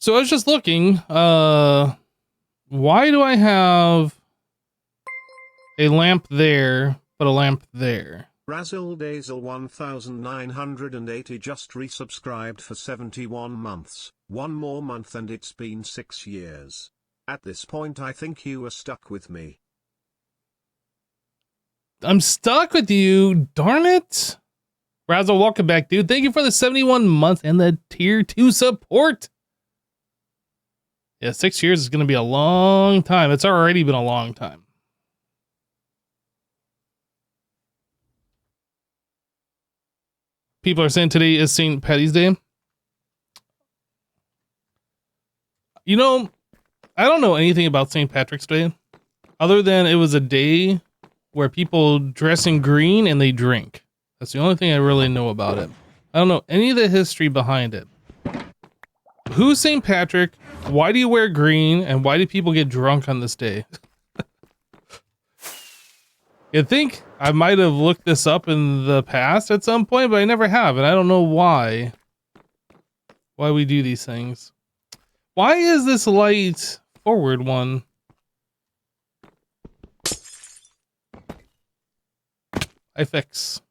So I was just looking, why do I have a lamp there, but a lamp there? Razzle Dazzle 1980 just resubscribed for 71 months. One more month and it's been 6 years. At this point I think you are stuck with me. I'm stuck with you, darn it. Razzle, welcome back, dude. Thank you for the 71 months and the tier 2 support. Yeah, 6 years is going to be a long time. It's already been a long time. People are saying today is St. Patty's Day. You know, I don't know anything about St. Patrick's Day other than it was a day where people dress in green and they drink. That's the only thing I really know about it. I don't know any of the history behind it. Who's St. Patrick? Why do you wear green? And why do people get drunk on this day? You'd think I might have looked this up in the past at some point, but I never have, and I don't know why we do these things. Why is this light forward one? I fix.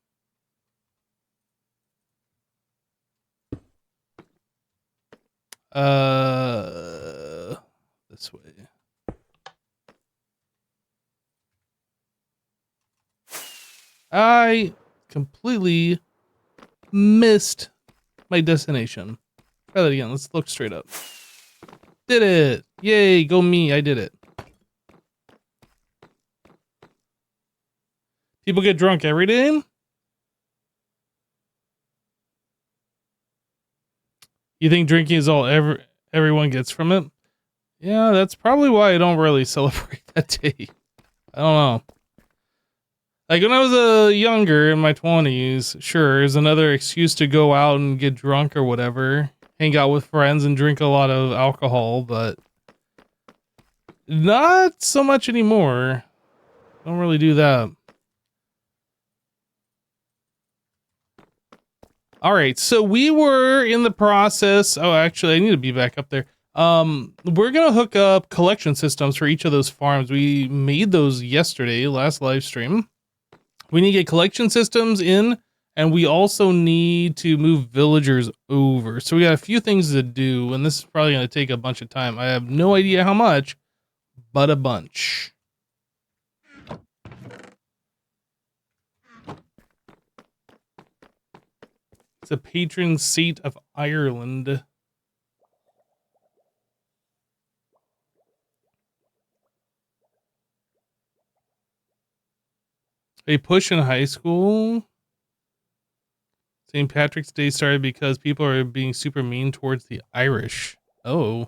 This way. I completely missed my destination. Try that again. Let's look straight up. Did it. Yay, go me. I did it. People get drunk every day? You think drinking is all everyone gets from it? Yeah, that's probably why I don't really celebrate that day. I don't know. Like when I was younger in my 20s, sure, there's another excuse to go out and get drunk or whatever. Hang out with friends and drink a lot of alcohol, but not so much anymore. Don't really do that. All right, so we were in the process. Oh, actually, I need to be back up there. We're gonna hook up collection systems for each of those farms. We made those yesterday, last live stream. We need to get collection systems in, and we also need to move villagers over. So we got a few things to do, and this is probably going to take a bunch of time. I have no idea how much, but a bunch. It's a patron saint of Ireland. A push in high school. St. Patrick's Day started because people are being super mean towards the Irish. Oh.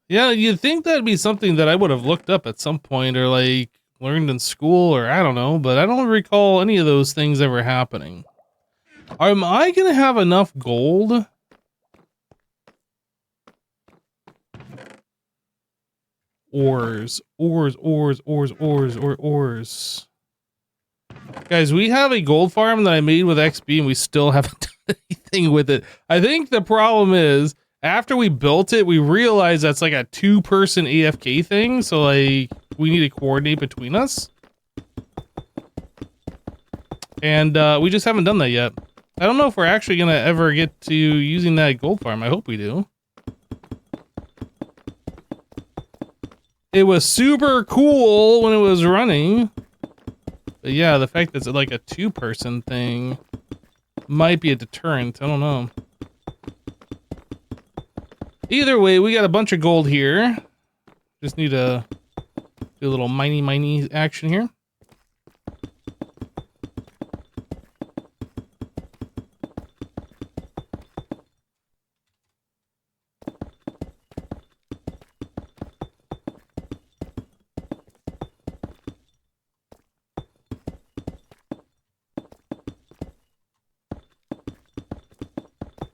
Yeah, you'd think that'd be something that I would have looked up at some point or like learned in school or I don't know, but I don't recall any of those things ever happening. Am I going to have enough gold? Ores. Guys, we have a gold farm that I made with XP and we still haven't done anything with it. I think the problem is after we built it, we realized that's like a 2-person AFK thing. So like we need to coordinate between us. And we just haven't done that yet. I don't know if we're actually going to ever get to using that gold farm. I hope we do. It was super cool when it was running. But yeah, the fact that it's like a 2-person thing might be a deterrent. I don't know. Either way, we got a bunch of gold here. Just need to do a little miney action here.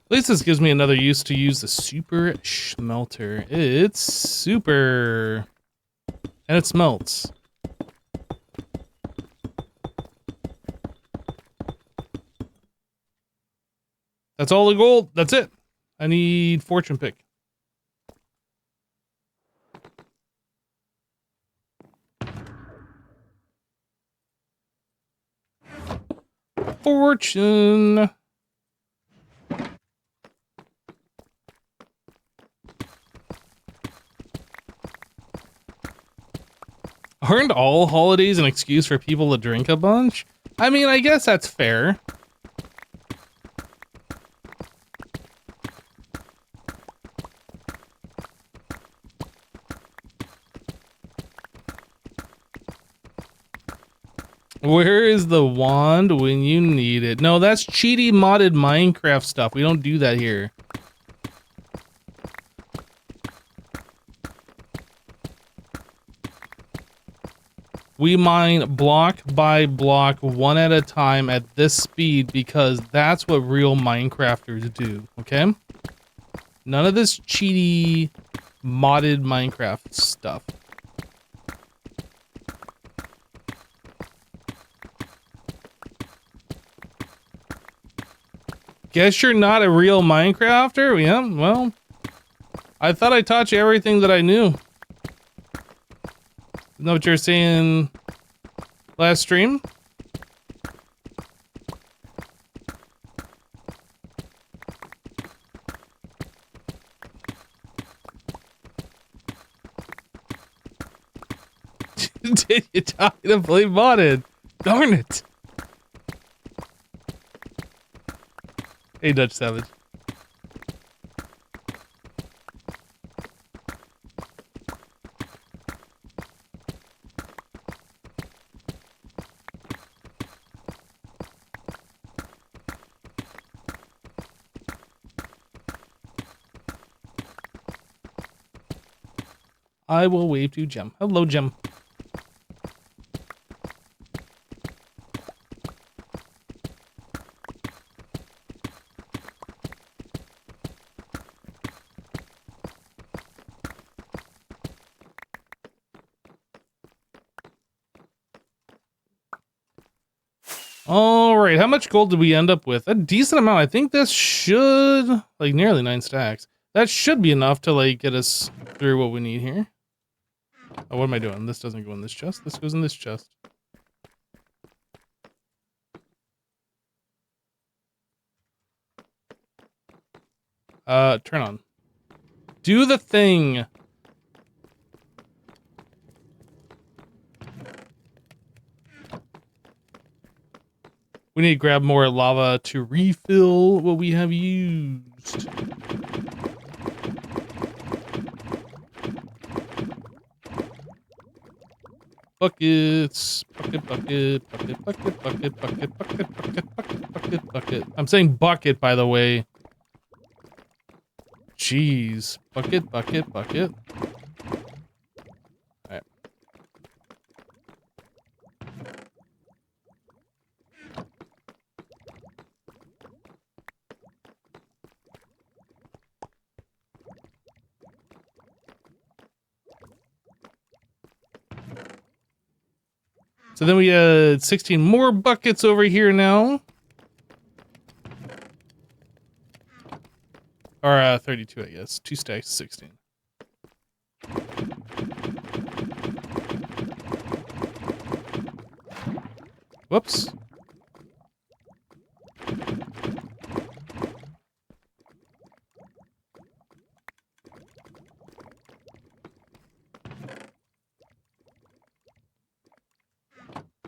At least this gives me another use to use the super smelter. It's super. And it smelts. That's all the gold. That's it. I need fortune pick. Fortune. Aren't all holidays an excuse for people to drink a bunch? I mean, I guess that's fair. Where is the wand when you need it? No, that's cheaty modded Minecraft stuff. We don't do that here. We mine block by block, one at a time at this speed because that's what real Minecrafters do, okay? None of this cheaty modded Minecraft stuff. Guess you're not a real Minecrafter? Yeah, well, I thought I taught you everything that I knew. Isn't that what you were saying last stream? Did you talk to play modded? Darn it. Hey, Dutch Savage. I will wave to Gem. Hello, Gem. All right, how much gold did we end up with? A decent amount. I think this should, like, nearly 9 stacks. That should be enough to, like, get us through what we need here. Oh, what am I doing? This doesn't go in this chest. This goes in this chest. Turn on. Do the thing. We need to grab more lava to refill what we have used. Buckets. Bucket. I'm saying bucket, by the way. Jeez. Bucket. Alright. So then we had 16 more buckets over here now. Or 32, I guess. 2 stacks, 16. Whoops.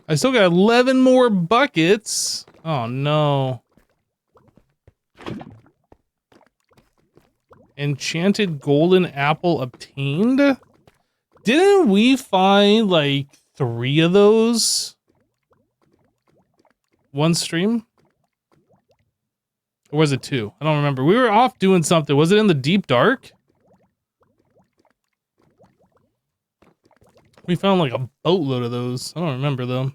I still got 11 more buckets. Oh, no. Enchanted golden apple obtained? Didn't we find, like, 3 of those? One stream? Or was it 2? I don't remember. We were off doing something. Was it in the deep dark? We found, like, a boatload of those. I don't remember, though.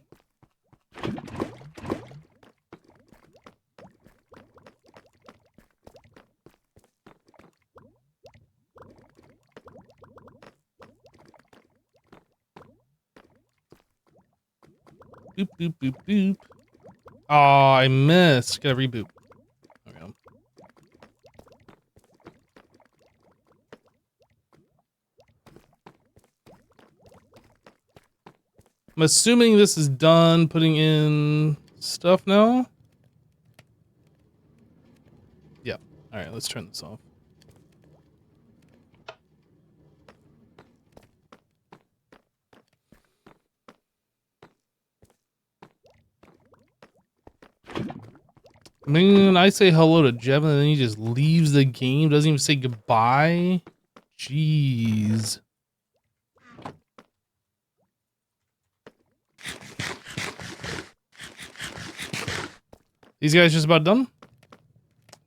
Boop. Oh, I missed. Gotta reboot. Okay. I'm assuming this is done putting in stuff now. Yep. All right, let's turn this off. I mean, I say hello to Jeff and then he just leaves the game, doesn't even say goodbye. Jeez. These guys just about done?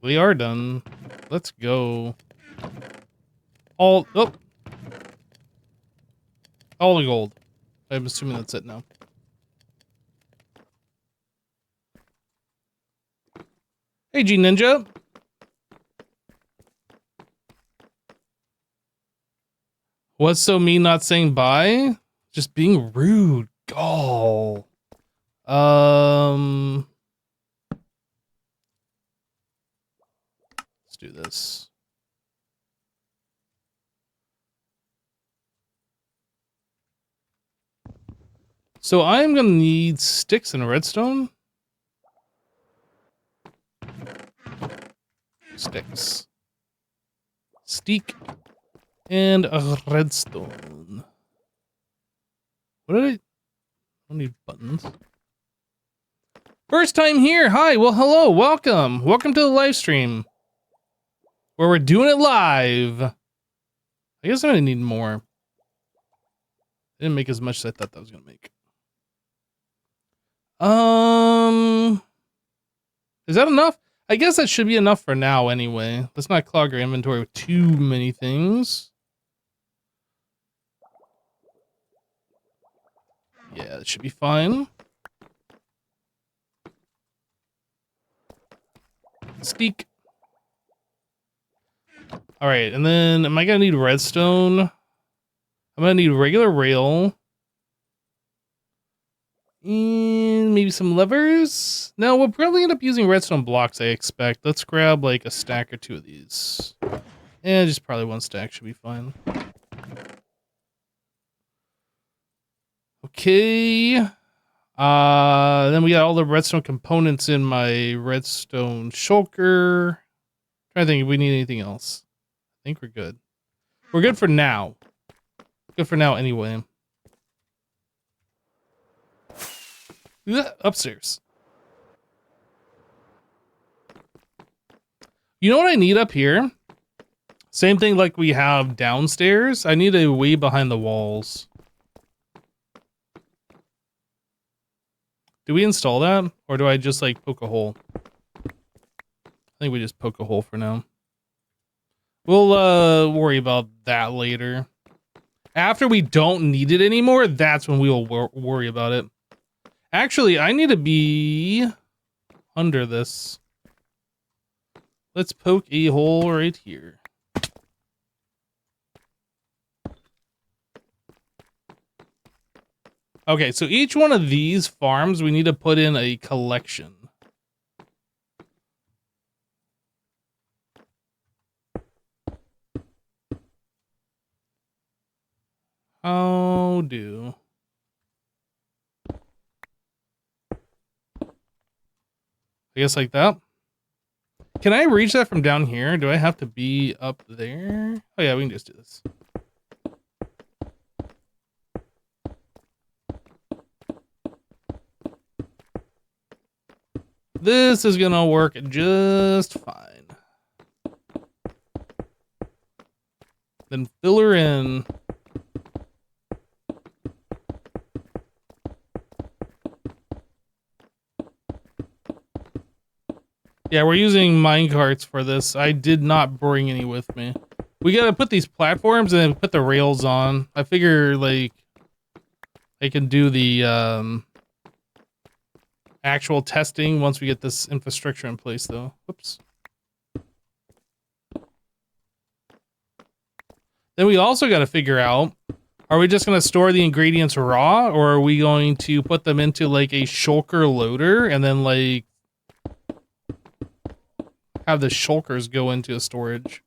We are done. Let's go. All the gold. I'm assuming that's it now. Hey, G Ninja. What's so mean not saying bye? Just being rude. Gall. Let's do this. So I'm gonna need sticks and redstone. Sticks. Steak. And a redstone. What did I don't need buttons. First time here. Hi. Well, hello. Welcome. Welcome to the live stream. Where we're doing it live. I guess I'm gonna need more. I didn't make as much as I thought that was gonna make. Is that enough? I guess that should be enough for now anyway. Let's not clog our inventory with too many things. Yeah, that should be fine. Steak. All right, and then am I gonna need redstone? I'm gonna need regular rail. And maybe some levers? No, we'll probably end up using redstone blocks, I expect. Let's grab like a stack or two of these. And just probably one stack should be fine. Okay. Then we got all the redstone components in my redstone shulker. Trying to think if we need anything else. I think we're good. We're good for now. Good for now anyway. Upstairs. You know what I need up here? Same thing like we have downstairs. I need a way behind the walls. Do we install that? Or do I just like poke a hole? I think we just poke a hole for now. We'll worry about that later. After we don't need it anymore, that's when we will worry about it. Actually, I need to be under this. Let's poke a hole right here. Okay, so each one of these farms, we need to put in a collection. How do? I guess like that. Can I reach that from down here? Do I have to be up there? Oh yeah, we can just do this. This is gonna work just fine. Then fill her in. Yeah, we're using minecarts for this. I did not bring any with me. We gotta put these platforms and then put the rails on. I figure, like, they can do the, actual testing once we get this infrastructure in place, though. Whoops. Then we also gotta figure out, are we just gonna store the ingredients raw, or are we going to put them into, like, a shulker loader and then, like, have the shulkers go into a storage?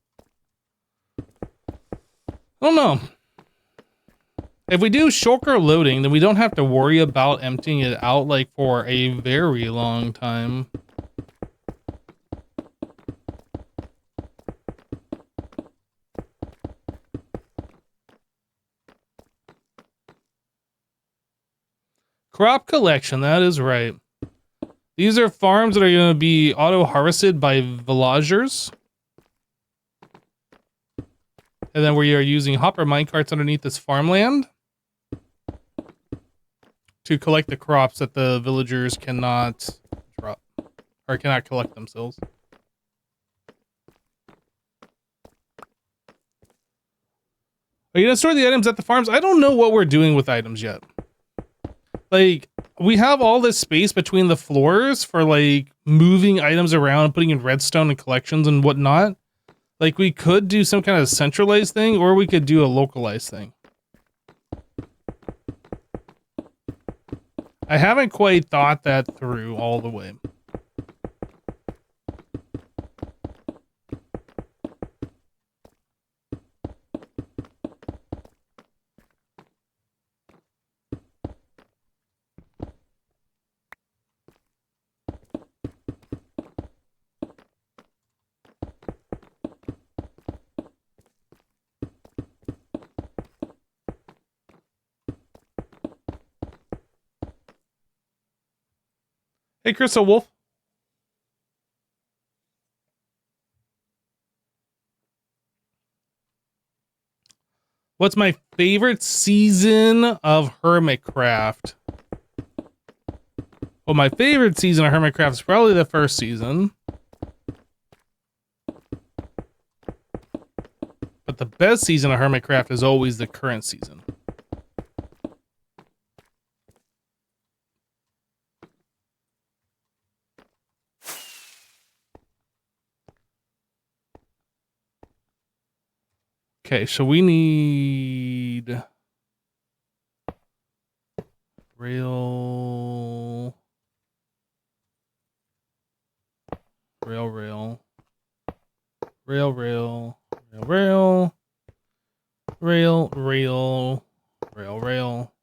I don't know. If we do shulker loading, then we don't have to worry about emptying it out like for a very long time. Crop collection, that is right. These are farms that are going to be auto-harvested by villagers. And then we are using hopper minecarts underneath this farmland to collect the crops that the villagers cannot drop or cannot collect themselves. Are you going to store the items at the farms? I don't know what we're doing with items yet. Like, we have all this space between the floors for, like, moving items around, putting in redstone and collections and whatnot. Like, we could do some kind of centralized thing, or we could do a localized thing. I haven't quite thought that through all the way. Hey, Crystal Wolf. What's my favorite season of Hermitcraft? Well, my favorite season of Hermitcraft is probably the first season. But the best season of Hermitcraft is always the current season. Okay, so we need rail, rail, rail, rail, rail, rail, rail, rail, rail, rail, rail.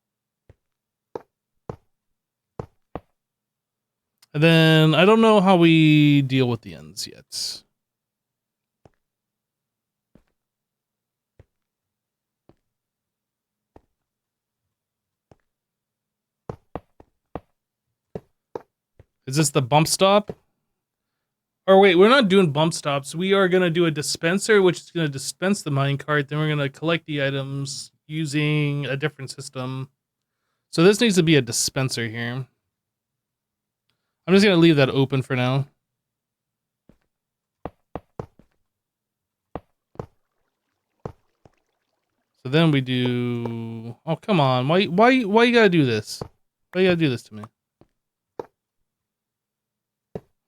And then I don't know how we deal with the ends yet. Is this the bump stop? Or wait, we're not doing bump stops. We are going to do a dispenser, which is going to dispense the minecart. Then we're going to collect the items using a different system. So this needs to be a dispenser here. I'm just going to leave that open for now. So then we do... Oh, come on. Why you got to do this? Why you got to do this to me?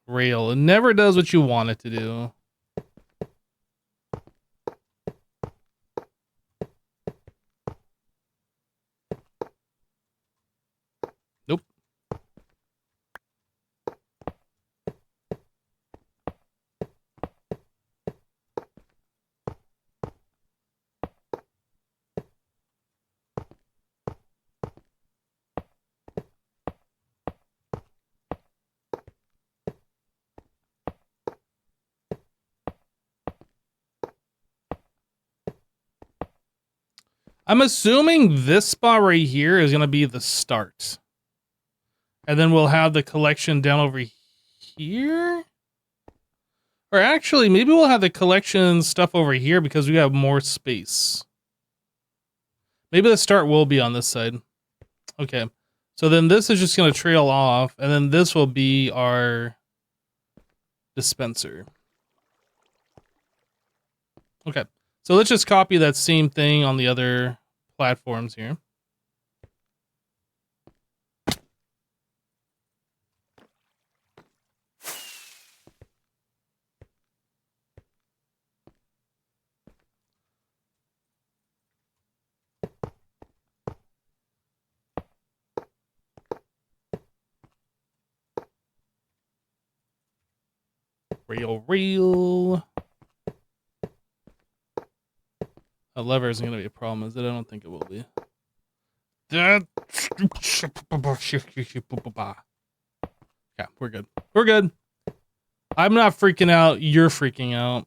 Rail. It never does what you want it to do. Nope. I'm assuming this spot right here is going to be the start. And then we'll have the collection down over here. Or actually, maybe we'll have the collection stuff over here because we have more space. Maybe the start will be on this side. Okay. So then this is just going to trail off. And then this will be our dispenser. Okay. So let's just copy that same thing on the other platforms here. Rail. A lever isn't going to be a problem, is it? I don't think it will be. That. Yeah, we're good. We're good. I'm not freaking out. You're freaking out.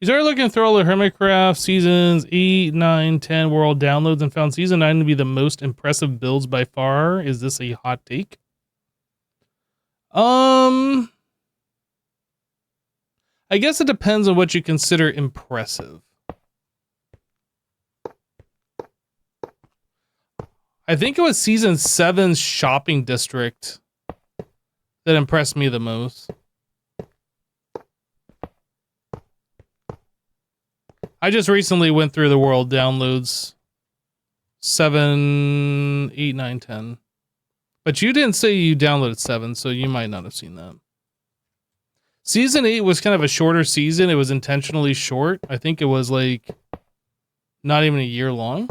You started looking through all the Hermitcraft seasons 8, 9, 10 world downloads and found season 9 to be the most impressive builds by far. Is this a hot take? I guess it depends on what you consider impressive. I think it was season 7's shopping district that impressed me the most. I just recently went through the world downloads 7, 8, 9, 10. But you didn't say you downloaded 7, so you might not have seen that. Season 8 was kind of a shorter season. It was intentionally short. I think it was like not even a year long.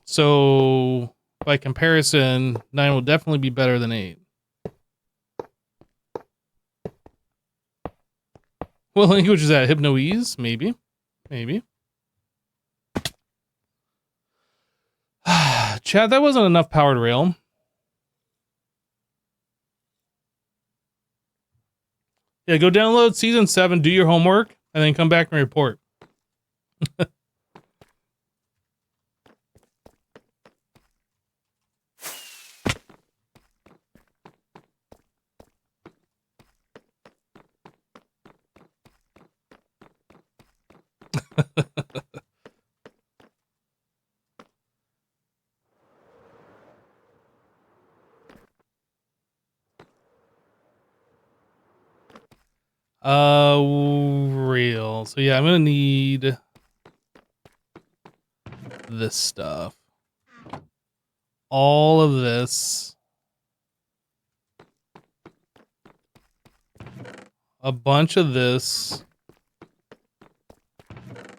So by comparison, 9 will definitely be better than 8. What language is that? Hypnoese? Maybe. Maybe. Chad, that wasn't enough powered rail. Yeah, go download season 7, do your homework, and then come back and report. Real. So yeah, I'm gonna need this stuff. All of this. A bunch of this.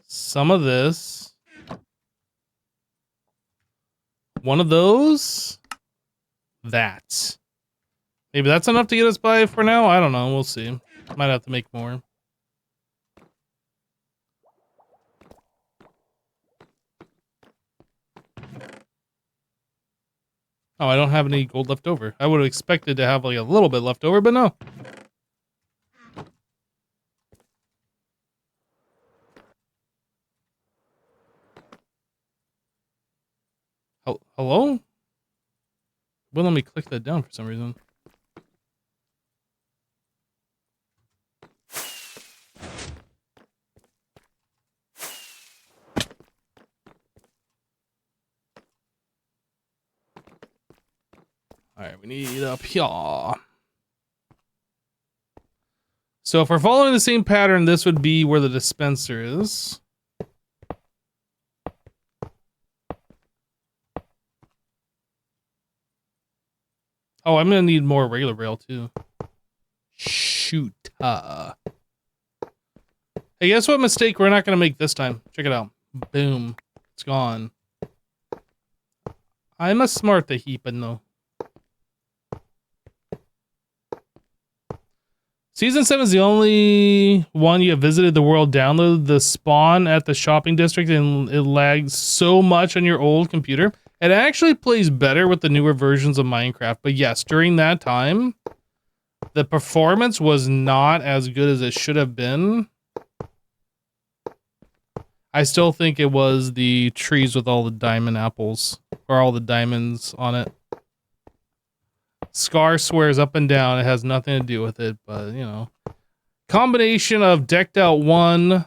Some of this. One of those. That. Maybe that's enough to get us by for now. I don't know. We'll see. Might have to make more. Oh, I don't have any gold left over. I would have expected to have like a little bit left over, but no. Hello? Wouldn't let me click that down for some reason. Alright, we need up here. So if we're following the same pattern, this would be where the dispenser is. Oh, I'm gonna need more regular rail too. Shoot. Hey, guess what mistake we're not gonna make this time? Check it out. Boom. It's gone. I'm a smart the heapin' though. Season 7 is the only one you have visited the world. Download the spawn at the shopping district and it lags so much on your old computer. It actually plays better with the newer versions of Minecraft. But yes, during that time, the performance was not as good as it should have been. I still think it was the trees with all the diamond apples or all the diamonds on it. Scar swears up and down it has nothing to do with it, but you know, combination of decked out 1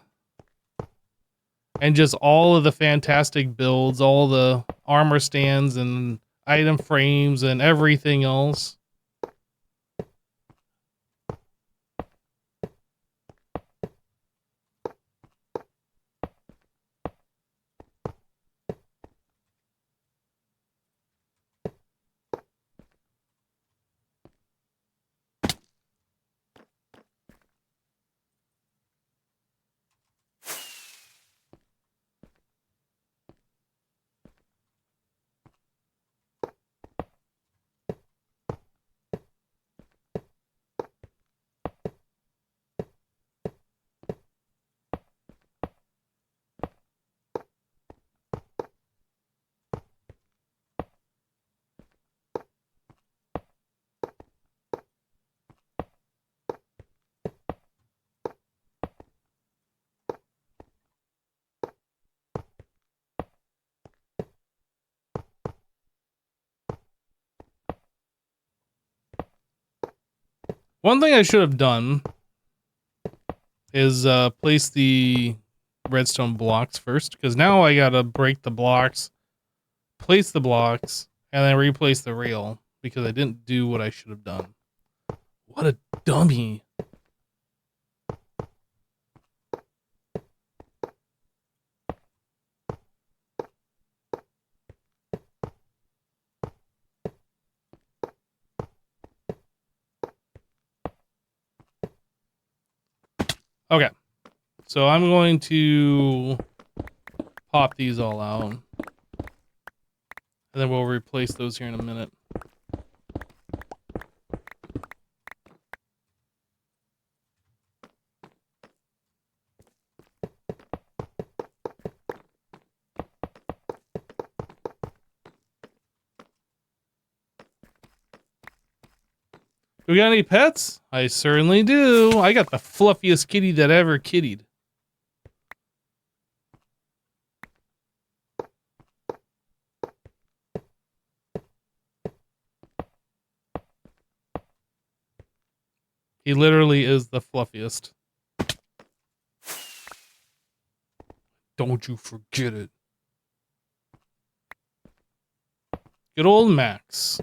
and just all of the fantastic builds, all the armor stands and item frames and everything else. One thing I should have done is place the redstone blocks first, because now I gotta break the blocks, place the blocks, and then replace the rail, because I didn't do what I should have done. What a dummy. Okay, so I'm going to pop these all out, and then we'll replace those here in a minute. Do we got any pets? I certainly do. I got the fluffiest kitty that ever kittied. He literally is the fluffiest. Don't you forget it. Good old Max.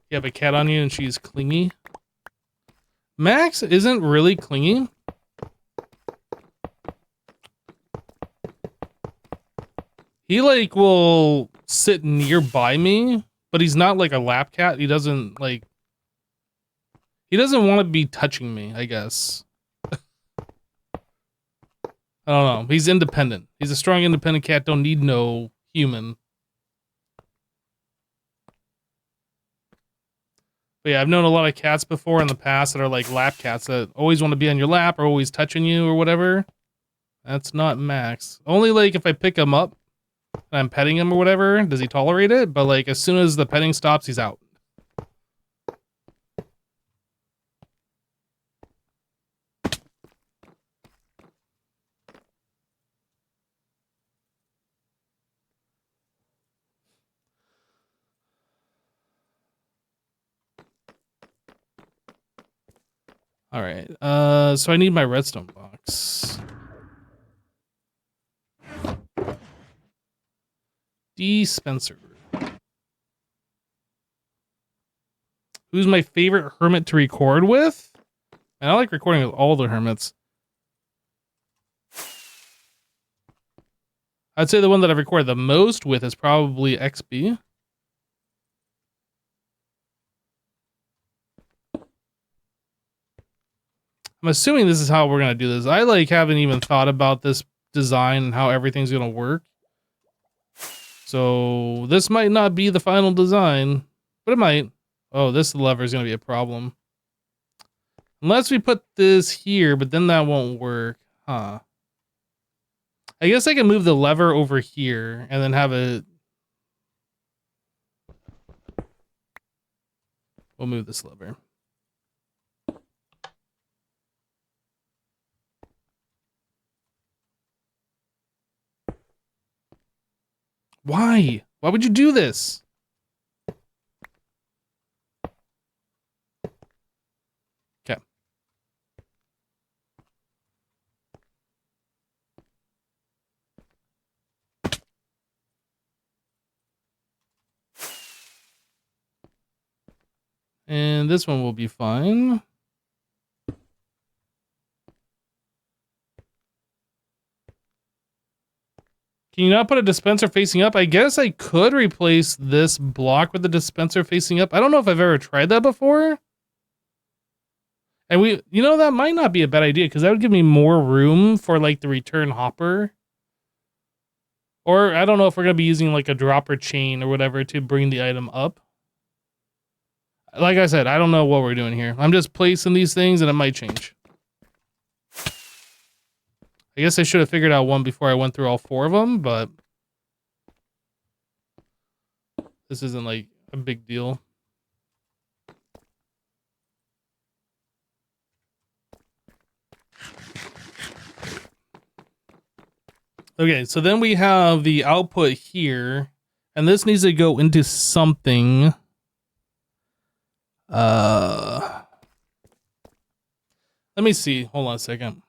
You have a cat on you and she's clingy. Max isn't really clingy. He like will sit nearby me, but he's not like a lap cat. He doesn't want to be touching me, I guess. I don't know. He's independent. He's a strong independent cat, don't need no human. But yeah, I've known a lot of cats before in the past that are like lap cats that always want to be on your lap or always touching you or whatever. That's not Max. Only like if I pick him up and I'm petting him or whatever, does he tolerate it? But like as soon as the petting stops, he's out. All right. So I need my redstone box. Dispenser. Who's my favorite hermit to record with? And I like recording with all the hermits. I'd say the one that I've recorded the most with is probably XB. I'm assuming this is how we're going to do this. I like haven't even thought about this design and how everything's going to work. So this might not be the final design, but it might. Oh, this lever is going to be a problem. Unless we put this here, but then that won't work. Huh. I guess I can move the lever over here and then have it. We'll move this lever. Why? Why would you do this? Okay. And this one will be fine. Can you not put a dispenser facing up? I guess I could replace this block with the dispenser facing up. I don't know if I've ever tried that before. And that might not be a bad idea because that would give me more room for like the return hopper. Or I don't know if we're going to be using like a dropper chain or whatever to bring the item up. Like I said, I don't know what we're doing here. I'm just placing these things and it might change. I guess I should have figured out one before I went through all four of them, but this isn't like a big deal. Okay, so then we have the output here, and this needs to go into something. Let me see. Hold on a second.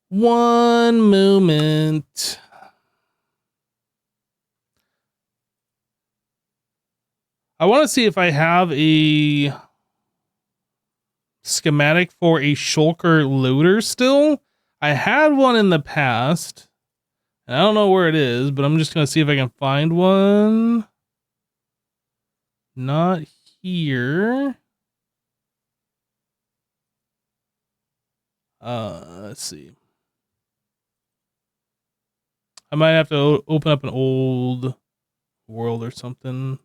One moment. I want to see if I have a schematic for a shulker loader still. I had one in the past. And I don't know where it is, but I'm just going to see if I can find one. Not here. Let's see. I might have to open up an old world or something.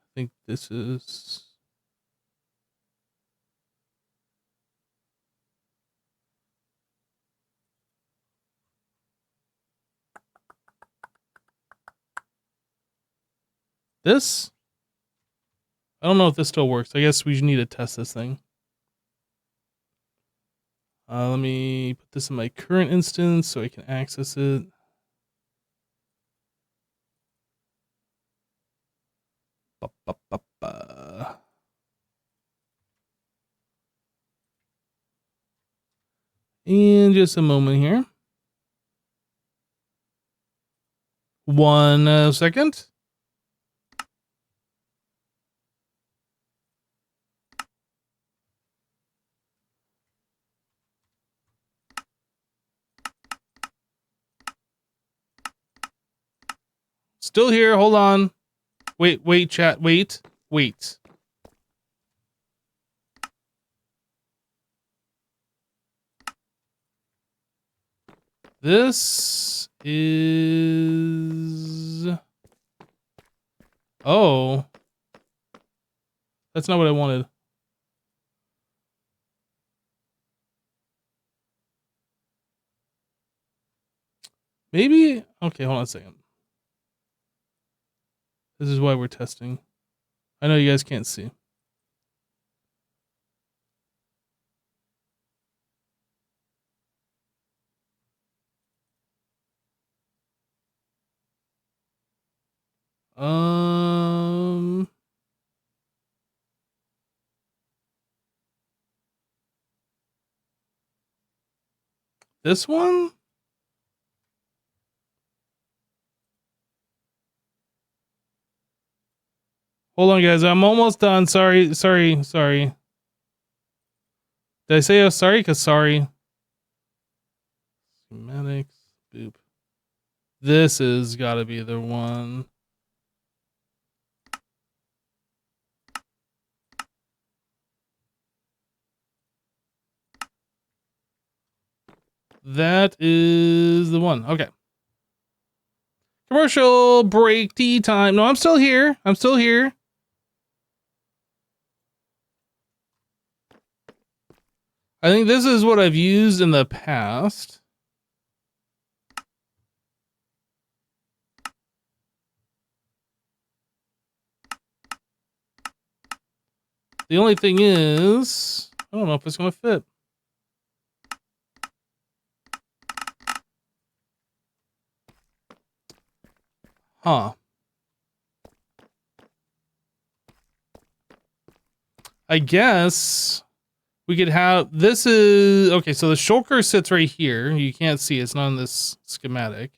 I think this is... this? I don't know if this still works. I guess we need to test this thing. Let me put this in my current instance so I can access it. Ba, ba, ba, ba. In just a moment here. 1 second. Still here. Hold on. Wait, chat. Wait. This is... Oh. That's not what I wanted. Maybe... Okay, hold on a second. This is why we're testing. I know you guys can't see. This one? Hold on, guys. I'm almost done. Sorry. Did I say sorry? Because sorry. Schematics. Boop. This is gotta be the one. That is the one. Okay. Commercial break, tea time. No, I'm still here. I think this is what I've used in the past. The only thing is, I don't know if it's going to fit. Huh. I guess we could have, this is, okay, so the shulker sits right here. You can't see, it's not in this schematic.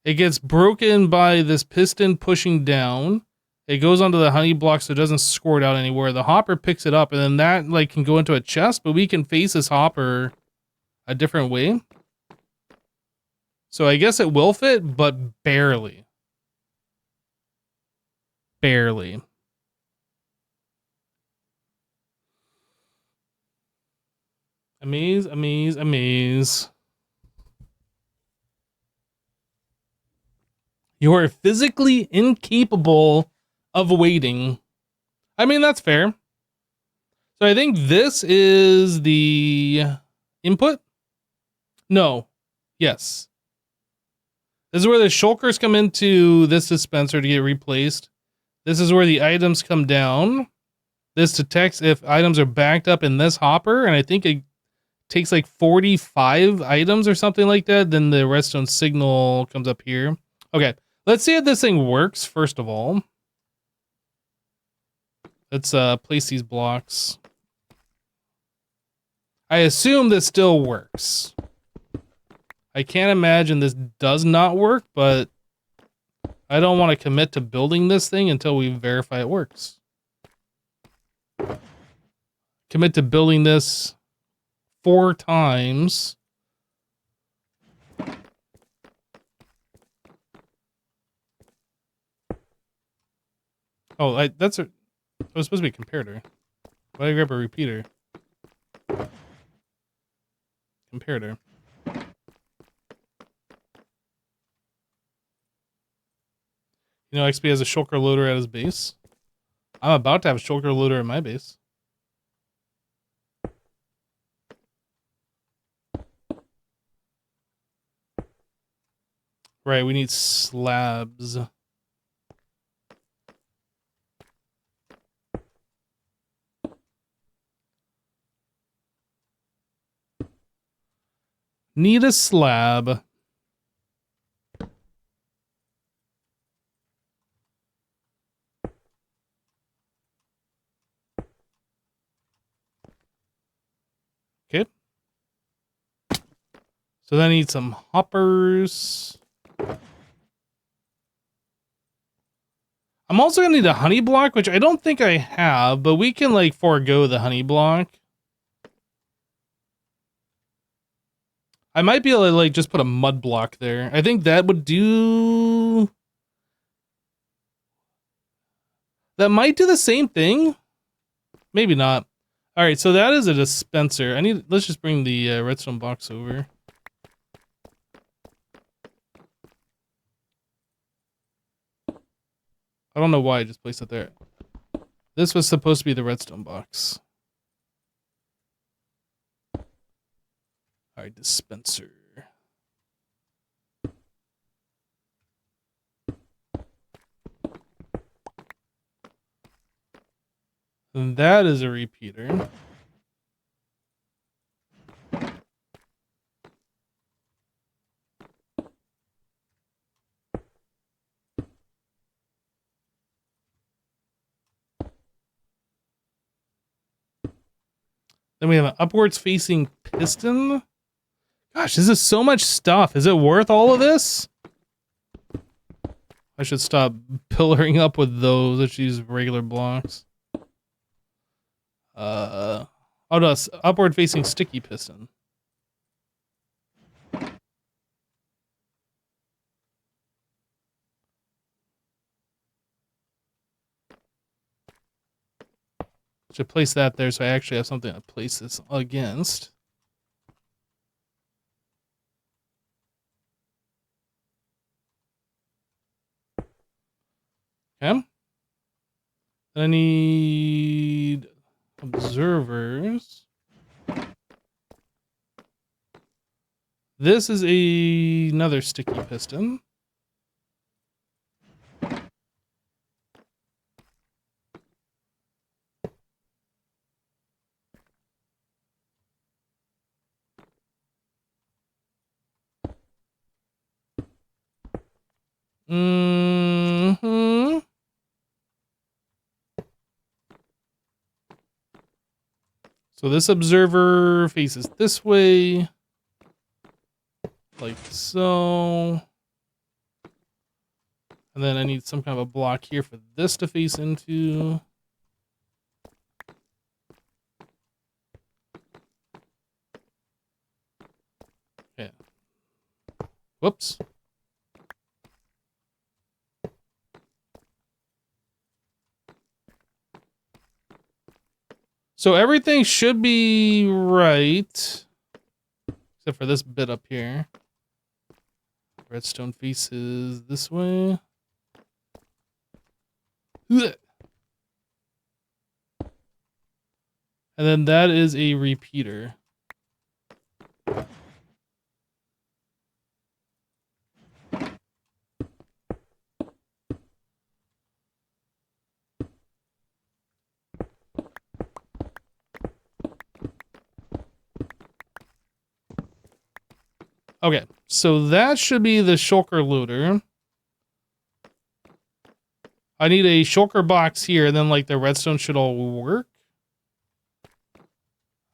It gets broken by this piston pushing down. It goes onto the honey block so it doesn't squirt out anywhere. The hopper picks it up, and then that like can go into a chest, but we can face this hopper a different way. So I guess it will fit, but barely. Barely. Amaze. You are physically incapable of waiting. I mean, that's fair. So I think this is the input. No. Yes. This is where the shulkers come into this dispenser to get replaced. This is where the items come down. This detects if items are backed up in this hopper, and I think it takes like 45 items or something like that. Then the redstone signal comes up here. Okay, let's see if this thing works, first of all. Let's place these blocks. I assume this still works. I can't imagine this does not work, but I don't want to commit to building this thing until we verify it works. Commit to building this 4 times. Oh, that's a... It was supposed to be a comparator. Why did I grab a repeater? Comparator. You know, XP has a shulker loader at his base. I'm about to have a shulker loader at my base. Right, we need slabs. Need a slab. Okay. So then I need some hoppers. I'm also gonna need a honey block, which I don't think I have, but we can like forego the honey block. I might be able to like just put a mud block there. I think that would do... That might do the same thing. Maybe not. All right, so that is a dispenser. Let's just bring the redstone box over. I don't know why I just placed it there. This was supposed to be the redstone box. All right, dispenser. And that is a repeater. Then we have an upwards facing piston. Gosh, this is so much stuff. Is it worth all of this? I should stop pillaring up with those. Let's use regular blocks. Oh no, it's upward facing sticky piston. Should place that there so I actually have something to place this against. Okay. Then I need observers. This is another sticky piston. Mm-hmm. So this observer faces this way. Like so. And then I need some kind of a block here for this to face into. Yeah. Whoops. So everything should be right. Except for this bit up here. Redstone faces this way. And then that is a repeater. Okay, so that should be the shulker loader. I need a shulker box here, and then like the redstone should all work.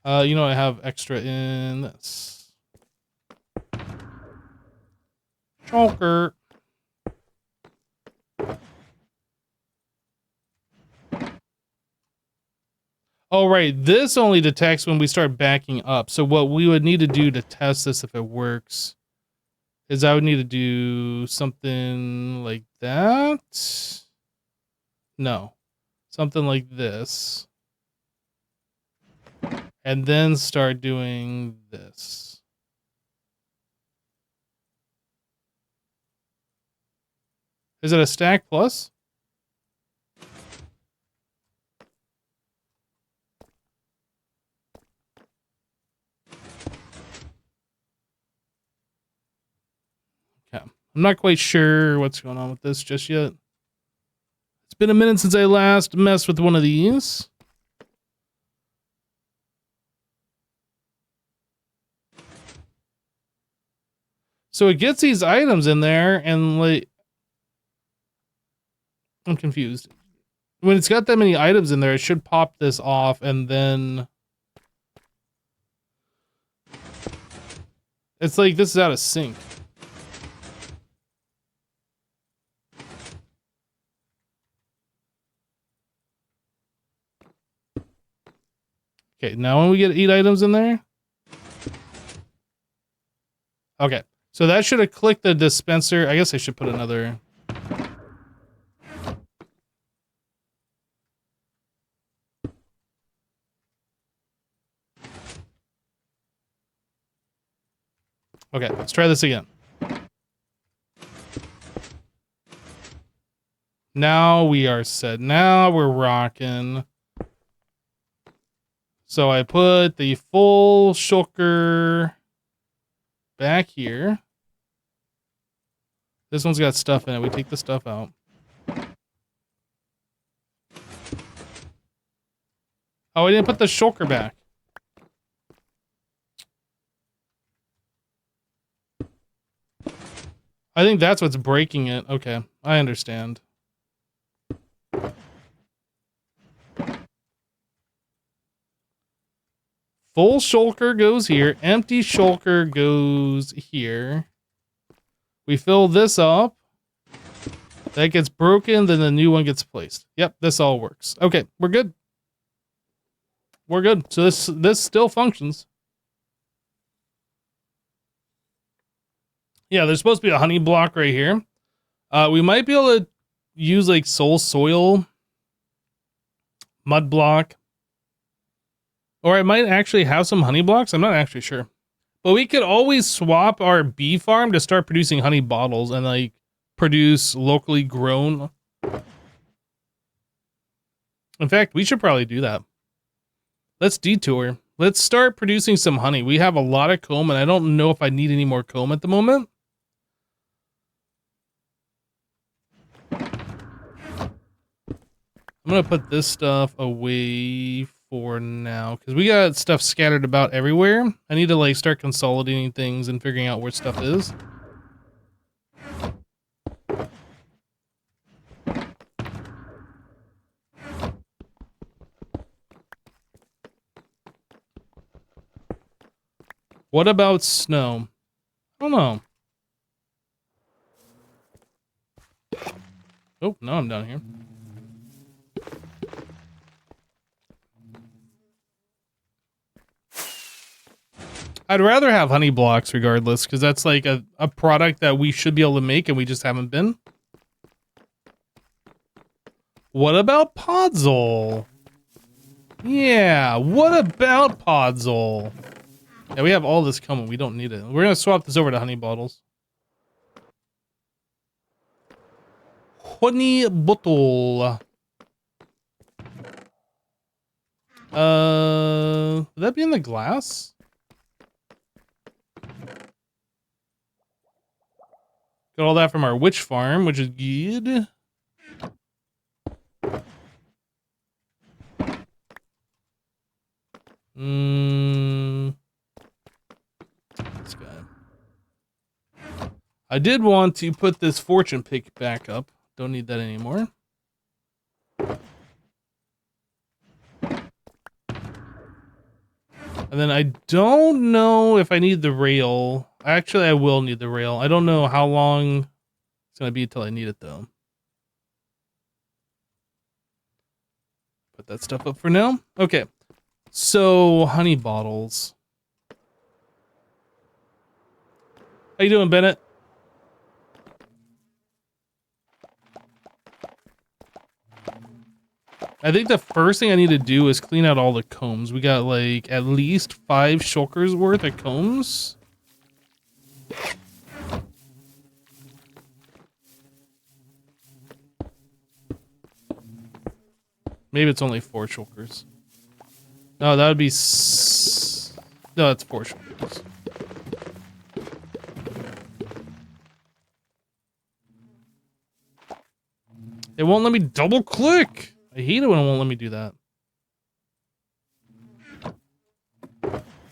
You know, I have extra in this. Shulker. Oh, right. This only detects when we start backing up. So what we would need to do to test this if it works is I would need to do something like that. No. Something like this. And then start doing this. Is it a stack plus? Okay. I'm not quite sure what's going on with this just yet. It's been a minute since I last messed with one of these. So it gets these items in there and like, I'm confused. When it's got that many items in there, it should pop this off and then it's like this is out of sync. Okay, now when we get 8 items in there. Okay, so that should have clicked the dispenser. I guess I should put another. Okay, let's try this again. Now we are set. Now we're rocking. So I put the full shulker back here. This one's got stuff in it. We take the stuff out. Oh, I didn't put the shulker back. I think that's what's breaking it. Okay, I understand. Full shulker goes here. Empty shulker goes here. We fill this up. That gets broken, then the new one gets placed. Yep, this all works. Okay, we're good. We're good. So this still functions. Yeah, there's supposed to be a honey block right here. We might be able to use like soul soil, mud block, or I might actually have some honey blocks. I'm not actually sure. But we could always swap our bee farm to start producing honey bottles and like produce locally grown. In fact, we should probably do that. Let's detour. Let's start producing some honey. We have a lot of comb and I don't know if I need any more comb at the moment. I'm going to put this stuff away for now because we got stuff scattered about everywhere. I need to like start consolidating things and figuring out where stuff is. What about snow? I don't know. Oh, no, I'm down here. I'd rather have honey blocks regardless, because that's like a product that we should be able to make and we just haven't been. What about Podzol? Yeah, what about Podzol? Yeah, we have all this coming. We don't need it. We're going to swap this over to honey bottles. Honey bottle. Would that be in the glass? Got all that from our witch farm, which is good. This guy. I did want to put this fortune pick back up. Don't need that anymore. And then I don't know if I need the rail. Actually, I will need the rail. I don't know how long it's going to be until I need it, though. Put that stuff up for now. Okay. So, honey bottles. How you doing, Bennett? I think the first thing I need to do is clean out all the combs. We got like at least 5 shulkers worth of combs. Maybe it's only 4 shulkers. No, that would be... No, it's 4 shulkers. It won't let me double click. I hate it when it won't let me do that.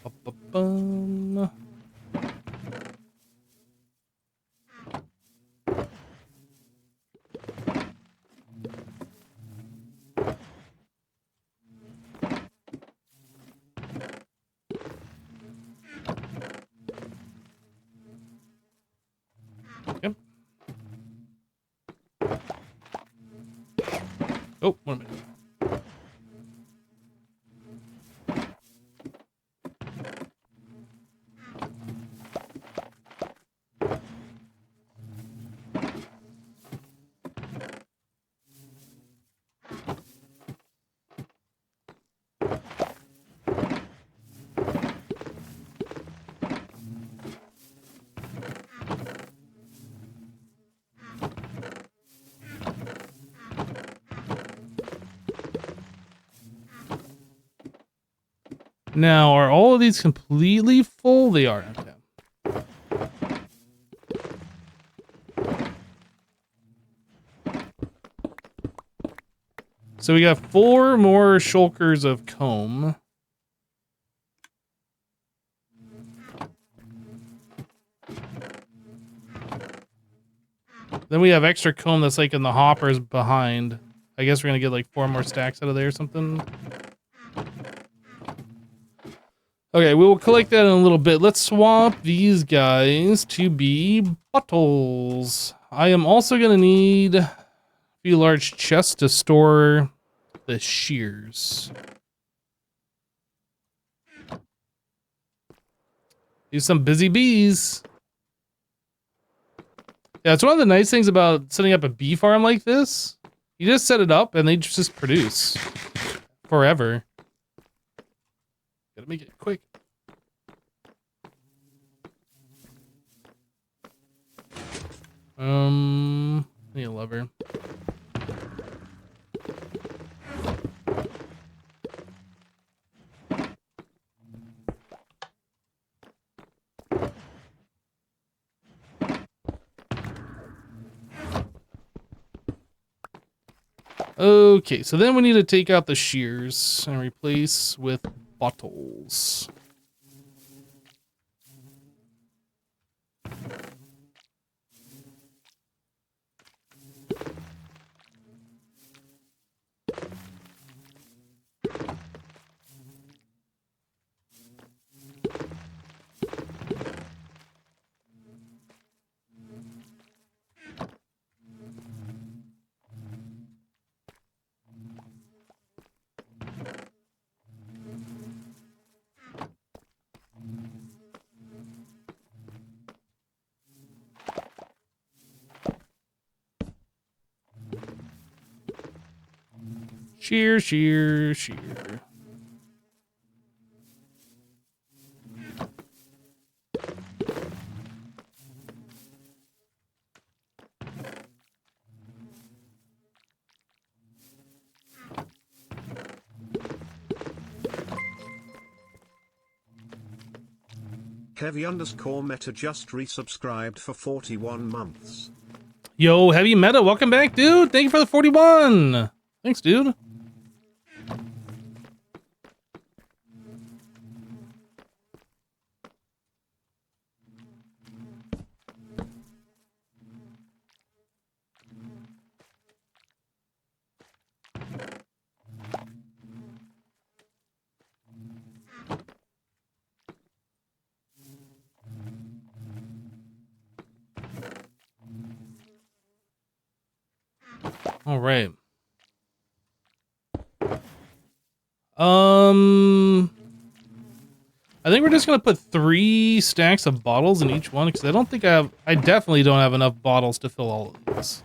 Ba-ba-bum. Yep. Oh, what am I doing? Now, are all of these completely full? They are. Okay. So we got 4 more shulkers of comb. Then we have extra comb that's like in the hoppers behind. I guess we're gonna get like 4 more stacks out of there or something. Okay, we will collect that in a little bit. Let's swap these guys to be bottles. I am also gonna need a few large chests to store the shears. These some busy bees. Yeah, it's one of the nice things about setting up a bee farm like this. You just set it up and they just produce forever. Gotta make it quick. I need a lever. Okay, so then we need to take out the shears and replace with bottles. Shear, shear, shear. Heavy_meta just resubscribed for 41 months. Yo, Heavy Meta, welcome back, dude. Thank you for the 41. Thanks, dude. All right. I think we're just gonna put 3 stacks of bottles in each one because I don't think I definitely don't have enough bottles to fill all of these.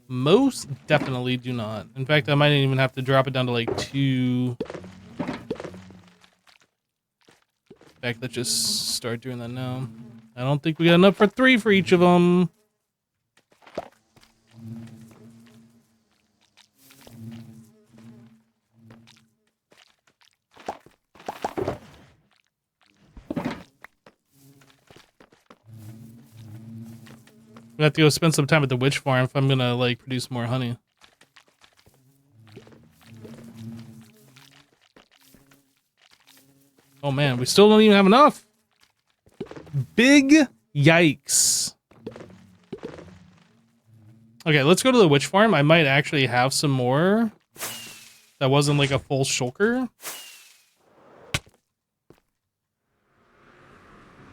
Most definitely do not. In fact, I might even have to drop it down to like 2. In fact, let's just start doing that now. I don't think we got enough for 3 for each of them. We have to go spend some time at the witch farm if I'm gonna like produce more honey. Oh man, we still don't even have enough. Big yikes. Okay, let's go to the witch farm. I might actually have some more. That wasn't like a full shulker.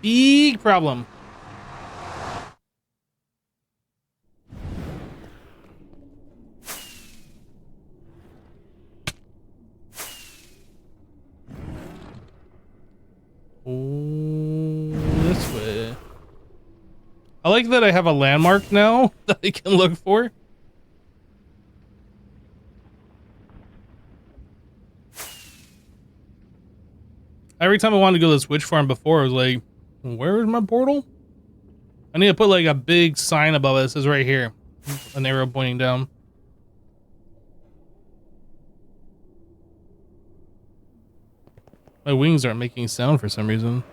Big problem. Oh, this way. I like that I have a landmark now that I can look for. Every time I wanted to go to this witch farm before, I was like, where is my portal? I need to put like a big sign above it that says right here. An arrow pointing down. My wings aren't making sound for some reason.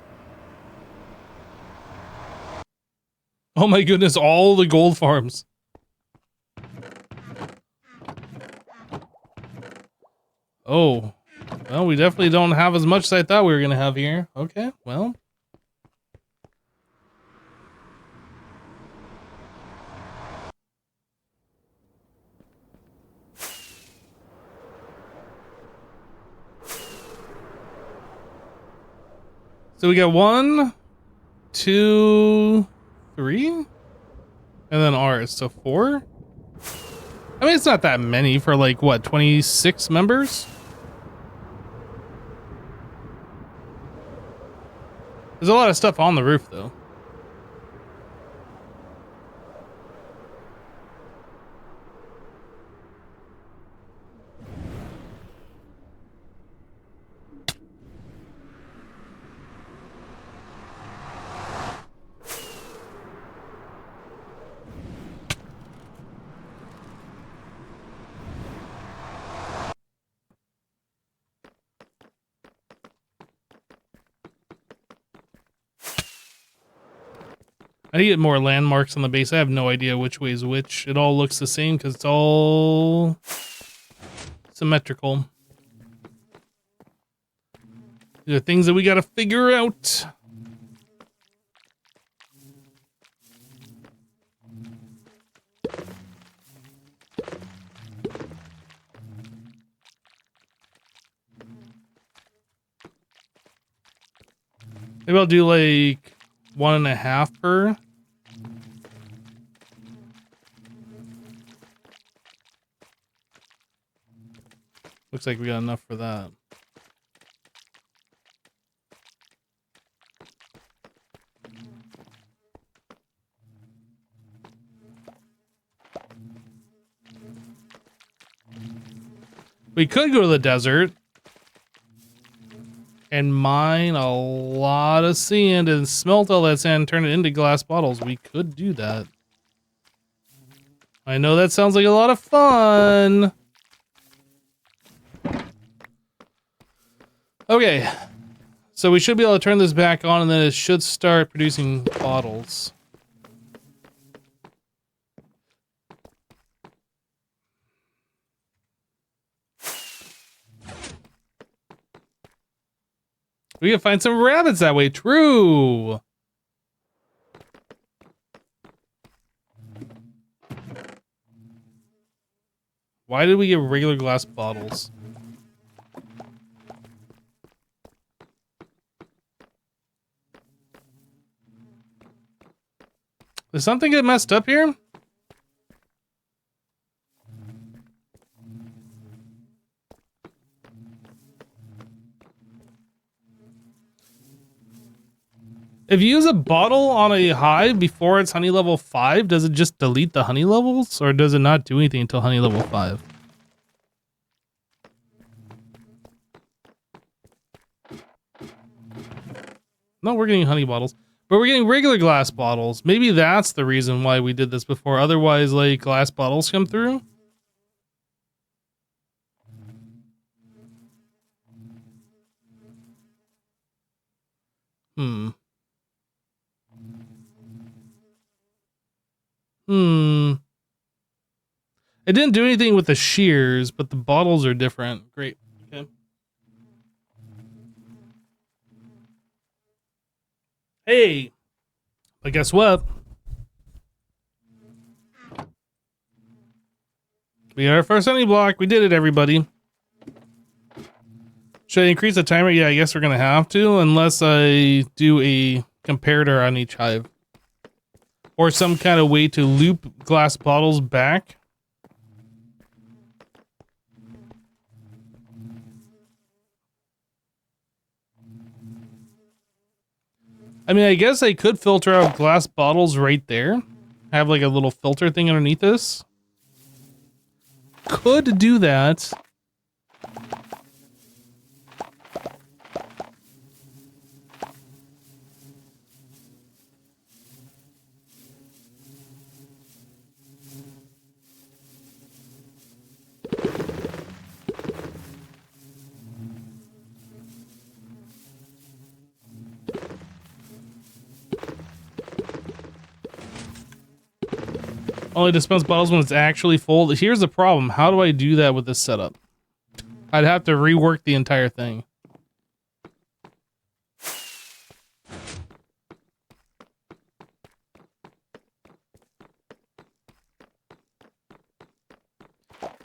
Oh my goodness, all the gold farms. Oh, well, we definitely don't have as much as I thought we were going to have here. Okay, well. So we got 1, 2, 3, and then ours, so 4. I mean, it's not that many for like, what, 26 members? There's a lot of stuff on the roof, though. I need to get more landmarks on the base. I have no idea which way is which. It all looks the same because it's all symmetrical. These are things that we gotta figure out. Maybe I'll do like 1.5 per. Looks like we got enough for that. We could go to the desert and mine a lot of sand and smelt all that sand and turn it into glass bottles. We could do that. I know that sounds like a lot of fun. Okay. So we should be able to turn this back on and then it should start producing bottles. We can find some rabbits that way. True. Why did we get regular glass bottles? Did something get messed up here? If you use a bottle on a hive before it's honey level 5, does it just delete the honey levels? Or does it not do anything until honey level 5? No, we're getting honey bottles. But we're getting regular glass bottles. Maybe that's the reason why we did this before. Otherwise, like, glass bottles come through. It didn't do anything with the shears, but the bottles are different. Great. Okay. Hey, but guess what? We got our first honey block. We did it, everybody. Should I increase the timer? Yeah, I guess we're gonna have to, unless I do a comparator on each hive. Or some kind of way to loop glass bottles back. I mean, I guess I could filter out glass bottles right there. Have like a little filter thing underneath this. Could do that. Only dispense bottles when it's actually full. Here's the problem. How do I do that with this setup? I'd have to rework the entire thing.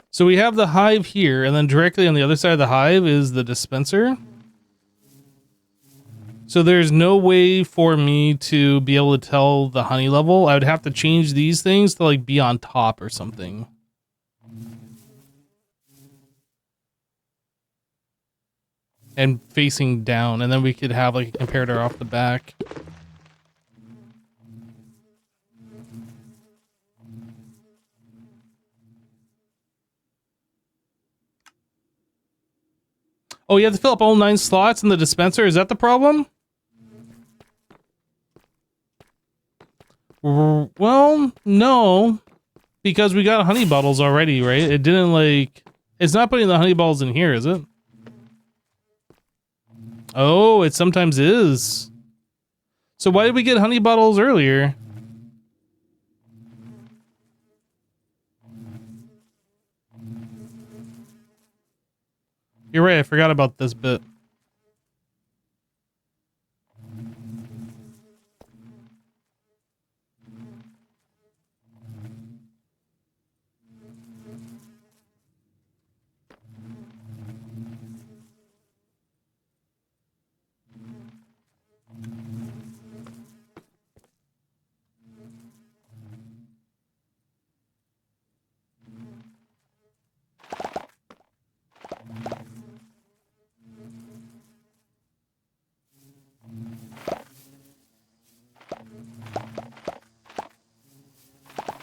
So we have the hive here, and then directly on the other side of the hive is the dispenser. So there's no way for me to be able to tell the honey level. I would have to change these things to like be on top or something. And facing down, and then we could have like a comparator off the back. Oh, you have to fill up all 9 slots in the dispenser? Is that the problem? Well, no, because we got honey bottles already, right? It didn't like, it's not putting the honey bottles in here, is it? Oh, it sometimes is. So why did we get honey bottles earlier? You're right, I forgot about this bit.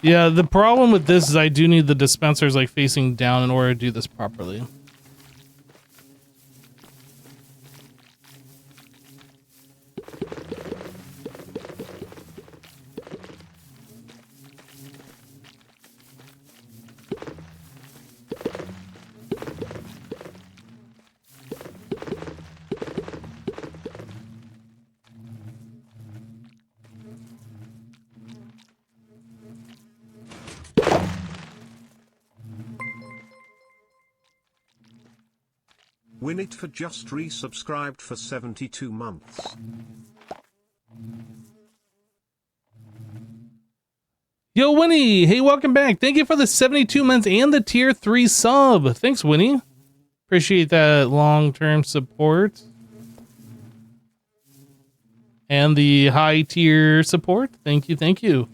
Yeah, the problem with this is I do need the dispensers like facing down in order to do this properly. Winit for just resubscribed for 72 months. Yo, Winnie! Hey, welcome back. Thank you for the 72 months and the tier 3 sub. Thanks, Winnie. Appreciate that long-term support. And the high tier support. Thank you, thank you.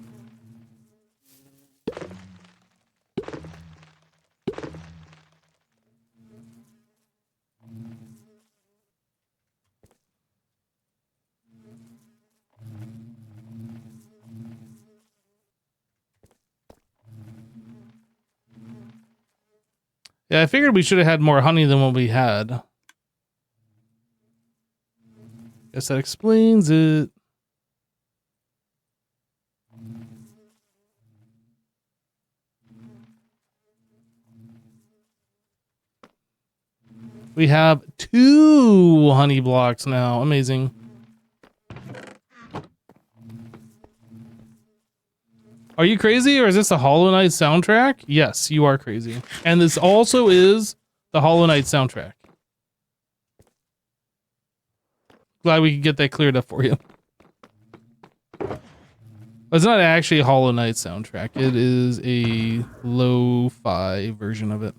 Yeah, I figured we should have had more honey than what we had. Guess that explains it. We have 2 honey blocks now. Amazing. Are you crazy, or is this a Hollow Knight soundtrack? Yes, you are crazy. And this also is the Hollow Knight soundtrack. Glad we could get that cleared up for you. It's not actually a Hollow Knight soundtrack. It is a lo-fi version of it.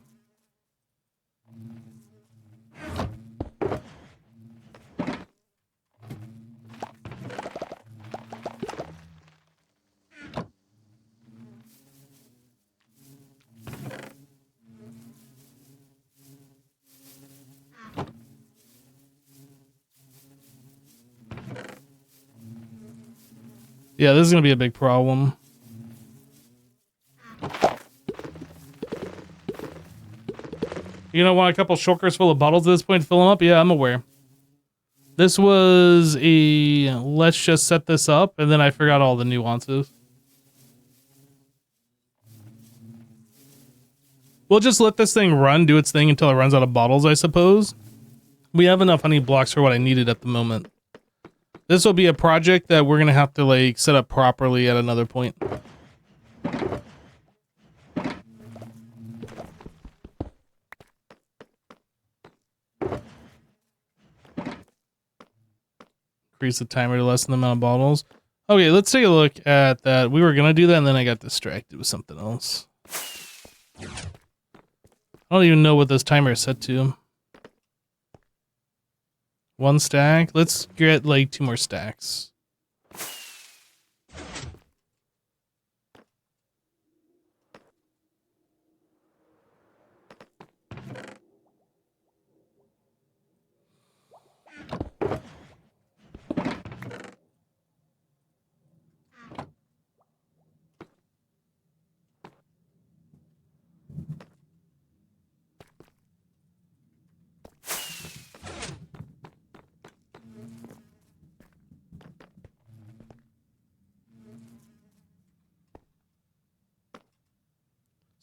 Yeah, this is going to be a big problem. You don't want a couple shulkers full of bottles at this point to fill them up? Yeah, I'm aware. This was a let's just set this up, and then I forgot all the nuances. We'll just let this thing run, do its thing until it runs out of bottles, I suppose. We have enough honey blocks for what I needed at the moment. This will be a project that we're going to have to like set up properly at another point. Increase the timer to lessen the amount of bottles. Okay, let's take a look at that. We were going to do that and then I got distracted with something else. I don't even know what this timer is set to. 1 stack. Let's get like 2 more stacks.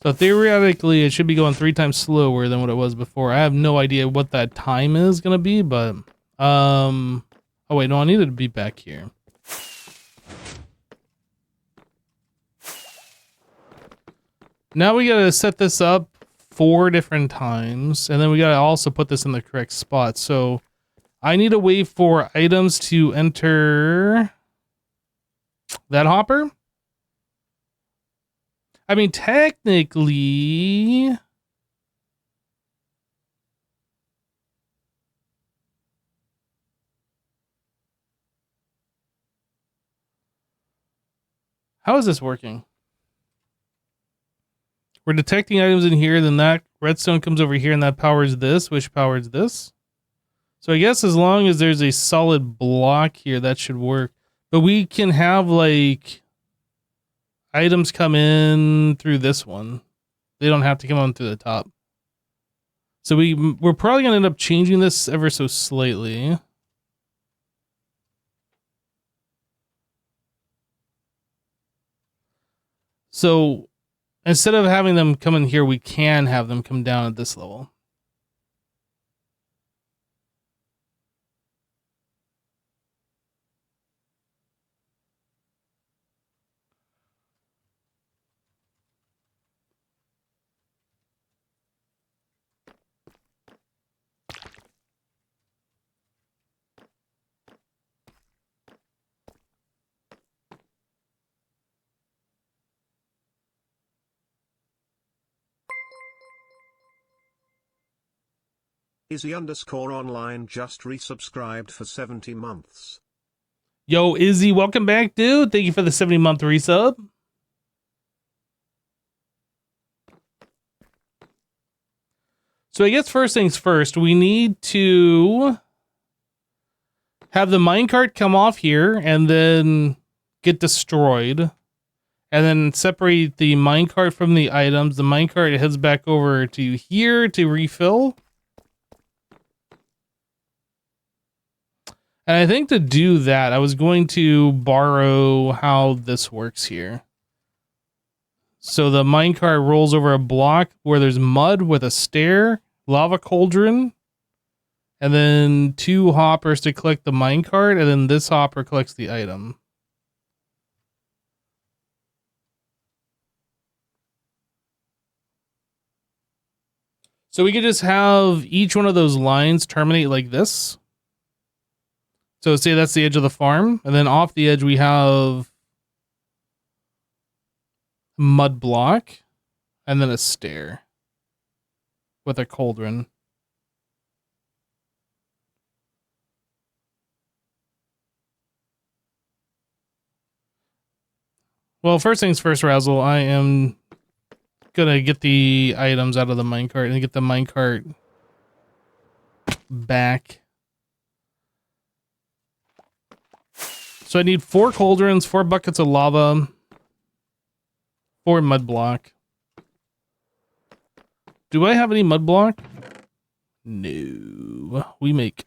So theoretically, it should be going 3 times slower than what it was before. I have no idea what that time is going to be, but... Oh, wait, no, I needed to be back here. Now we got to set this up 4 different times, and then we got to also put this in the correct spot. So I need a way for items to enter that hopper. I mean, technically... How is this working? We're detecting items in here, then that redstone comes over here and that powers this, which powers this. So I guess as long as there's a solid block here, that should work. But we can have, like... items come in through this one. They don't have to come on through the top. So we're probably going to end up changing this ever so slightly. So instead of having them come in here, we can have them come down at this level. Izzy_online just resubscribed for 70 months. Yo, Izzy, welcome back, dude. Thank you for the 70-month resub. So I guess first things first, we need to have the minecart come off here and then get destroyed. and then separate the minecart from the items. The minecart heads back over to here to refill. And I think to do that, I was going to borrow how this works here. So the minecart rolls over a block where there's mud with a stair, lava cauldron, and then 2 hoppers to collect the minecart, and then this hopper collects the item. So we could just have each one of those lines terminate like this. So say that's the edge of the farm, and then off the edge we have mud block, and then a stair with a cauldron. Well, first things first, Razzle, I am gonna get the items out of the minecart and get the minecart back. So I need 4 cauldrons, 4 buckets of lava, 4 mud block. Do I have any mud block? No. We make.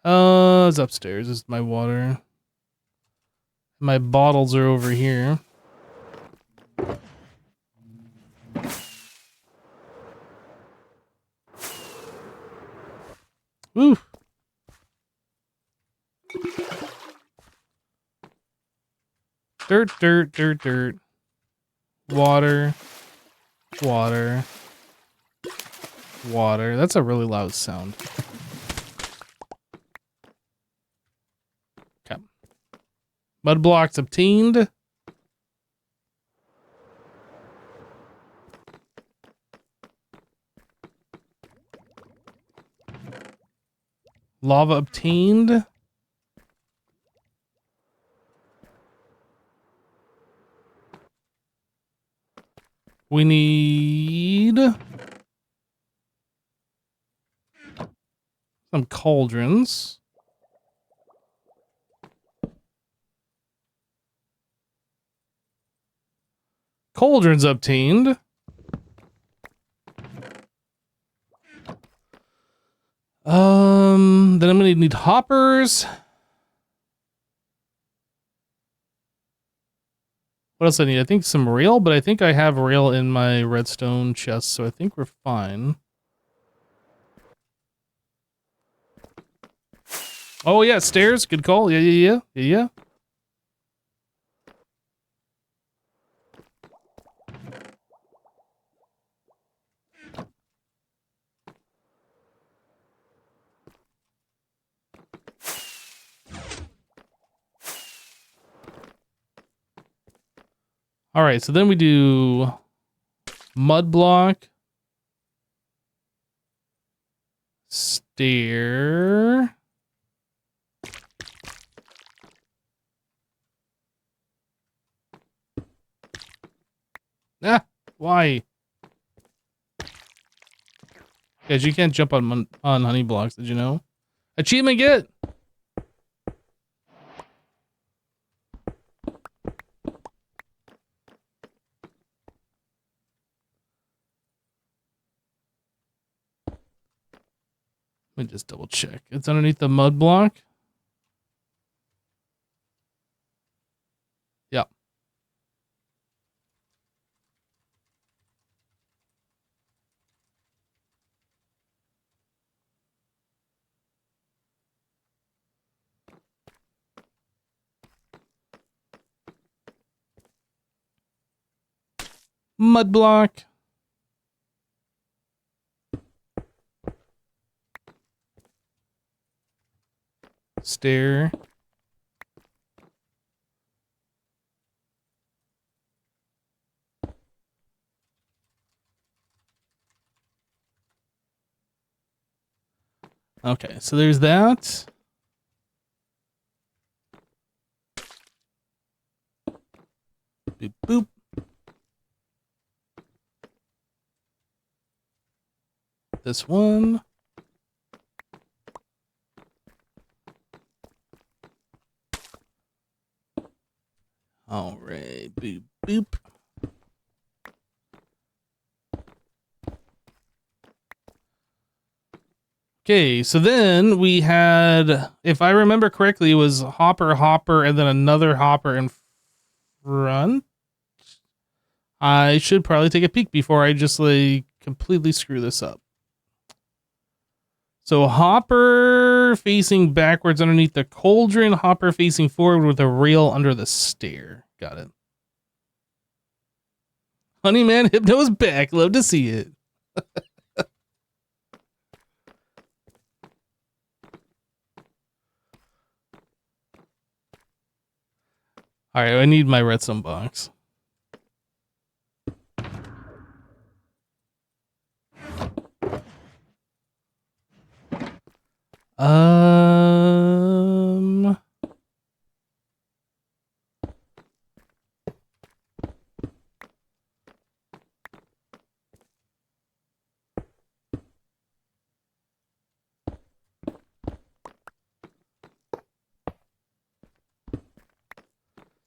It's upstairs. This is my water. My bottles are over here. Woo. Dirt, dirt, dirt, dirt. Water. Water. Water. That's a really loud sound. Okay. Mud blocks obtained. Lava obtained. We need some cauldrons. Cauldrons obtained. Then I'm gonna need hoppers. What else I need? I think some rail, but I think I have rail in my redstone chest, so I think we're fine. Oh yeah, stairs. Good call. Yeah. All right, so then we do mud block, stair, why? Guys, you can't jump on honey blocks. Did you know? Achievement get. Let me just double check. It's underneath the mud block. Yeah. Mud block. Stair. Okay, so there's that. Boop, boop. This one. All right, boop, boop. Okay, so then we had, if I remember correctly, it was hopper, hopper, and then another hopper in front. I should probably take a peek before I just like completely screw this up. So hopper facing backwards underneath the cauldron, hopper facing forward with a rail under the stair. Got it. Honeyman Hypno's back. Love to see it. All right, I need my redstone box. Um,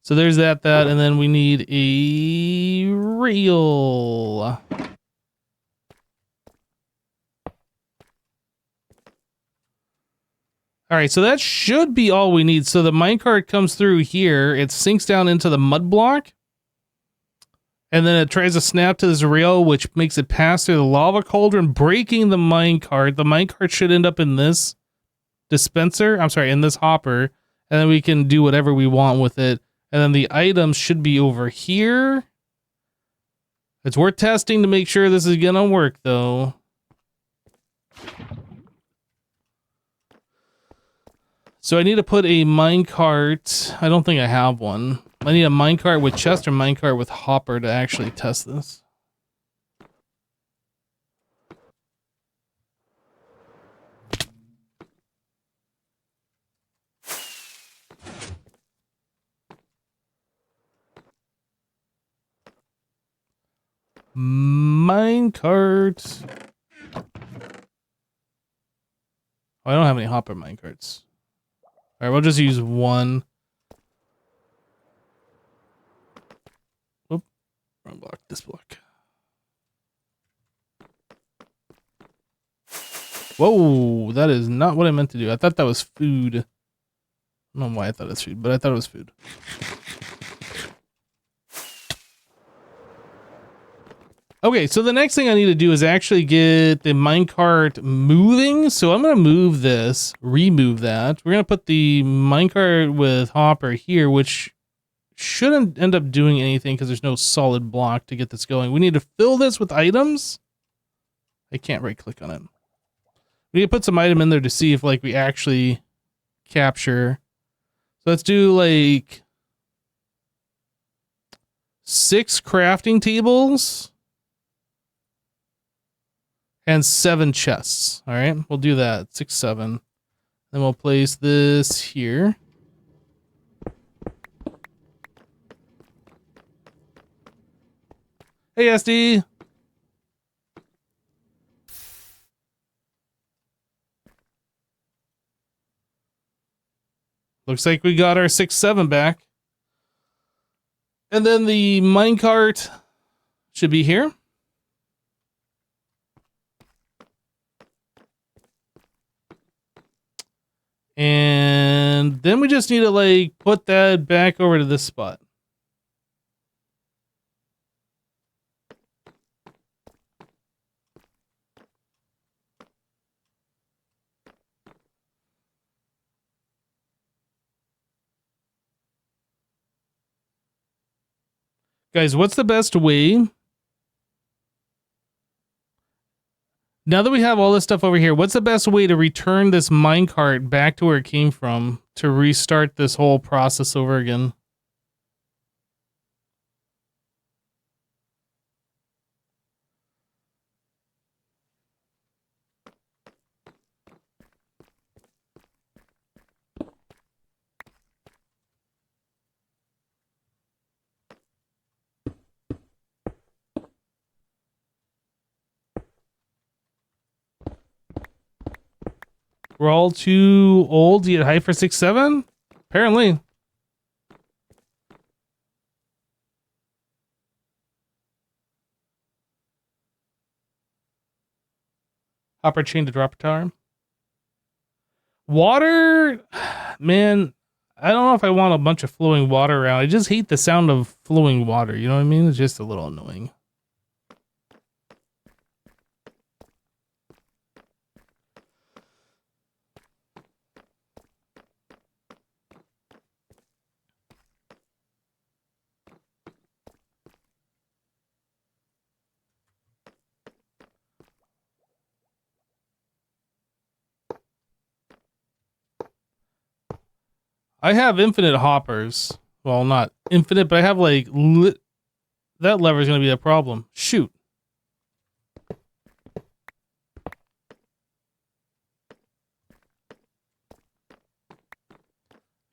so there's that, and then we need a reel. All right, so that should be all we need. So the minecart comes through here, it sinks down into the mud block, and then it tries to snap to this rail, which makes it pass through the lava cauldron, breaking the minecart. The minecart should end up in this dispenser, in this hopper, and then we can do whatever we want with it. And then the items should be over here. It's worth testing to make sure this is gonna work, though. So I need to put a minecart. I don't think I have one. I need a minecart with chest or minecart with hopper to actually test this. Minecart. Oh, I don't have any hopper minecarts. All right, we'll just use one. Whoop, wrong block, this block. Whoa, that is not what I meant to do. I thought that was food. I don't know why I thought it was food, but I thought it was food. Okay, so the next thing I need to do is actually get the minecart moving. So I'm going to move this, remove that. We're going to put the minecart with hopper here, which shouldn't end up doing anything because there's no solid block to get this going. We need to fill this with items. I can't right click on it. We need to put some item in there to see if like we actually capture. So let's do like 6 crafting tables. And 7 chests. All right, we'll do that. 6, 7. Then we'll place this here. Hey, SD. Looks like we got our 6, 7 back. And then the minecart should be here. And then we just need to like put that back over to this spot. Guys, what's the best way? Now that we have all this stuff over here, what's the best way to return this minecart back to where it came from to restart this whole process over again? We're all too old to get hype for 6, 7? Apparently. Hopper chain to dropper tower. Water, man, I don't know if I want a bunch of flowing water around. I just hate the sound of flowing water. You know what I mean? It's just a little annoying. I have infinite hoppers. Well, not infinite, but I have like that lever is going to be a problem. Shoot.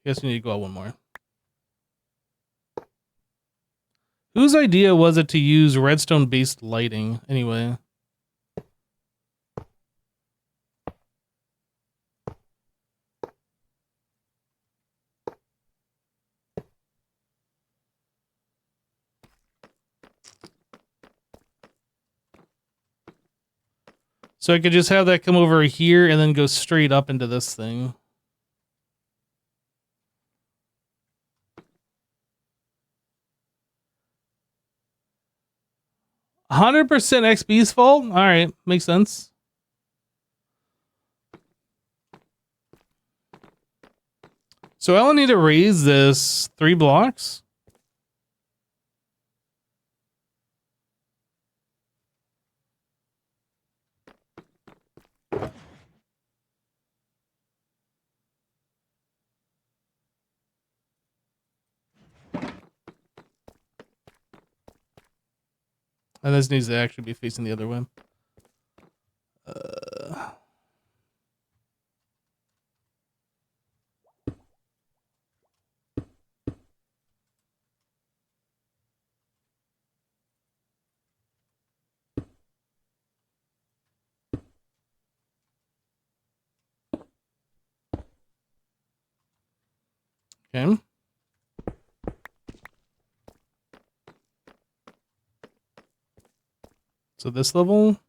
Guess we need to go out one more. Whose idea was it to use redstone-based lighting anyway? So I could just have that come over here and then go straight up into this thing. $100% XP's fault? All right, makes sense. So I only need to raise this 3 blocks. And this needs to actually be facing the other way. Okay. So this level.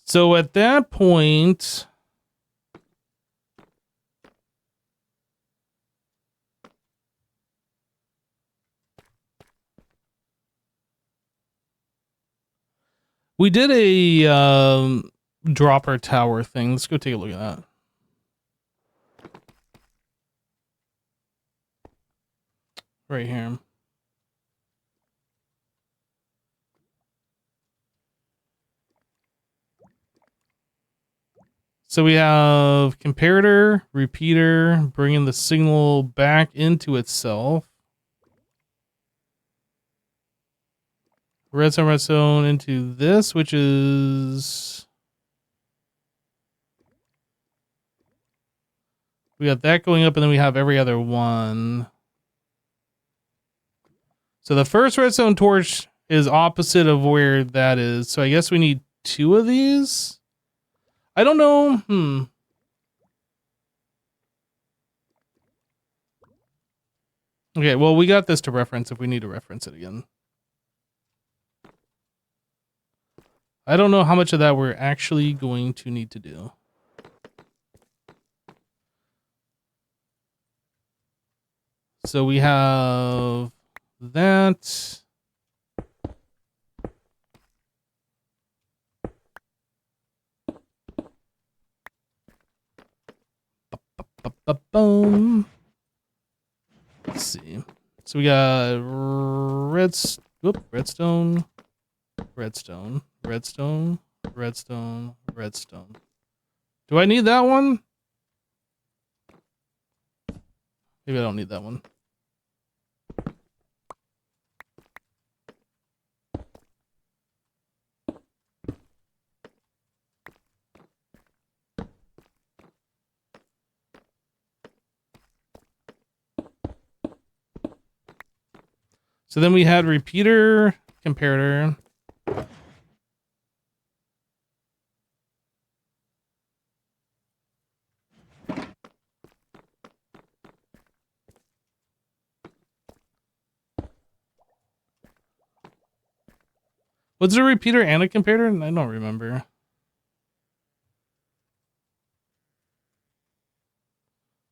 So at that point, we did a dropper tower thing. Let's go take a look at that. Right here. So we have comparator, repeater, bringing the signal back into itself. Redstone into this, which is... We got that going up, and then we have every other one. So the first redstone torch is opposite of where that is. So I guess we need 2 of these? I don't know. Okay, well, we got this to reference if we need to reference it again. I don't know how much of that we're actually going to need to do. So we have that. Boom. Let's see. So we got redstone, redstone, redstone, redstone, redstone. Do I need that one? Maybe I don't need that one. So then we had repeater, comparator. Was it a repeater and a comparator? I don't remember.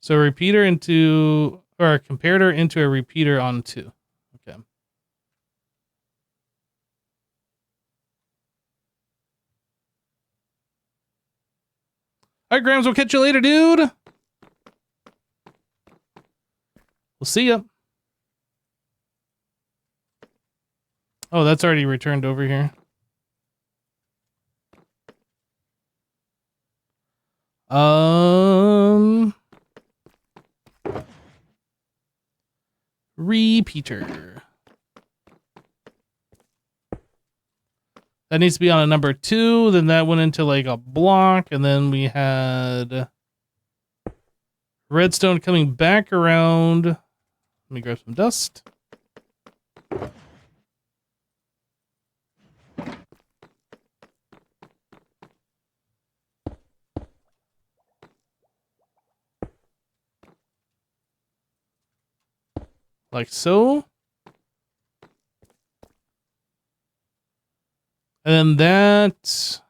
So a repeater into, or a comparator into a repeater on 2. Okay. All right, Grams, we'll catch you later, dude. We'll see ya. Oh, that's already returned over here. Repeater. That needs to be on a number 2. Then that went into like a block, and then we had redstone coming back around. Let me grab some dust. Like so. And then that...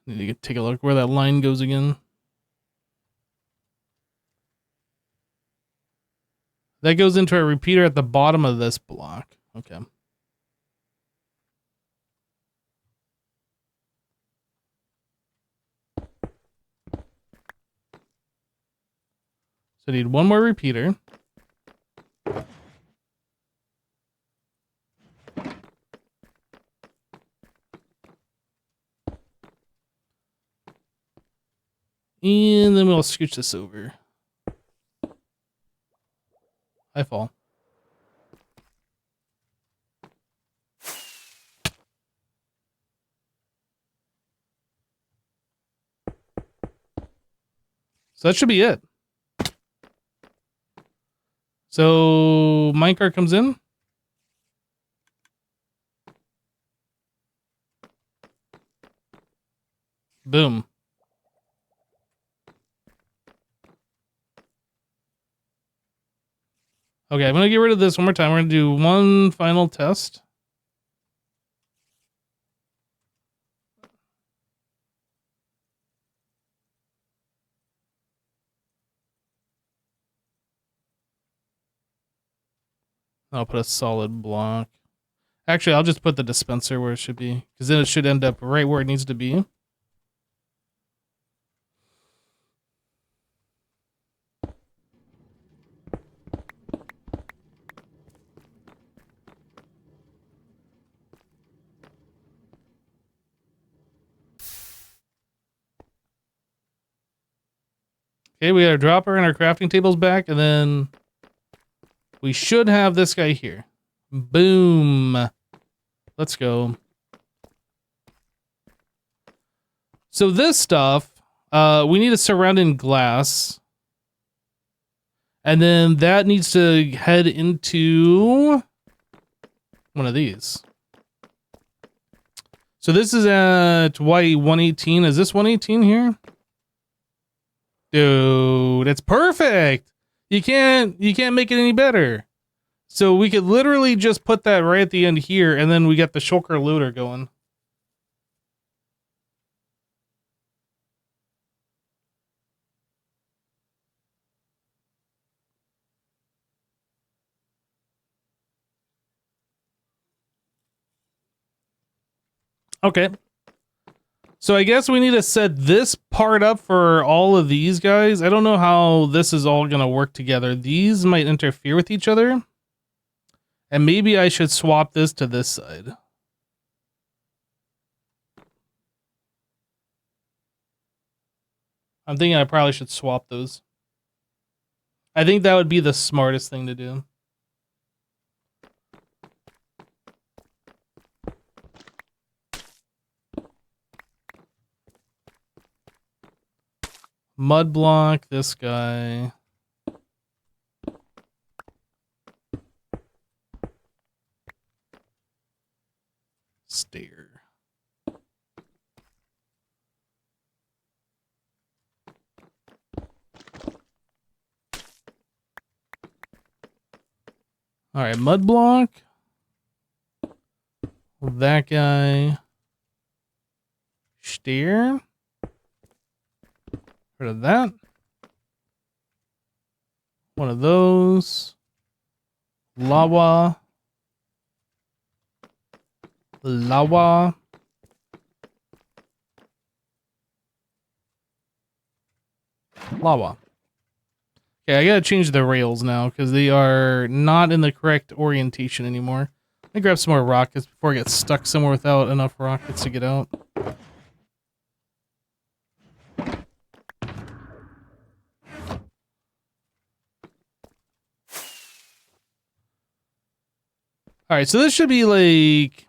Need to take a look where that line goes again. That goes into a repeater at the bottom of this block. Okay. So I need one more repeater. And then we'll scooch this over. I fall. So that should be it. So minecart comes in. Boom. Okay, I'm going to get rid of this one more time. We're going to do one final test. I'll put a solid block. Actually, I'll just put the dispenser where it should be, because then it should end up right where it needs to be. Okay, we got our dropper and our crafting tables back, and then we should have this guy here. Boom. Let's go. So this stuff, we need to surround in glass. And then that needs to head into one of these. So this is at white 118. Is this 118 here? Dude, it's perfect. You can't make it any better. So we could literally just put that right at the end here, and then we got the shulker looter going. Okay. So I guess we need to set this part up for all of these guys. I don't know how this is all going to work together. These might interfere with each other. And maybe I should swap this to this side. I'm thinking I probably should swap those. I think that would be the smartest thing to do. Mud block, this guy. Stair. All right, mud block. That guy. Steer. Rid of that. One of those. Lava. Lava. Lava. Okay, I gotta change the rails now because they are not in the correct orientation anymore. Let me grab some more rockets before I get stuck somewhere without enough rockets to get out. Alright, so this should be like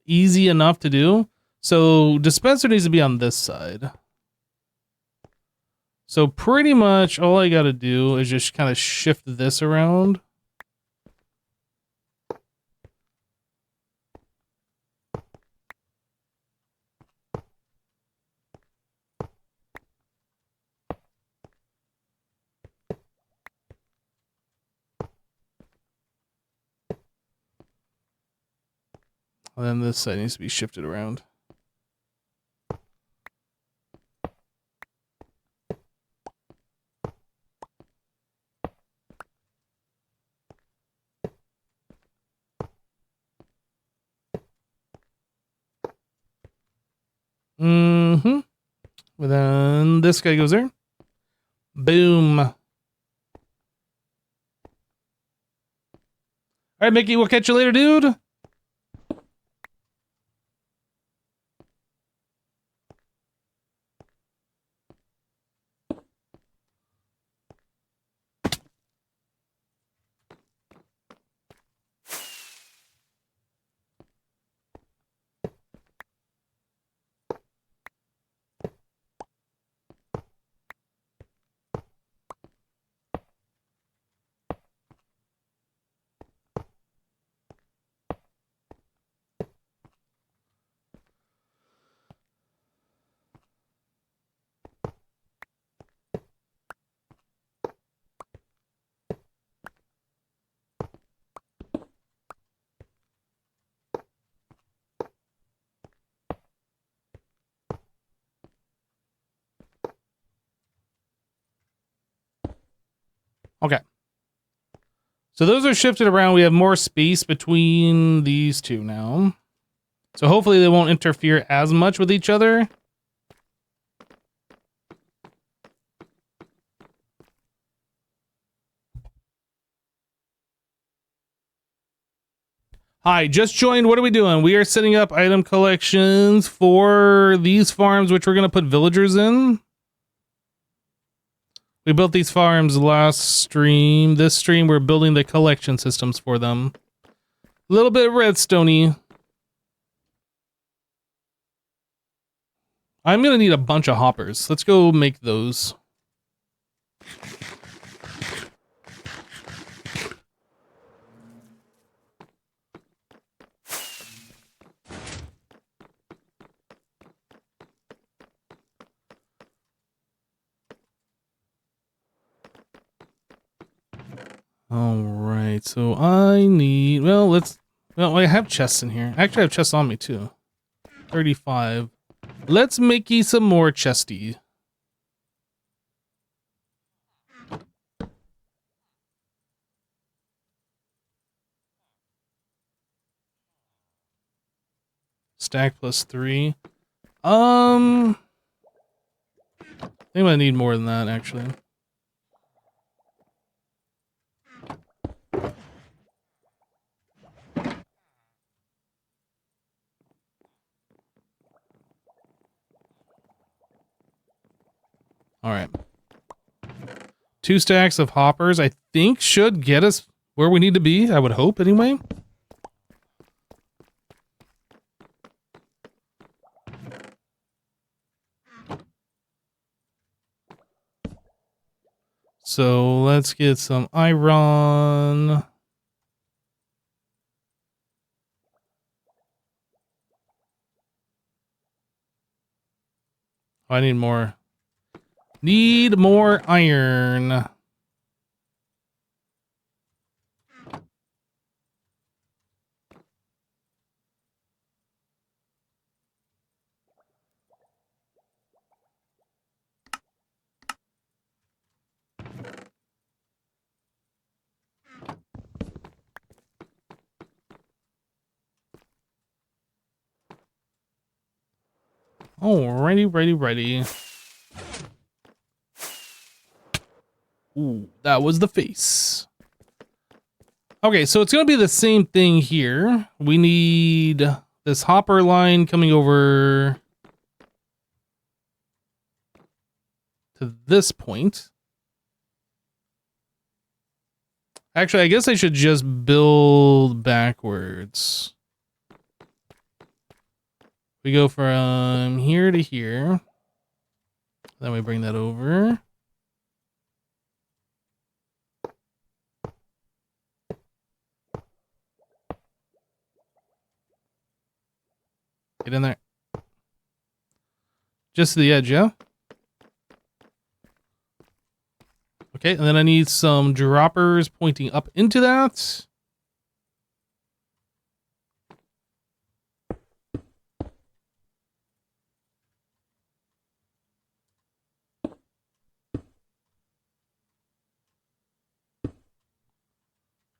easy enough to do. So dispenser needs to be on this side. So pretty much all I gotta do is just kind of shift this around. And then this side needs to be shifted around. Mm-hmm. And then this guy goes there. Boom. All right, Mickey, we'll catch you later, dude. Okay. So those are shifted around. We have more space between these two now. So hopefully they won't interfere as much with each other. Hi, just joined. What are we doing? We are setting up item collections for these farms, which we're going to put villagers in. We built these farms last stream. This stream, we're building the collection systems for them. A little bit redstone-y. I'm going to need a bunch of hoppers. Let's go make those. All right, so I need, well, I have chests in here. Actually, I have chests on me too. 35. Let's make you some more chesty. Stack plus 3. I think I need more than that, actually. All right. 2 stacks of hoppers, I think, should get us where we need to be. I would hope, anyway. So let's get some iron. I need more. Need more iron. Alrighty, righty. Ooh, that was the face. Okay, so it's going to be the same thing here. We need this hopper line coming over to this point. Actually, I guess I should just build backwards. We go from here to here. Then we bring that over. Get in there. Just to the edge, yeah? Okay, and then I need some droppers pointing up into that.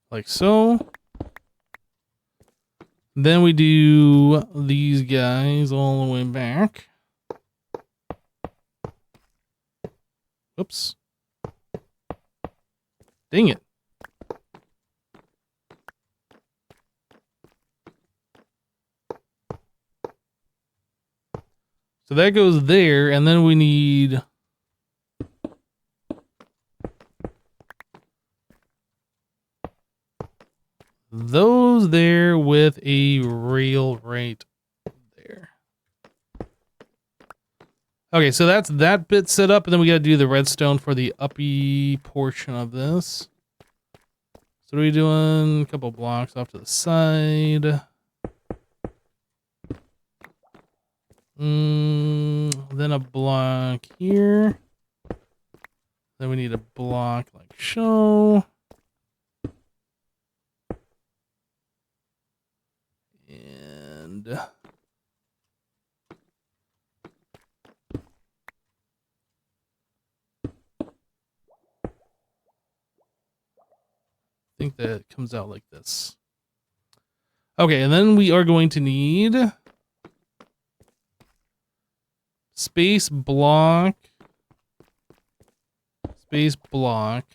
Like so. Then we do these guys all the way back. Oops. Dang it. So that goes there, and then we need those there with a rail right there. Okay, so that's that bit set up, and then we got to do the redstone for the uppy portion of this. So what are we doing? A couple blocks off to the side. Then a block here. Then we need a block like so. And I think that comes out like this. Okay, and then we are going to need space block, space block.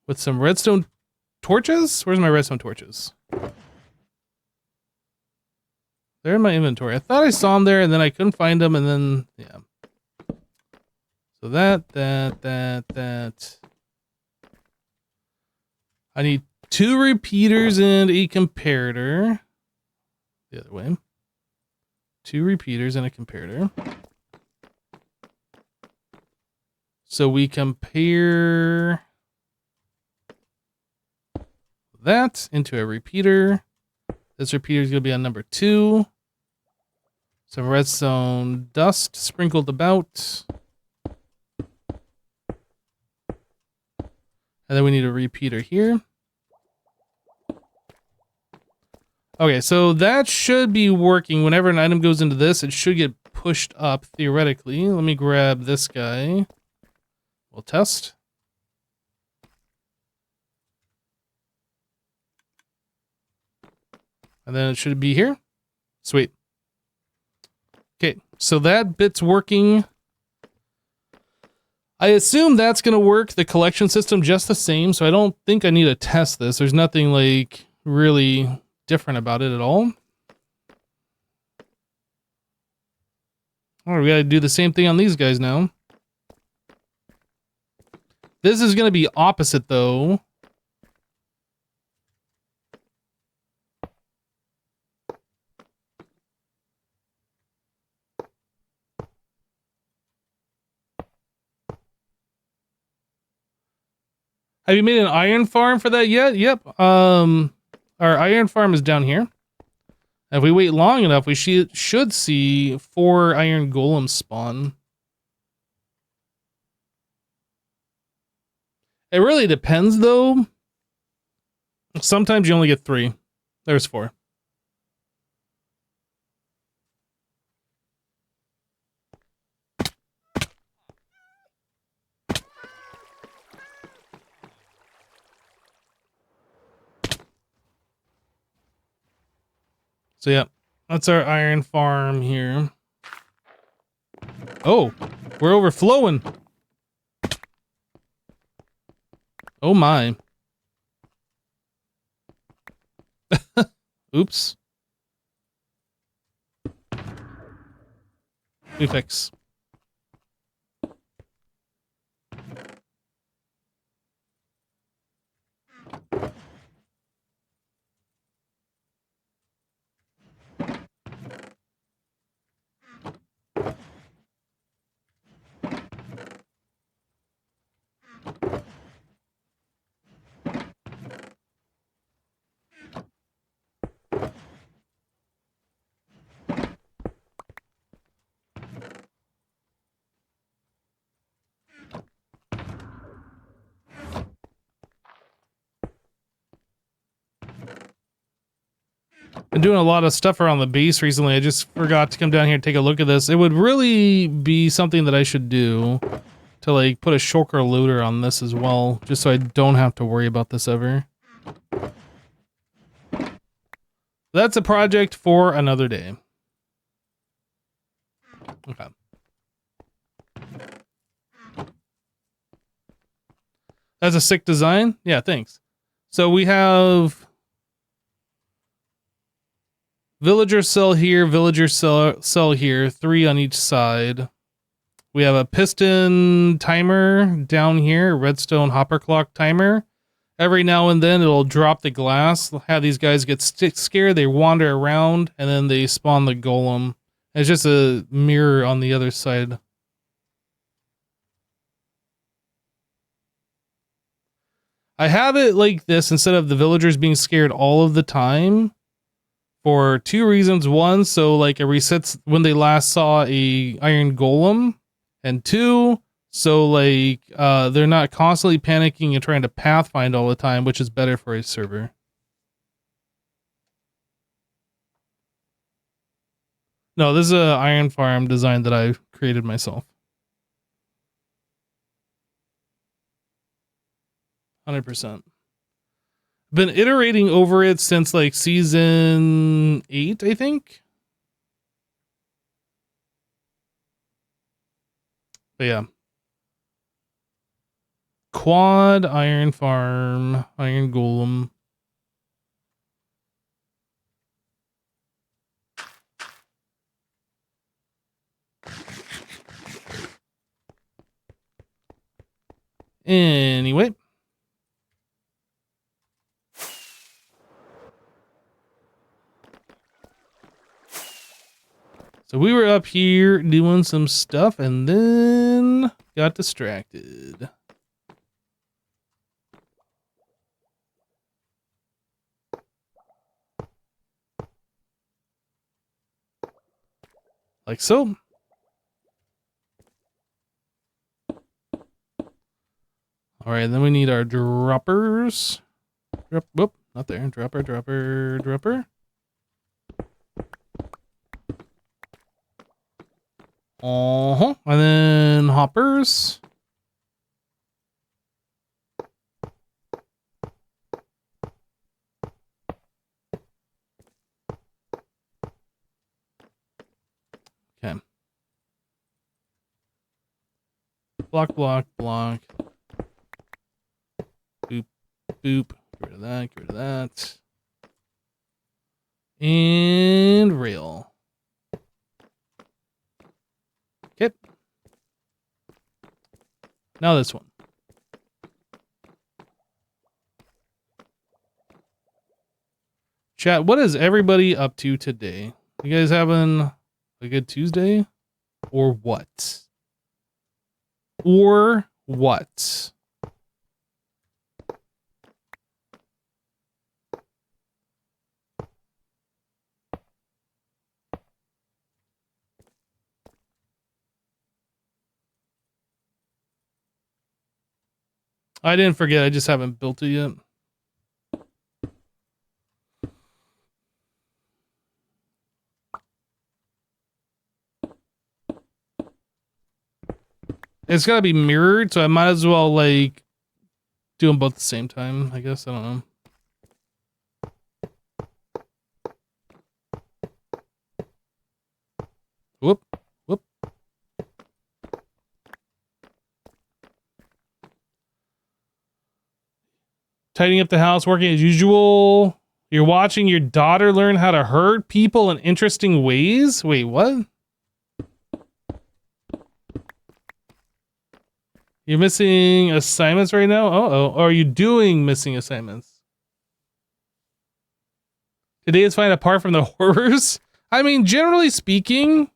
With some redstone torches? Where's my redstone torches? They're in my inventory. I thought I saw them there and then I couldn't find them and then, yeah. So that. I need 2 repeaters and a comparator. The other way. 2 repeaters and a comparator. So we compare that into a repeater. This repeater is going to be on number 2. Some redstone dust sprinkled about. And then we need a repeater here. Okay, so that should be working. Whenever an item goes into this, it should get pushed up, theoretically. Let me grab this guy. We'll test. And then it should be here. Sweet. Okay, so that bit's working. I assume that's going to work, the collection system, just the same, so I don't think I need to test this. There's nothing, like, really different about it at all. Alright, we got to do the same thing on these guys now. This is going to be opposite, though. Have you made an iron farm for that yet? Yep. Our iron farm is down here. If we wait long enough, we should see 4 iron golems spawn. It really depends, though. Sometimes you only get 3. There's 4. So yeah, that's our iron farm here. Oh, we're overflowing. Oh my. Oops. We fix. Been doing a lot of stuff around the base recently. I just forgot to come down here and take a look at this. It would really be something that I should do to like put a shulker loader on this as well, just so I don't have to worry about this ever. That's a project for another day. Okay. That's a sick design. Yeah, thanks. So we have villager cell here, villager cell here, 3 on each side. We have a piston timer down here, redstone hopper clock timer. Every now and then it'll drop the glass, have these guys get scared, they wander around, and then they spawn the golem. It's just a mirror on the other side. I have it like this instead of the villagers being scared all of the time for 2 reasons. 1, so like it resets when they last saw a iron golem, and 2, so like they're not constantly panicking and trying to pathfind all the time, which is better for a server. No, this is an iron farm design that I created myself. 100%. Been iterating over it since like season 8, I think. But yeah. Quad, iron farm, iron golem. Anyway. So we were up here doing some stuff and then got distracted. Like so. All right, then we need our droppers. Whoop, not there. Dropper. And then hoppers. Okay. Block. Boop. Get rid of that. And rail. Okay. Now this one. Chat, what is everybody up to today? You guys having a good Tuesday? Or what? I didn't forget, I just haven't built it yet. It's gotta be mirrored, so I might as well like do them both at the same time, I guess. I don't know. Tidying up the house, working as usual. You're watching your daughter learn how to hurt people in interesting ways? Wait, what? You're missing assignments right now? Uh-oh. Are you doing missing assignments? Today is fine apart from the horrors? I mean, generally speaking,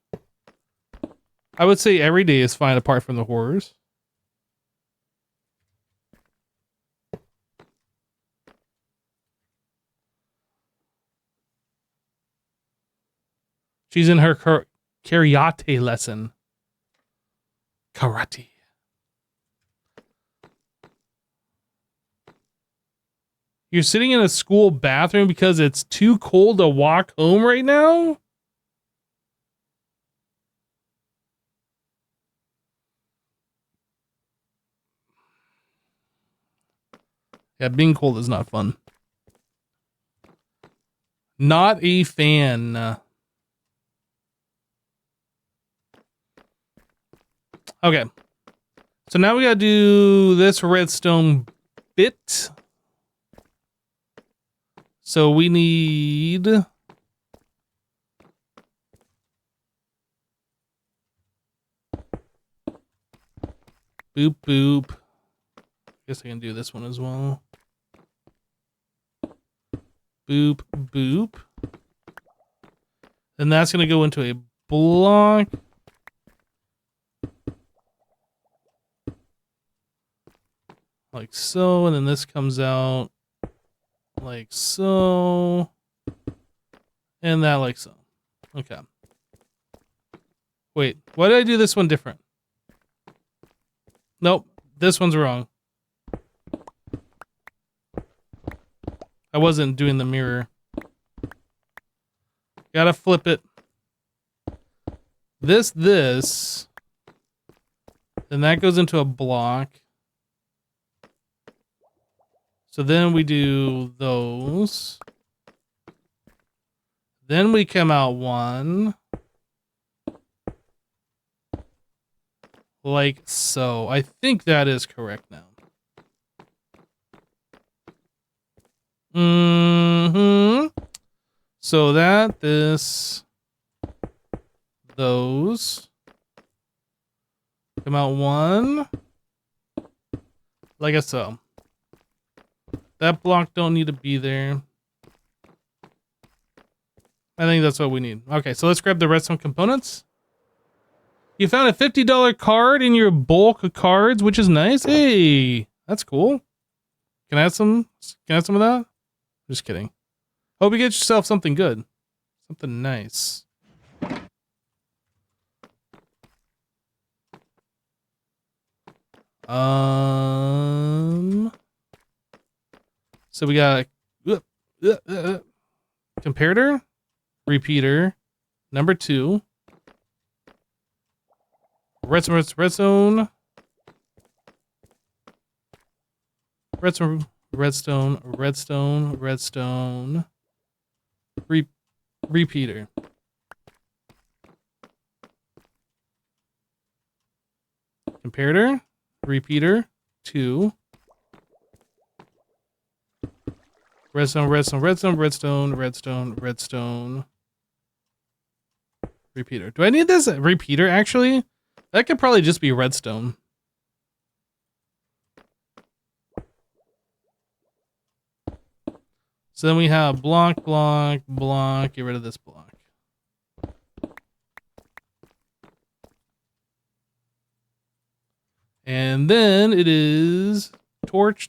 I would say every day is fine apart from the horrors. She's in her karate lesson. Karate. You're sitting in a school bathroom because it's too cold to walk home right now? Yeah, being cold is not fun. Not a fan. Okay. So now we gotta do this redstone bit. So we need... Boop, boop. Guess I can do this one as well. Boop, boop. Then that's gonna go into a block. Like so, and then this comes out like so. And that like so. Okay. Wait, why did I do this one different? Nope, this one's wrong. I wasn't doing the mirror. Gotta flip it. This. Then that goes into a block. So then we do those. Then we come out one. Like so. I think that is correct now. Mm-hmm. So that, this, those. Come out one. Like so. That block don't need to be there. I think that's what we need. Okay, so let's grab the redstone components. You found a $50 card in your bulk of cards, which is nice. Hey, that's cool. Can I have some? Can I have some of that? Just kidding. Hope you get yourself something good. Something nice. So we got comparator, repeater, number 2, redstone, repeater. Comparator, repeater, 2. Redstone. Repeater. Do I need this repeater, actually? That could probably just be redstone. So then we have block. Get rid of this block. And then it is torch.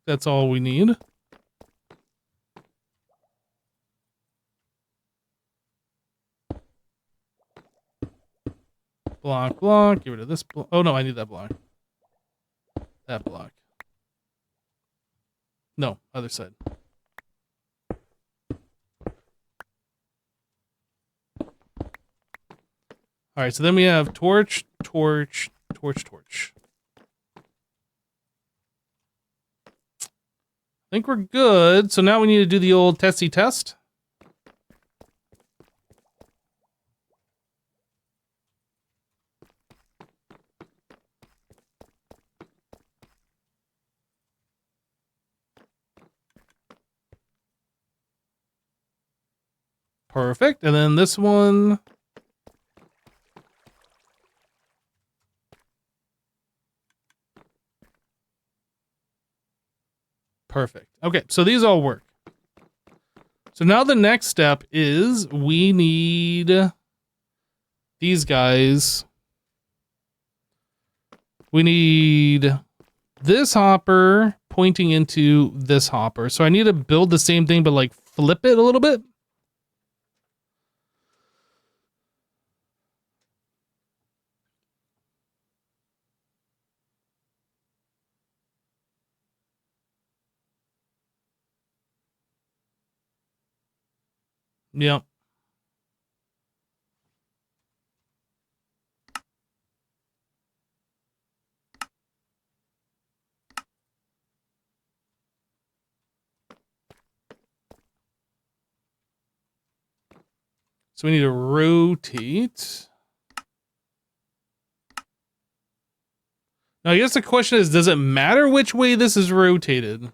That's all we need. Block. Get rid of this block. Oh no, I need that block. That block. No, other side. All right, so then we have torch. I think we're good. So now we need to do the old testy test. Perfect. And then this one. Perfect. Okay, so these all work. So now the next step is we need these guys. We need this hopper pointing into this hopper. So I need to build the same thing, but like flip it a little bit. Yep. So we need to rotate. Now, I guess the question is, does it matter which way this is rotated?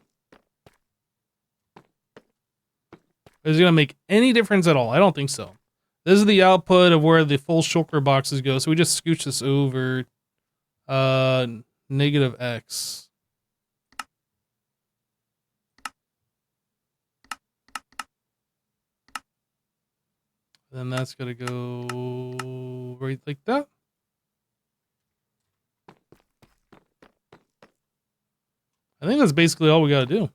Is it going to make any difference at all? I don't think so. This is the output of where the full shulker boxes go. So we just scooch this over negative X. Then that's going to go right like that. I think that's basically all we got to do.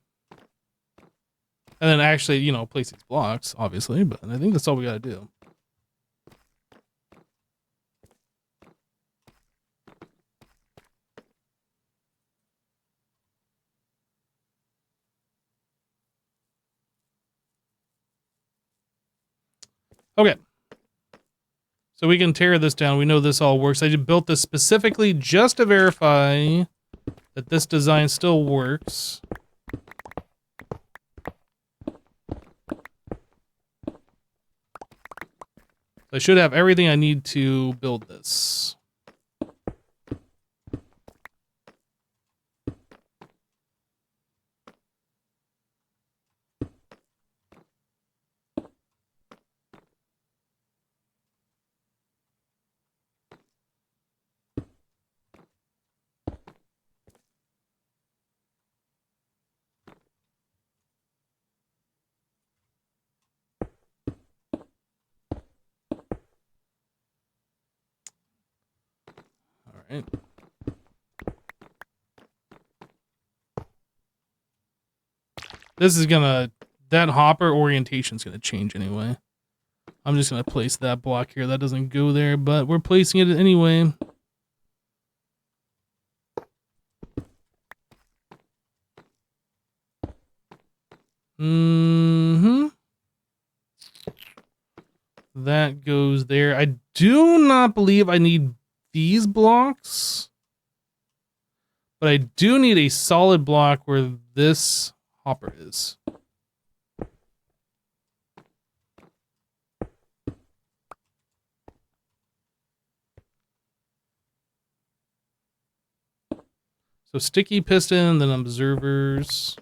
And then actually, you know, place these blocks, obviously, but I think that's all we got to do. Okay. So we can tear this down. We know this all works. I just built this specifically just to verify that this design still works. I should have everything I need to build this. All right. This is gonna, that hopper orientation is gonna change anyway. I'm just gonna place that block here. That doesn't go there, but we're placing it anyway. Mm-hmm. That goes there. I do not believe I need these blocks, but I do need a solid block where this hopper is. So sticky piston, then observers.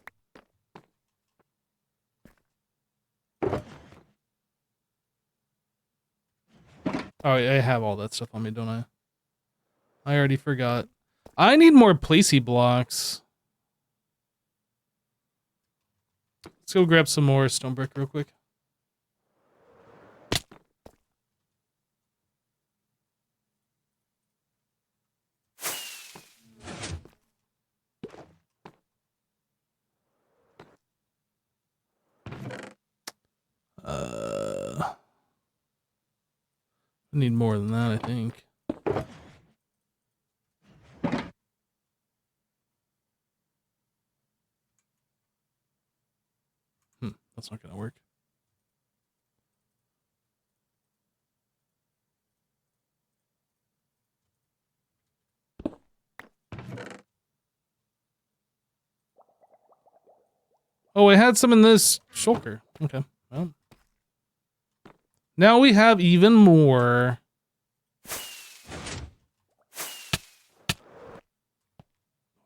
Oh, I have all that stuff on me, don't I? I already forgot. I need more placey blocks. Let's go grab some more stone brick real quick. I need more than that, I think. That's not gonna work. Oh, I had some in this shulker. Okay. Well. Now we have even more.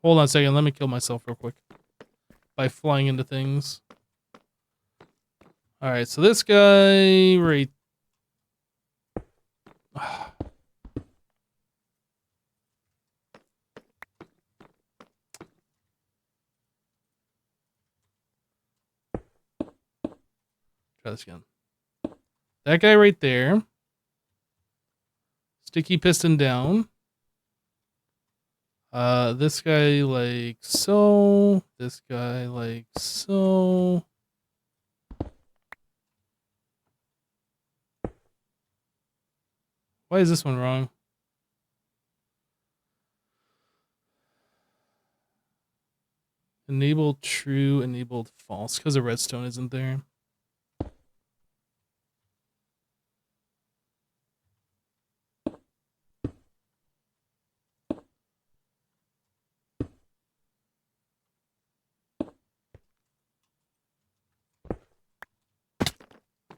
Hold on a second. Let me kill myself real quick by flying into things. All right, so this guy right. Try this again. That guy right there. Sticky piston down. This guy like so. This guy like so. Why is this one wrong? Enabled true, enabled false, because the redstone isn't there.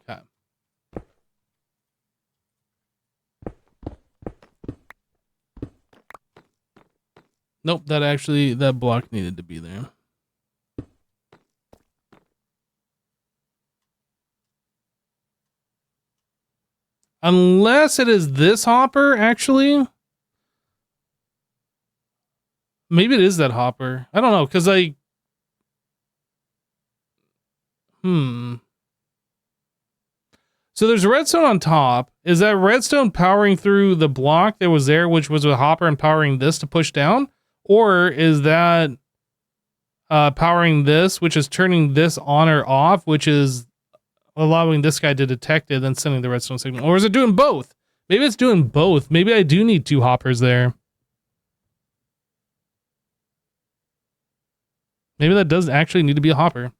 Okay. Nope, that block needed to be there. Unless it is this hopper, actually. Maybe it is that hopper. I don't know, because So there's redstone on top. Is that redstone powering through the block that was there, which was a hopper, and powering this to push down? Or is that powering this, which is turning this on or off, which is allowing this guy to detect it, then sending the redstone signal? Or is it doing both? Maybe it's doing both. Maybe I do need two hoppers there. Maybe that does actually need to be a hopper.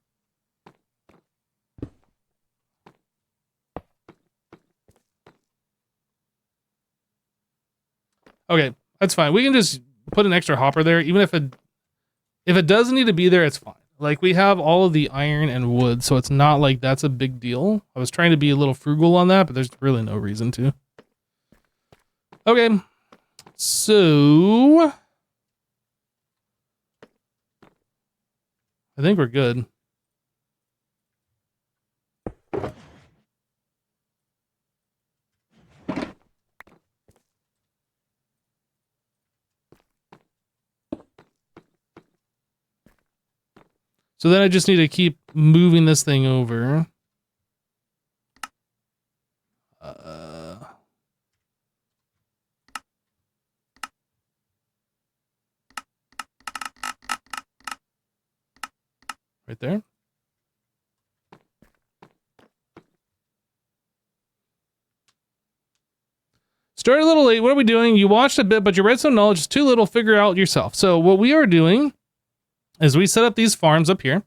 Okay, that's fine. We can just put an extra hopper there, even if it doesn't need to be there, it's fine. Like, we have all of the iron and wood, so it's not like that's a big deal. I was trying to be a little frugal on that, but there's really no reason to. Okay, so I think we're good. So then I just need to keep moving this thing over. Right there. Started a little late. What are we doing? You watched a bit, but your redstone knowledge is too little. Figure out yourself. So what we are doing is we set up these farms up here.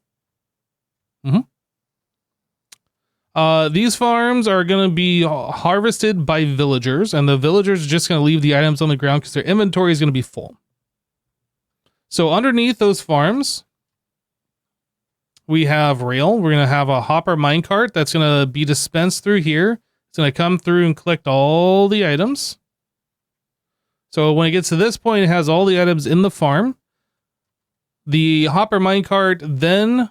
These farms are going to be harvested by villagers, and the villagers are just going to leave the items on the ground because their inventory is going to be full. So underneath those farms, we have rail. We're going to have a hopper minecart that's going to be dispensed through here. It's going to come through and collect all the items. So when it gets to this point, it has all the items in the farm. The hopper minecart then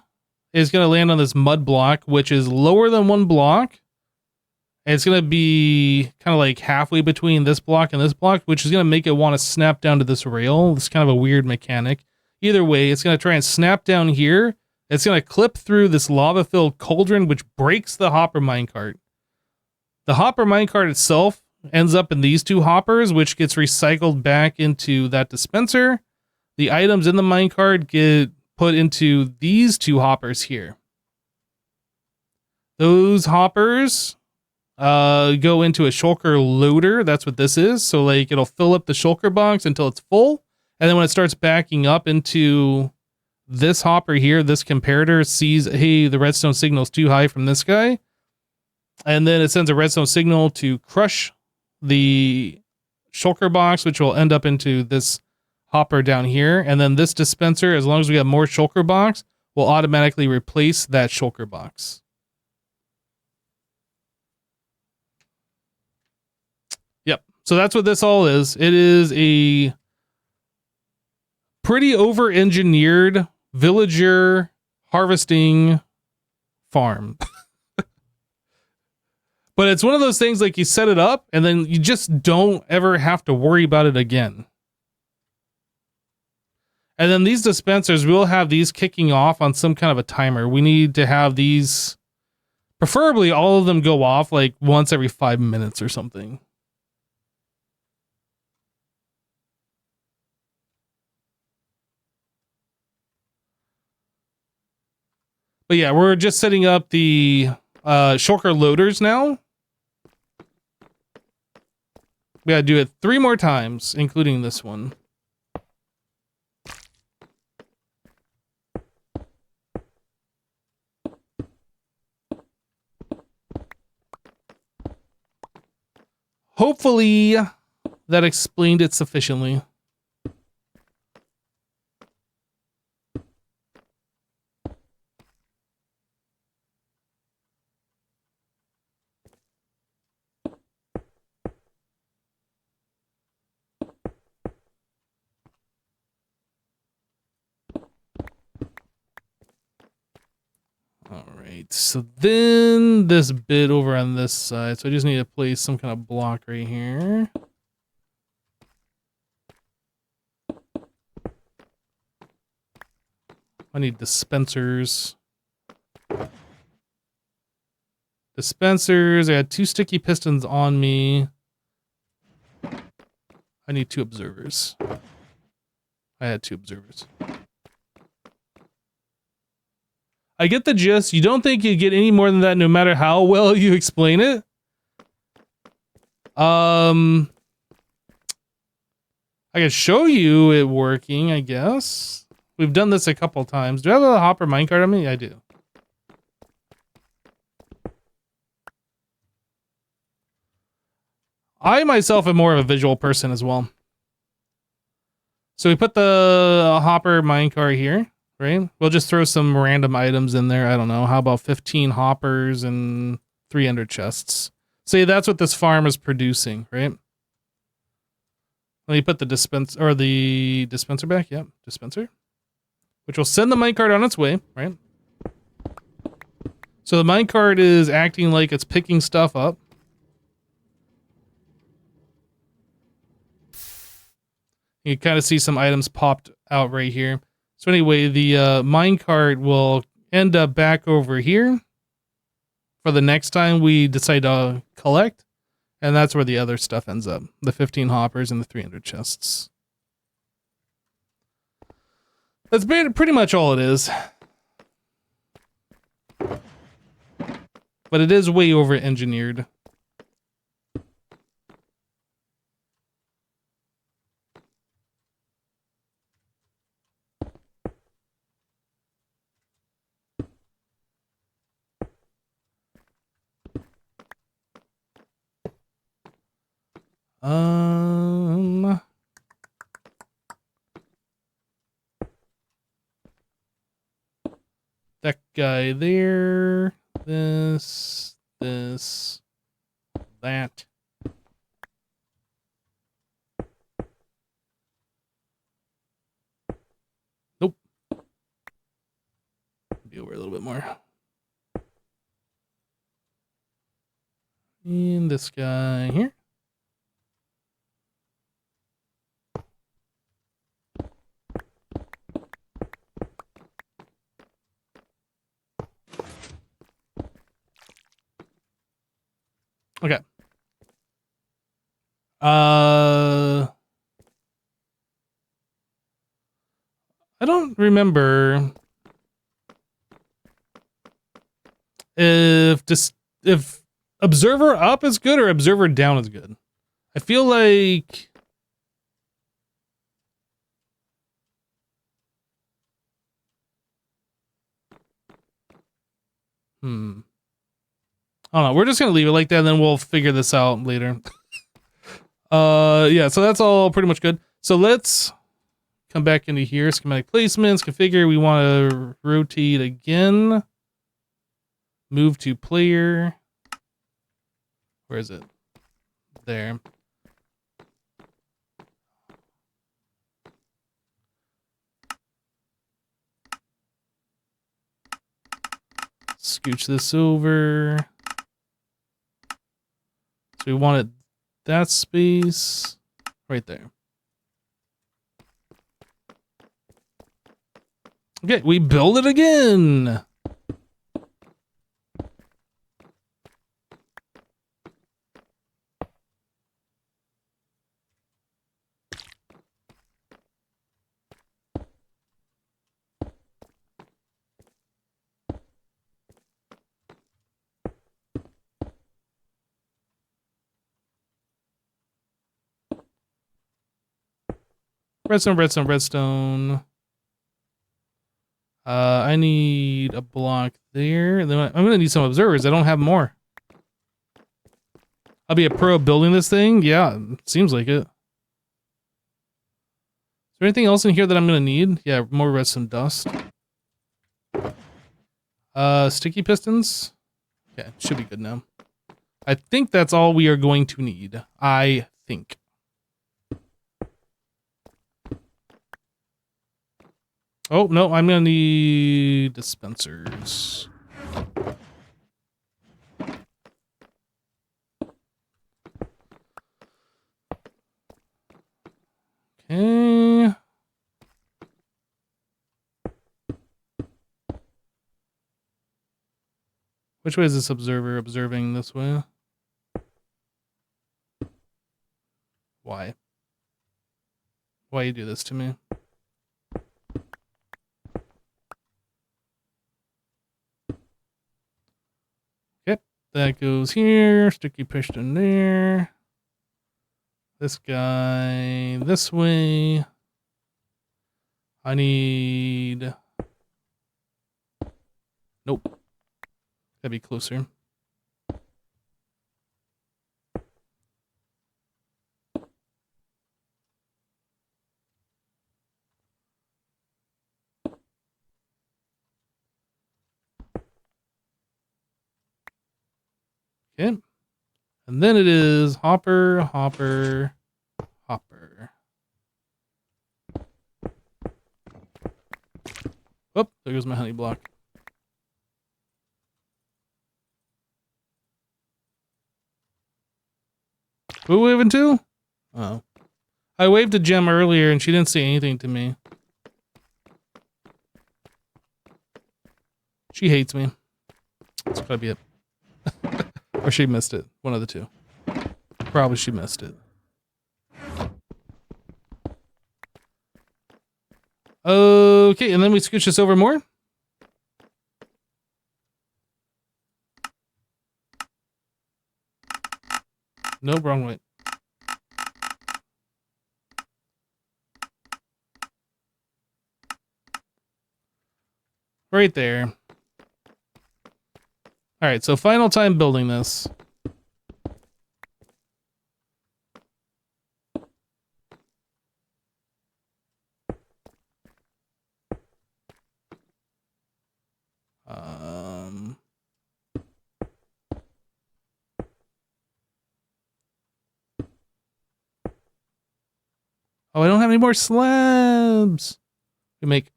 is going to land on this mud block, which is lower than one block. And it's going to be kind of like halfway between this block and this block, which is going to make it want to snap down to this rail. It's kind of a weird mechanic. Either way, it's going to try and snap down here. It's going to clip through this lava-filled cauldron, which breaks the hopper minecart. The hopper minecart itself ends up in these two hoppers, which gets recycled back into that dispenser. The items in the minecart get put into these two hoppers here. Those hoppers go into a shulker loader. That's what this is. So like it'll fill up the shulker box until it's full. And then when it starts backing up into this hopper here, this comparator sees, hey, the redstone signal is too high from this guy. And then it sends a redstone signal to crush the shulker box, which will end up into this hopper down here. And then this dispenser, as long as we have more shulker box, will automatically replace that shulker box. Yep. So that's what this all is. It is a pretty over-engineered villager harvesting farm. But it's one of those things like you set it up and then you just don't ever have to worry about it again. And then these dispensers, we'll have these kicking off on some kind of a timer. We need to have these, preferably all of them go off like once every 5 minutes or something. But yeah, we're just setting up the shulker loaders now. We gotta do it 3 more times, including this one. Hopefully that explained it sufficiently. All right, so then this bit over on this side. So I just need to place some kind of block right here. I need dispensers. Dispensers. I had 2 sticky pistons on me. I need 2 observers. I had 2 observers. I get the gist. You don't think you get any more than that no matter how well you explain it? I can show you it working, I guess. We've done this a couple times. Do I have a hopper minecart on me? I do. I myself am more of a visual person as well. So we put the hopper minecart here, right? We'll just throw some random items in there. I don't know. How about 15 hoppers and 300 chests? Say that's what this farm is producing, right? Let me put the dispenser back. Yep, dispenser. Which will send the minecart on its way, right? So the minecart is acting like it's picking stuff up. You kind of see some items popped out right here. So anyway, the minecart will end up back over here for the next time we decide to collect. And that's where the other stuff ends up. The 15 hoppers and the 300 chests. That's pretty much all it is. But it is way over engineered. That guy there. This, that. Nope. Be over a little bit more. And this guy here. Okay. I don't remember if observer up is good or observer down is good. I feel like I don't know. We're just gonna leave it like that, and then we'll figure this out later. Yeah, so that's all pretty much good. So let's come back into here. Schematic placements, configure. We want to rotate again. Move to player. Where is it? There. Scooch this over. So we wanted that space right there. Okay, we build it again. Redstone, redstone, redstone. I need a block there. And then I'm gonna need some observers. I don't have more. I'll be a pro building this thing. Yeah, seems like it. Is there anything else in here that I'm gonna need? Yeah, more redstone dust. Sticky pistons. Okay, should be good now. I think that's all we are going to need. I think. Oh, no, I'm gonna need dispensers. Okay. Which way is this observer observing this way? Why? Why you do this to me? Yep, that goes here. Sticky piston there. This guy this way. I need... Nope. Gotta be closer. Okay. And then it is hopper, hopper, hopper. Oh, there goes my honey block. Who we waving to? Oh. I waved to Gem earlier and she didn't say anything to me. She hates me. That's gotta be it. Or she missed it. One of the two. Probably she missed it. Okay, and then we scooch this over more. No, wrong way. Right there. Alright, so final time building this. Oh, I don't have any more slabs. We make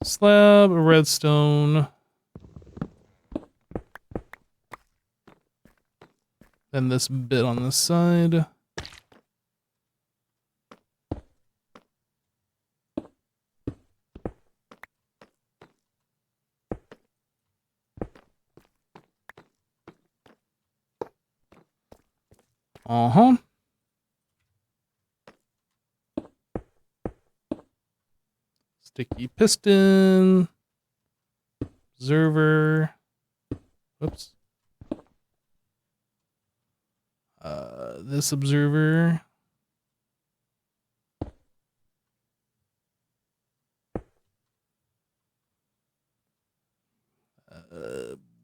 slab, a redstone. Then this bit on this side. Uh-huh. Sticky piston. Observer. Whoops. This observer.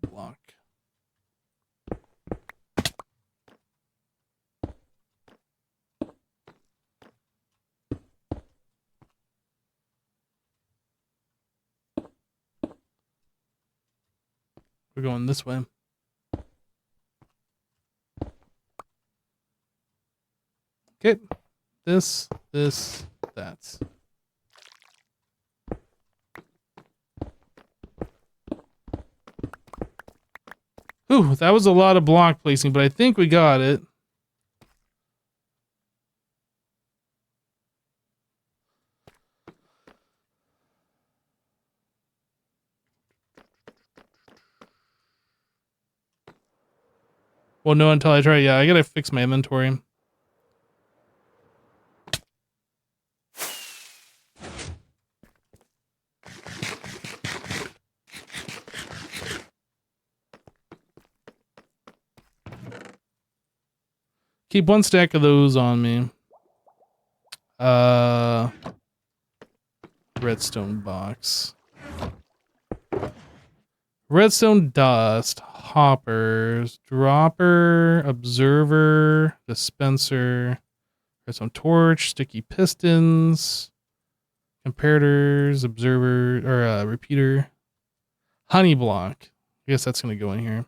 Block. We're going this way. Okay. This, that. Ooh, that was a lot of block placing, but I think we got it. Well, no, until I try. Yeah, I gotta fix my inventory. Keep one stack of those on me. Redstone box. Redstone dust. Hoppers. Dropper. Observer. Dispenser. Redstone torch. Sticky pistons. Comparators. Observer. Or repeater. Honey block. I guess that's gonna go in here.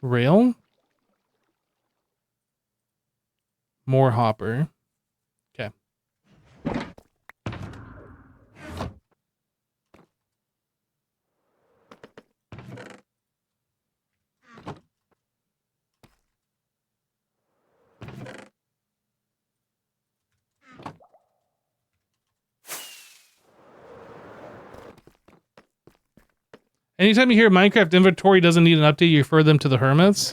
Rail. More hopper. Okay. Anytime you hear Minecraft inventory doesn't need an update, you refer them to the hermits.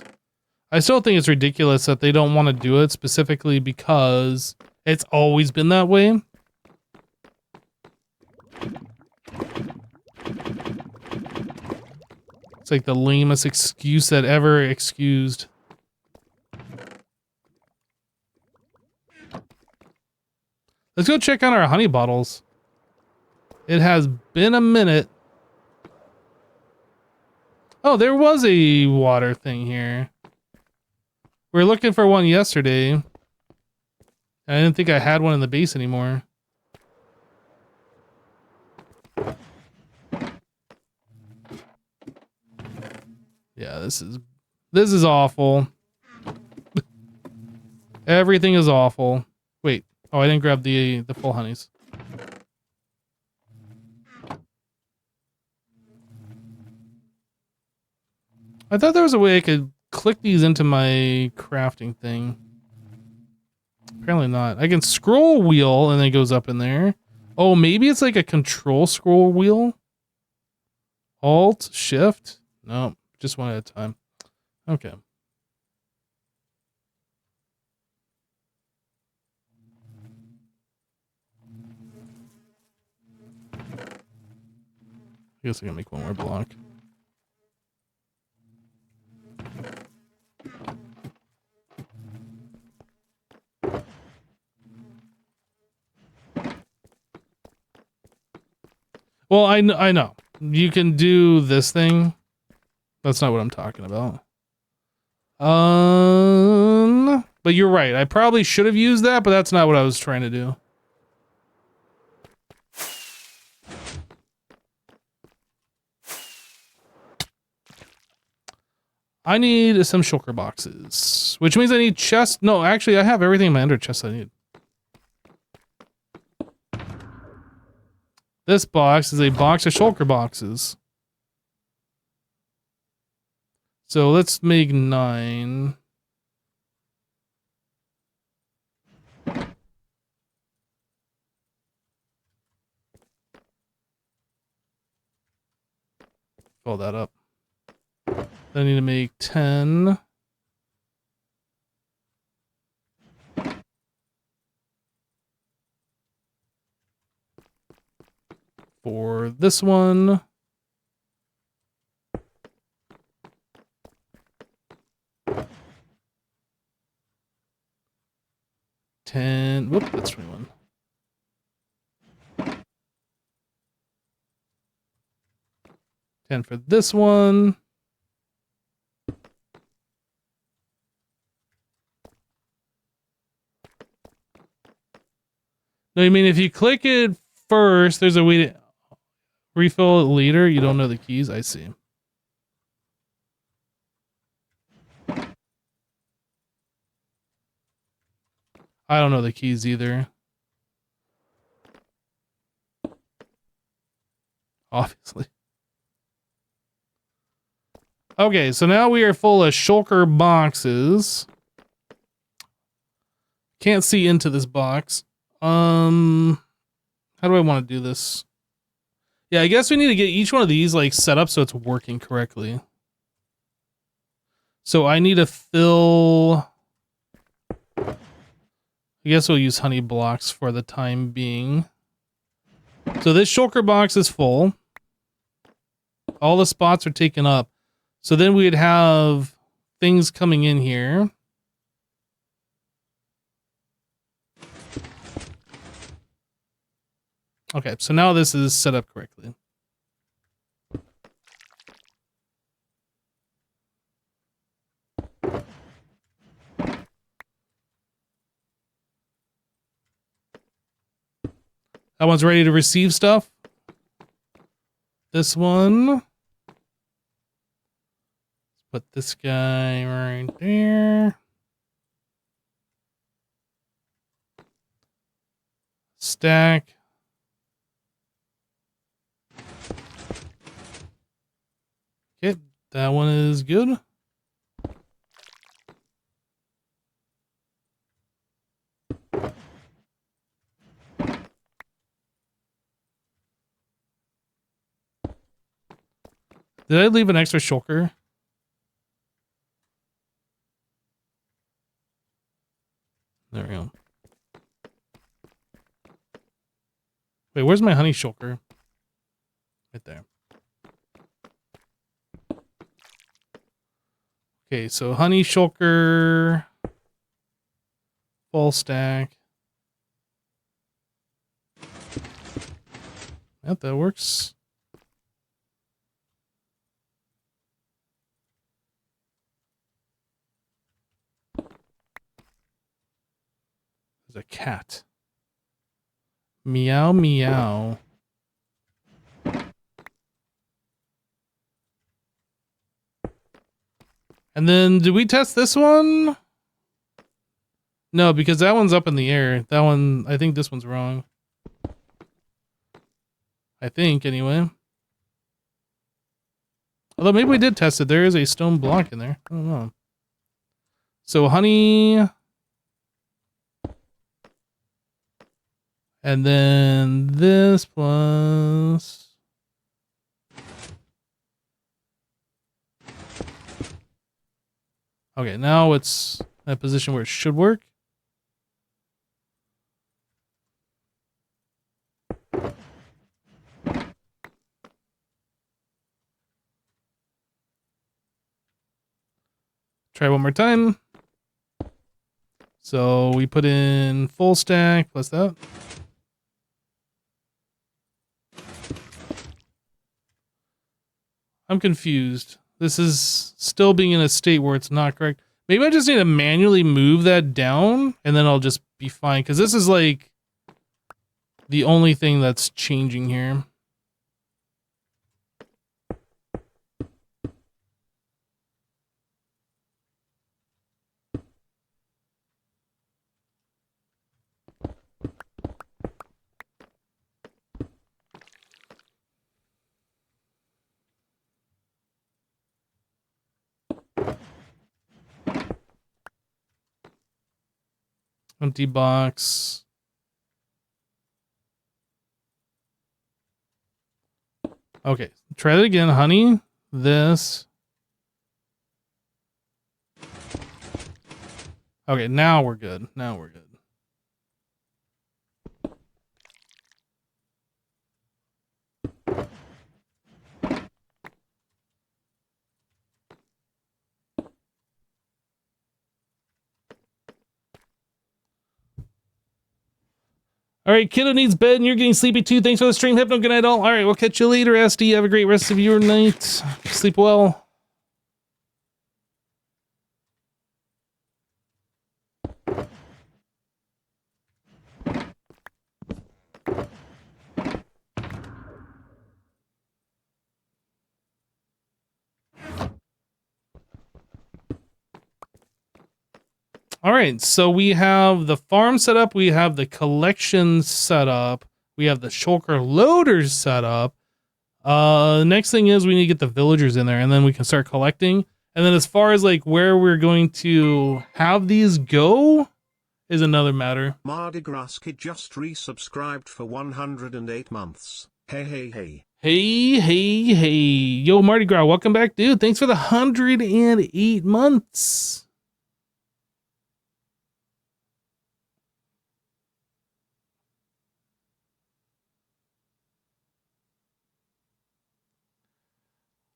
I still think it's ridiculous that they don't want to do it specifically because it's always been that way. It's like the lamest excuse that ever excused. Let's go check on our honey bottles. It has been a minute. Oh, there was a water thing here. We were looking for one yesterday. And I didn't think I had one in the base anymore. Yeah, this is awful. Everything is awful. Wait. Oh, I didn't grab the full honeys. I thought there was a way I could click these into my crafting thing. Apparently not. I can scroll wheel and it goes up in there. Oh, maybe it's like a control scroll wheel? Alt, shift? No, just one at a time. Okay. I guess I can make one more block. Well, I know. You can do this thing. That's not what I'm talking about. But you're right. I probably should have used that, but that's not what I was trying to do. I need some shulker boxes, which means I need chests. No, actually, I have everything in my ender chest I need. This box is a box of shulker boxes. So let's make 9. Fill that up. Then I need to make 10. For this one. Whoop, that's 21. For this one. No, I mean, if you click it first, there's a way to refill it later. You don't know the keys? I see. I don't know the keys either. obviously. Okay, so now we are full of shulker boxes. Can't see into this box. How do I want to do this? Yeah, I guess we need to get each one of these like set up so it's working correctly. So I need to fill... I guess we'll use honey blocks for the time being. So this shulker box is full. All the spots are taken up. So then we'd have things coming in here. Okay, so now this is set up correctly. That one's ready to receive stuff. This one. Put this guy right there. Stack. Okay, that one is good. Did I leave an extra shulker? There we go. Wait, where's my honey shulker? Right there. Okay, so honey shulker, full stack. Yep, that works. There's a cat. Meow, meow. And then, did we test this one? No, because that one's up in the air. That one, I think this one's wrong. I think, anyway. Although maybe we did test it. There is a stone block in there. I don't know. So, honey. And then this plus... Okay, now it's in a position where it should work. Try one more time. So we put in full stack plus that. I'm confused. This is still being in a state where it's not correct. Maybe I just need to manually move that down and then I'll just be fine. Because this is like the only thing that's changing here. Empty box. Okay, try it again, honey. This. Okay, now we're good. Now we're good. All right, kiddo needs bed and you're getting sleepy too. Thanks for the stream, Hypno. Good night, all. All right, we'll catch you later, SD. Have a great rest of your night. Sleep well. All right, so we have the farm set up, we have the collection set up, we have the shulker loaders set up. Next thing is we need to get the villagers in there, and then we can start collecting. And then as far as like where we're going to have these go is another matter. Mardi Gras Kid just resubscribed for 108 months. Hey, hey, hey. Hey, hey, hey. Yo, Mardi Gras, welcome back, dude. Thanks for the 108 months.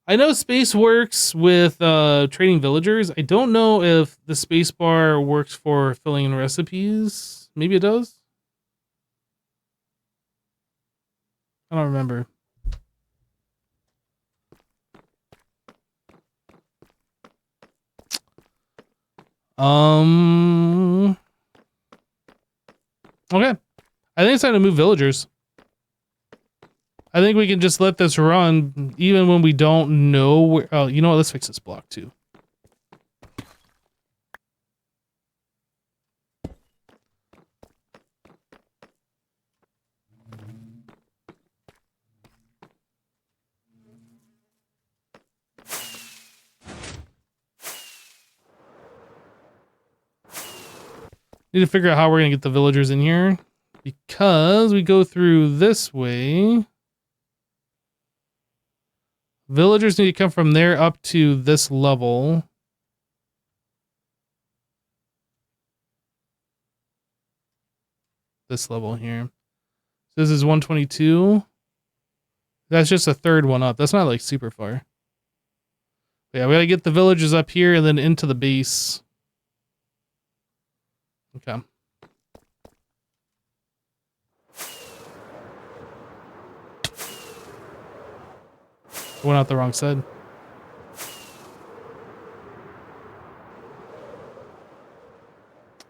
I know space works with trading villagers. I don't know if the space bar works for filling in recipes. Maybe it does. I don't remember. Okay. I think it's time to move villagers. I think we can just let this run even when we don't know where. Oh, you know what? Let's fix this block too. Need to figure out how we're going to get the villagers in here because we go through this way. Villagers need to come from there up to this level. This level here. So this is 122. That's just a third one up. That's not like super far. But yeah, we gotta get the villagers up here and then into the base. Okay. Went out the wrong side.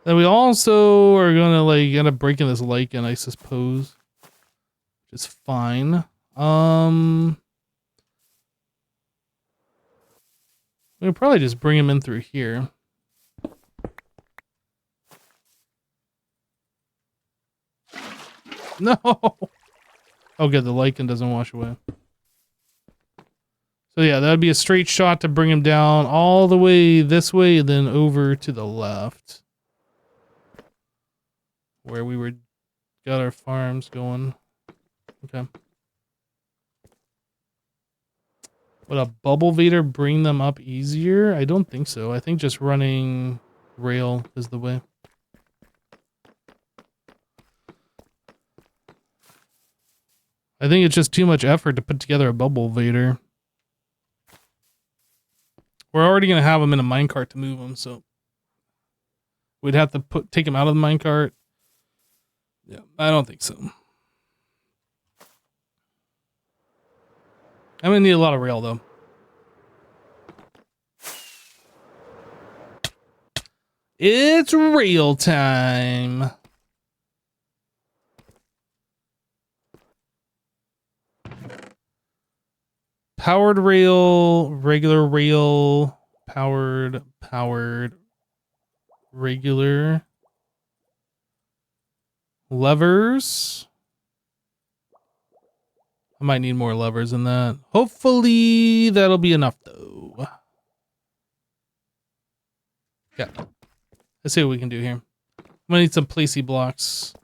Then we also are gonna like end up breaking this lichen, I suppose. Which is fine. We could probably just bring him in through here. No! Oh good, the lichen doesn't wash away. So yeah, that would be a straight shot to bring him down all the way this way and then over to the left. Where we got our farms going. Okay. Would a bubble vader bring them up easier? I don't think so. I think just running rail is the way. I think it's just too much effort to put together a bubble vader. We're already going to have them in a minecart to move them, so we'd have to take them out of the minecart. Yeah, I don't think so. I'm going to need a lot of rail, though. It's rail time. Powered rail, regular rail, powered, regular. Levers. I might need more levers than that. Hopefully that'll be enough though. Yeah. Let's see what we can do here. I'm gonna need some placey blocks.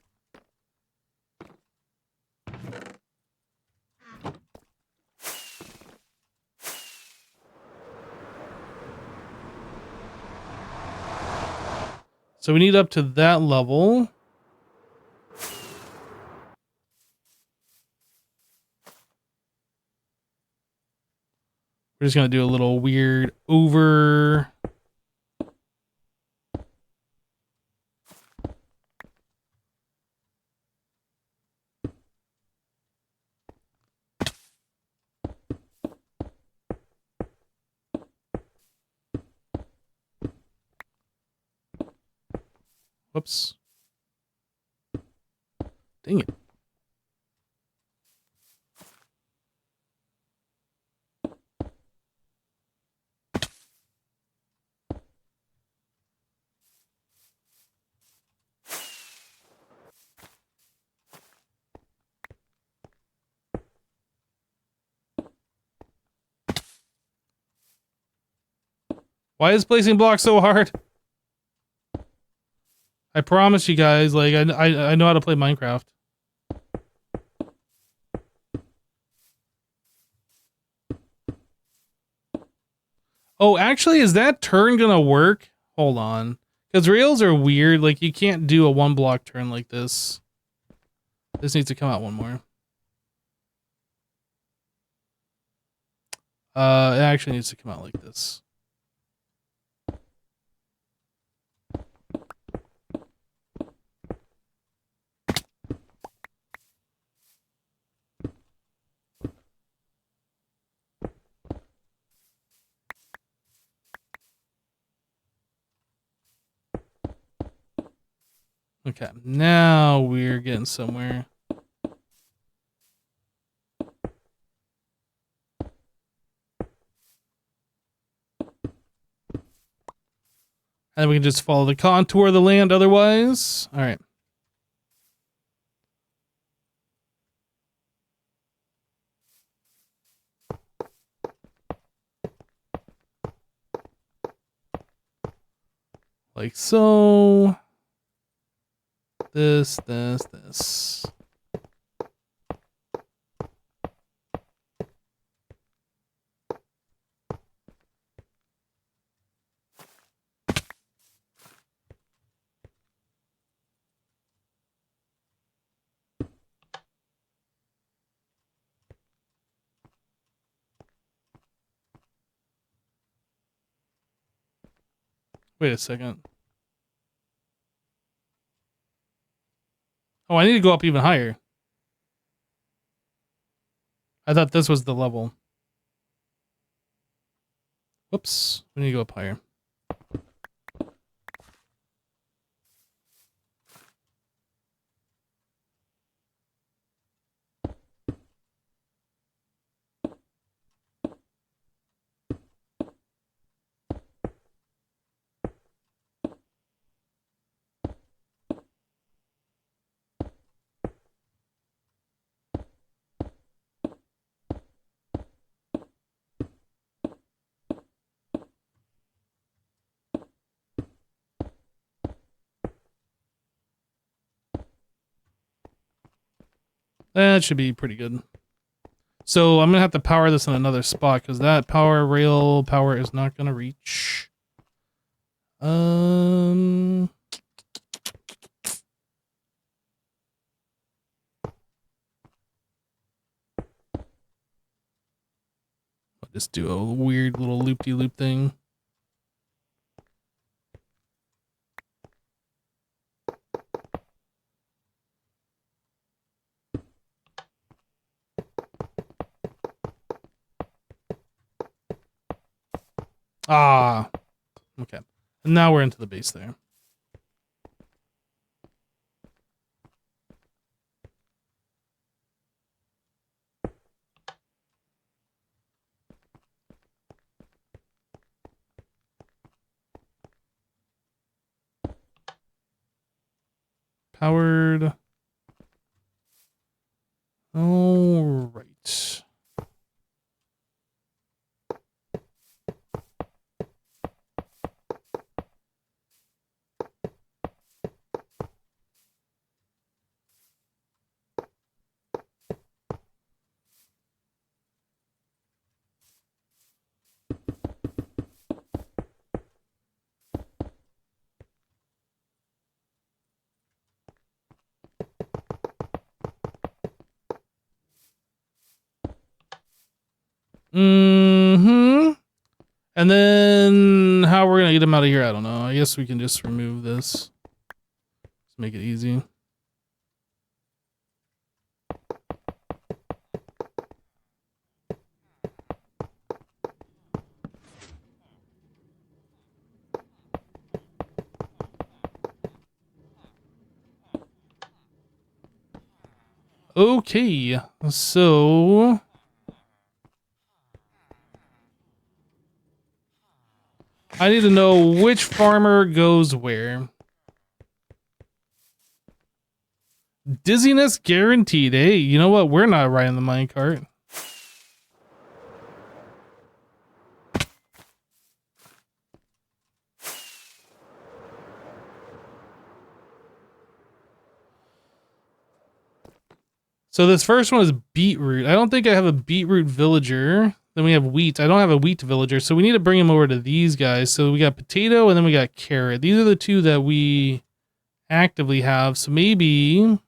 So we need up to that level. We're just gonna do a little weird over. Whoops. Dang it. Why is placing blocks so hard? I promise you guys, like, I know how to play Minecraft. Oh, actually, is that turn gonna work? Hold on. Because rails are weird. Like, you can't do a 1-block turn like this. This needs to come out one more. It actually needs to come out like this. Okay, now we're getting somewhere. And we can just follow the contour of the land otherwise. All right. Like so. This. Wait a second. Oh, I need to go up even higher. I thought this was the level. Whoops. We need to go up higher. That should be pretty good. So I'm gonna have to power this in another spot because that power rail power is not gonna reach. I'll just do a weird little loop-de-loop thing. Ah, okay. And now we're into the base there. Powered. All right. Mm-hmm. And then how we're gonna get him out of here, I don't know. I guess we can just remove this. Let's make it easy. Okay, so I need to know which farmer goes where. Dizziness guaranteed. Hey, you know what? We're not riding the minecart. So this first one is beetroot. I don't think I have a beetroot villager. Then we have wheat. I don't have a wheat villager, so we need to bring him over to these guys. So we got potato and then we got carrot. These are the two that we actively have. So maybe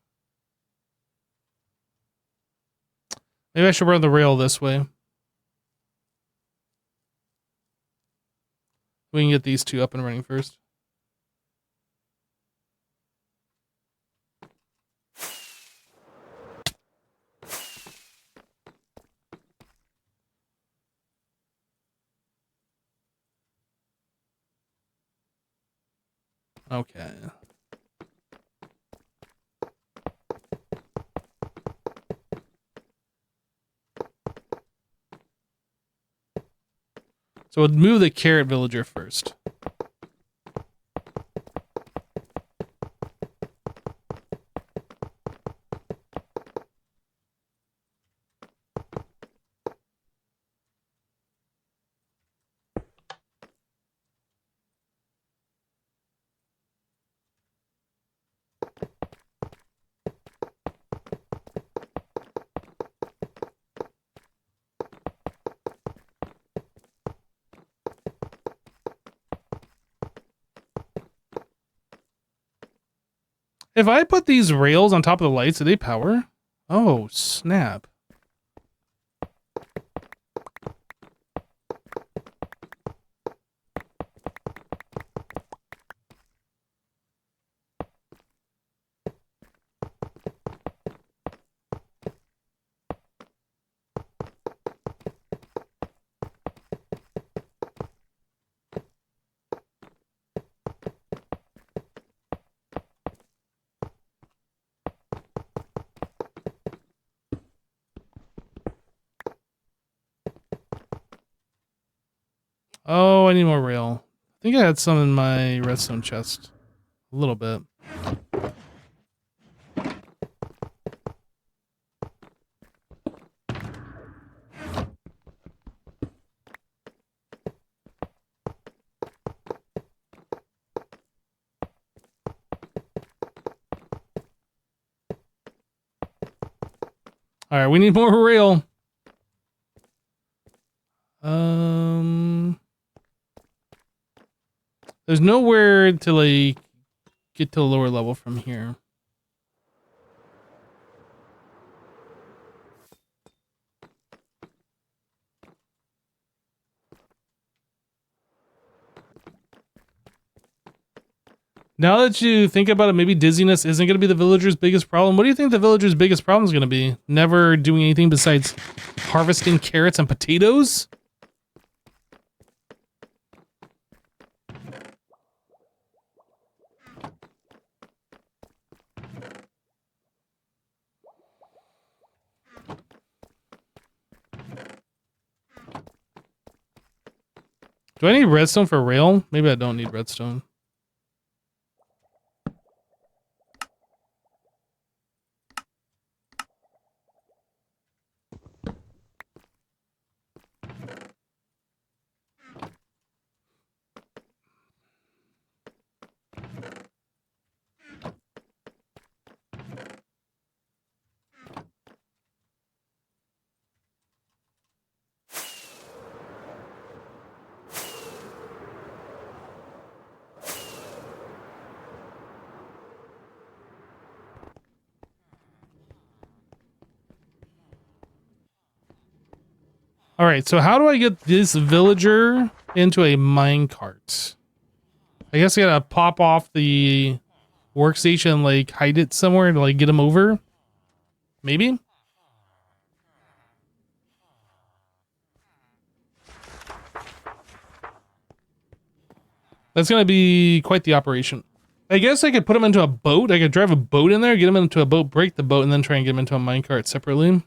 I should run the rail this way. We can get these two up and running first. Okay. So we'll move the carrot villager first. If I put these rails on top of the lights, do they power? Oh, snap. Oh, I need more rail. I think I had some in my redstone chest. A little bit. All right, we need more rail. There's nowhere to like get to a lower level from here. Now that you think about it, maybe dizziness isn't going to be the villager's biggest problem. What do you think the villager's biggest problem is going to be? Never doing anything besides harvesting carrots and potatoes? Do I need redstone for rail? Maybe I don't need redstone. All right, so how do I get this villager into a minecart? I guess I gotta pop off the workstation, like hide it somewhere to like get him over. Maybe? That's gonna be quite the operation. I guess I could put him into a boat. I could drive a boat in there, get him into a boat, break the boat, and then try and get him into a minecart separately.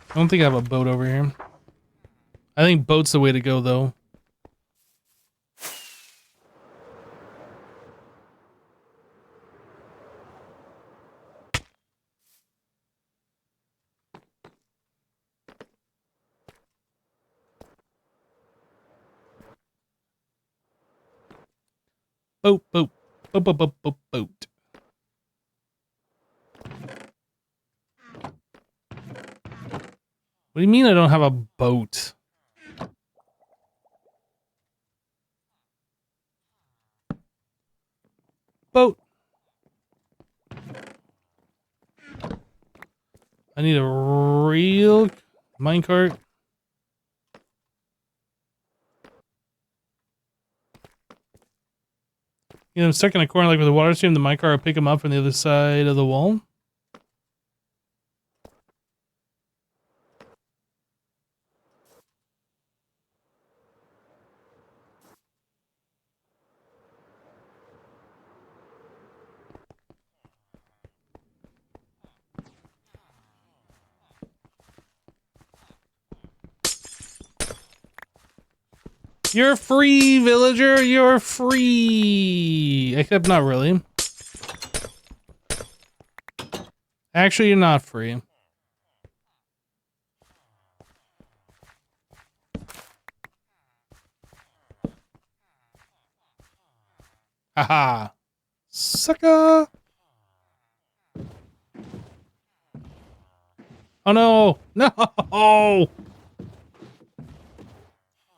I don't think I have a boat over here. I think boat's the way to go, though. Boat, boat, boat, boat, boat, boat, boat. What do you mean I don't have a boat? Boat. I need a real minecart. You know, I'm stuck in a corner like with a water stream. The minecart will pick him up from the other side of the wall. You're free, villager. You're free. Except not really. Actually, you're not free. Haha. Sucker. Oh no. No.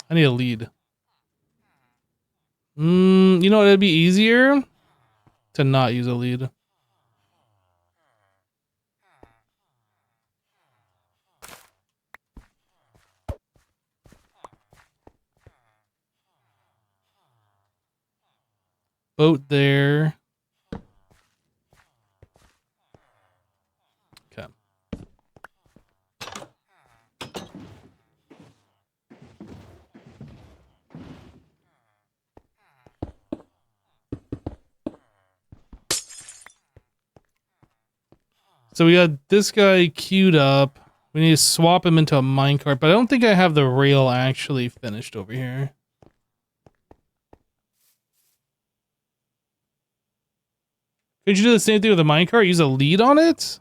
I need a lead. You know what? It'd be easier to not use a lead. Boat there. Okay. So we got this guy queued up. We need to swap him into a minecart, but I don't think I have the rail actually finished over here. Could you do the same thing with a minecart? Use a lead on it?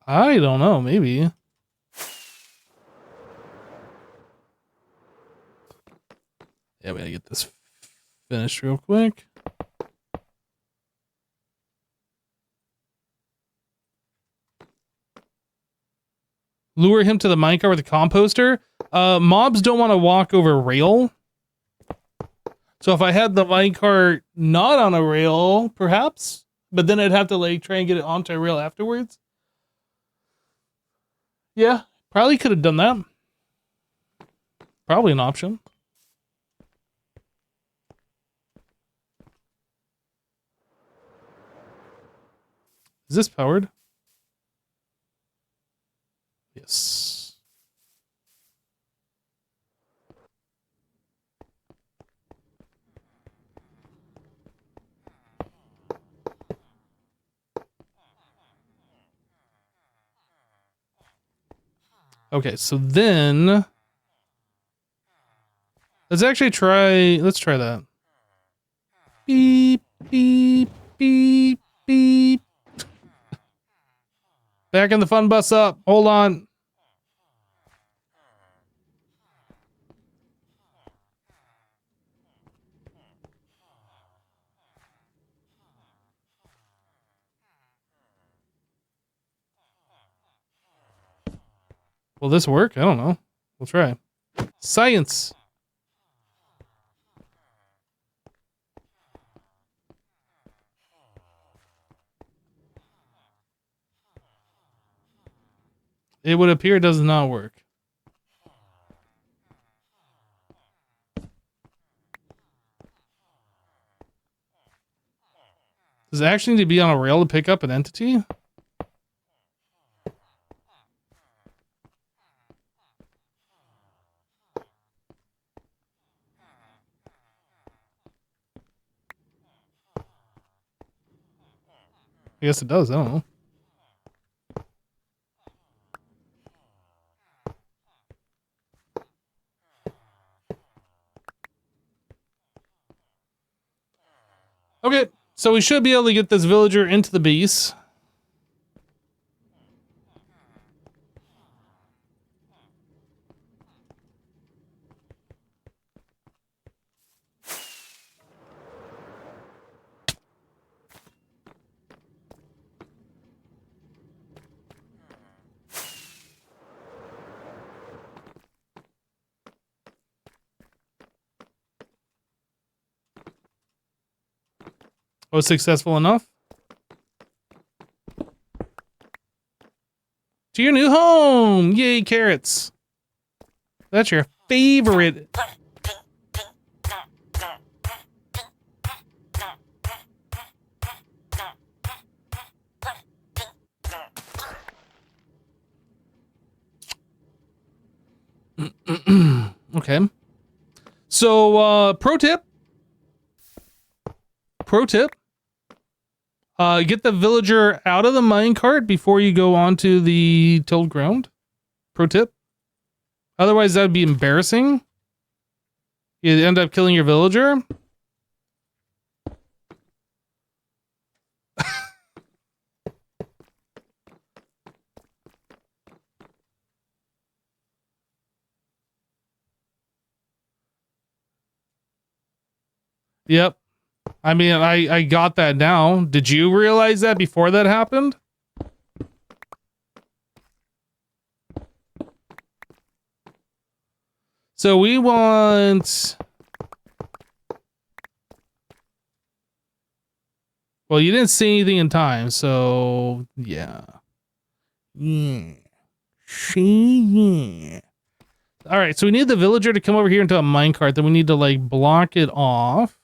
I don't know, maybe. Yeah, we gotta get this finished real quick. Lure him to the minecart with a composter. Mobs don't want to walk over rail. So if I had the minecart not on a rail, perhaps, but then I'd have to like try and get it onto a rail afterwards. Yeah, probably could have done that. Probably an option. Is this powered? Yes. Okay, so then let's actually let's try that. Beep, beep, beep, beep. Backing the fun bus up. Hold on. Will this work? I don't know. We'll try. Science. It would appear it does not work. Does it actually need to be on a rail to pick up an entity? I guess it does. I don't know. Okay, so we should be able to get this villager into the beast. Was successful enough? To your new home! Yay, carrots! That's your favorite. Okay. So, pro tip. Get the villager out of the minecart before you go onto the tilled ground. Pro tip. Otherwise, that would be embarrassing. You'd end up killing your villager. Yep. I mean, I got that now. Did you realize that before that happened? So we want... Well, you didn't see anything in time, so... Yeah. Yeah. Yeah. Alright, so we need the villager to come over here into a minecart. Then we need to, like, block it off.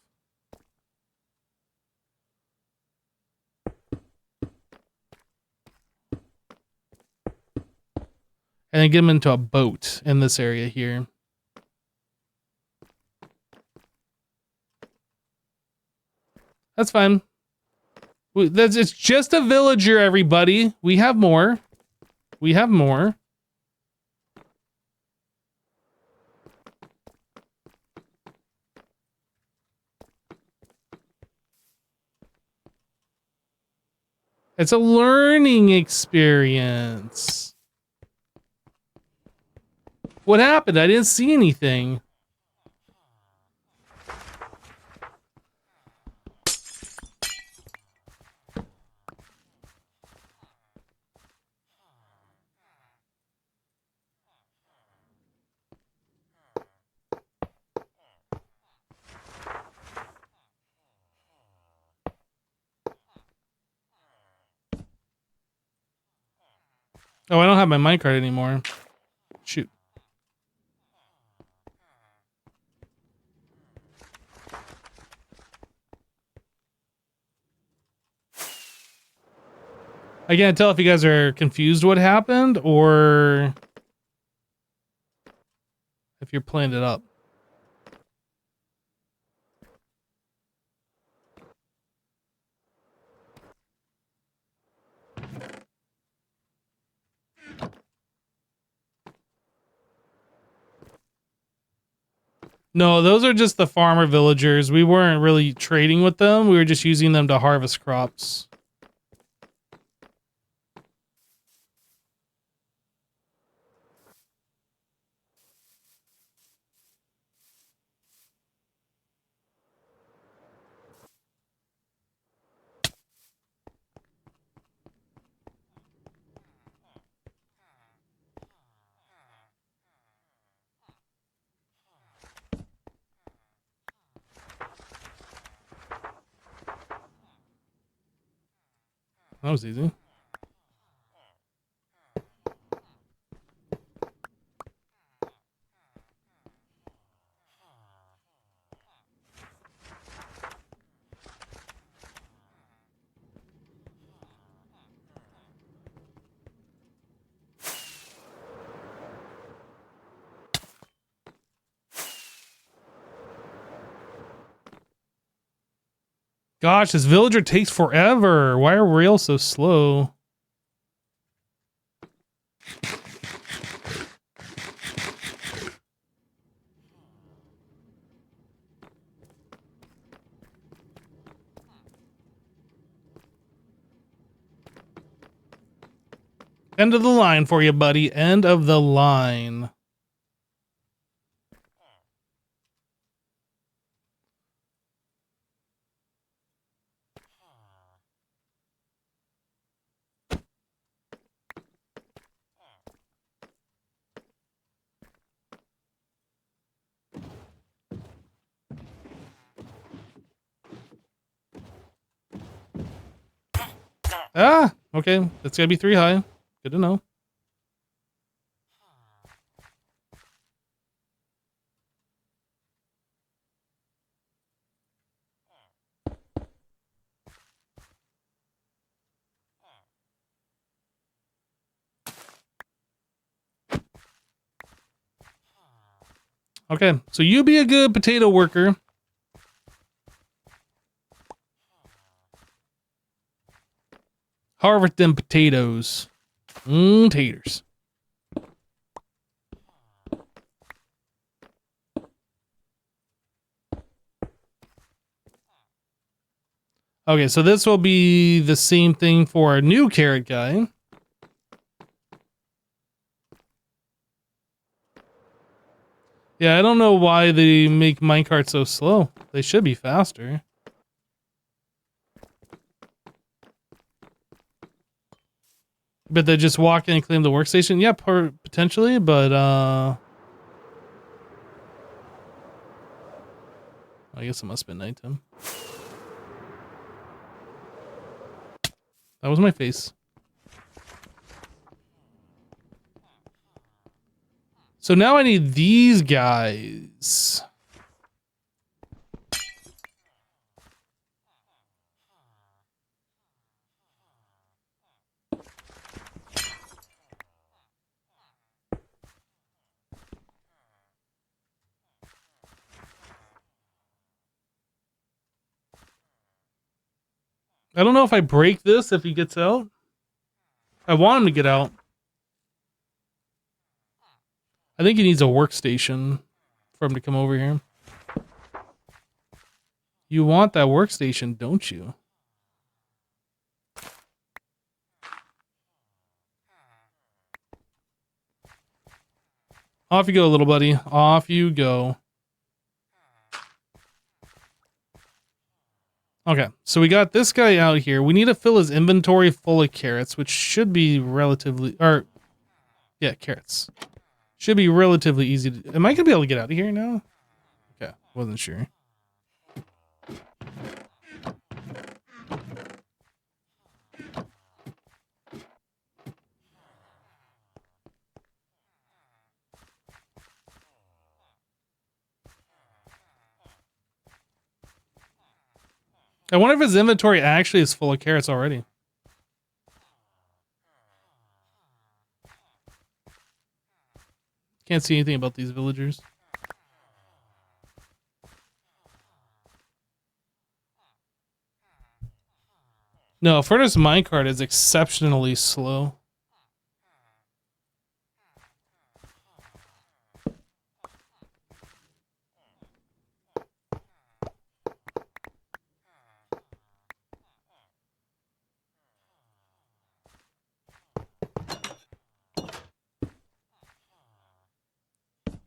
And then get him into a boat in this area here. That's fine. It's just a villager, everybody. We have more. We have more. It's a learning experience. What happened? I didn't see anything. Oh, I don't have my minecart anymore. Shoot. I can't tell if you guys are confused what happened or if you're playing it up. No, those are just the farmer villagers. We weren't really trading with them. We were just using them to harvest crops. That was easy. Gosh, this villager takes forever. Why are rails so slow? End of the line for you, buddy. End of the line. Ah, okay. That's gotta be 3 high. Good to know. Okay, so you be a good potato worker. Harvest them potatoes. Taters. Okay, so this will be the same thing for our new carrot guy. Yeah, I don't know why they make minecarts so slow. They should be faster. But they just walk in and claim the workstation? Yeah, potentially, but I guess it must have been nighttime. That was my face. So now I need these guys. I don't know if I break this if he gets out. I want him to get out. I think he needs a workstation for him to come over here. You want that workstation, don't you? Off you go, little buddy. Off you go. Okay, so we got this guy out here. We need to fill his inventory full of carrots, which should be relatively... Or, yeah, carrots. Should be relatively easy to... Am I going to be able to get out of here now? Okay, wasn't sure. I wonder if his inventory actually is full of carrots already. Can't see anything about these villagers. No, Furnace minecart is exceptionally slow.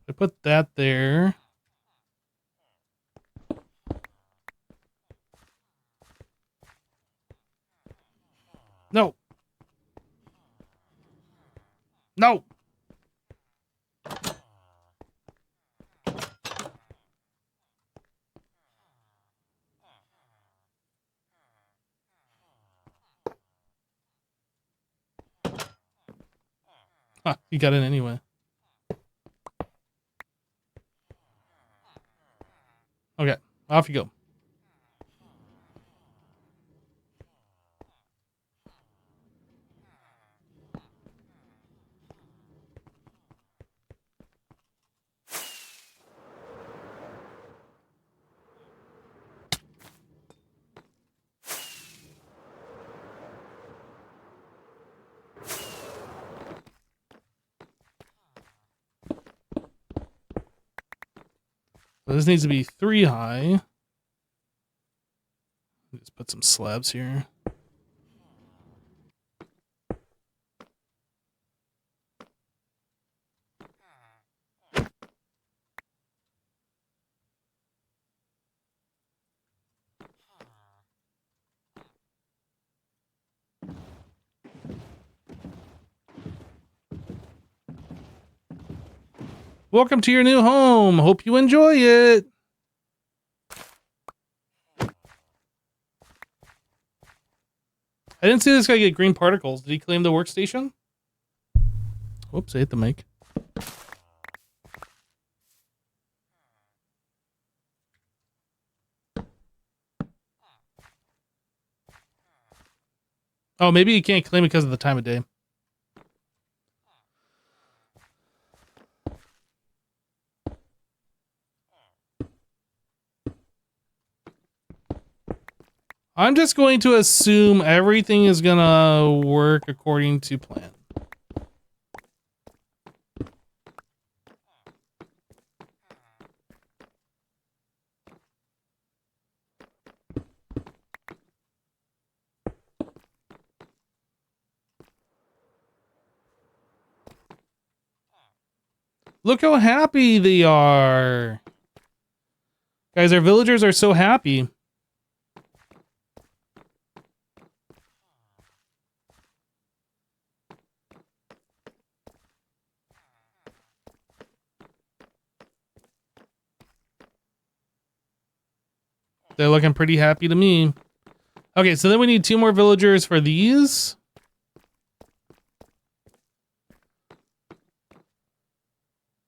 I put that there. No. No. Huh, you got it anyway. Okay, off you go. So this needs to be 3 high. Just put some slabs here. Welcome to your new home. Hope you enjoy it. I I didn't see this guy get green particles. Did he claim the workstation? Whoops, I hit the mic. Oh, maybe he can't claim it because of the time of day. I'm just going to assume everything is gonna work according to plan. Look how happy they are. Guys, our villagers are so happy. They're looking pretty happy to me. Okay, so then we need 2 more villagers for these.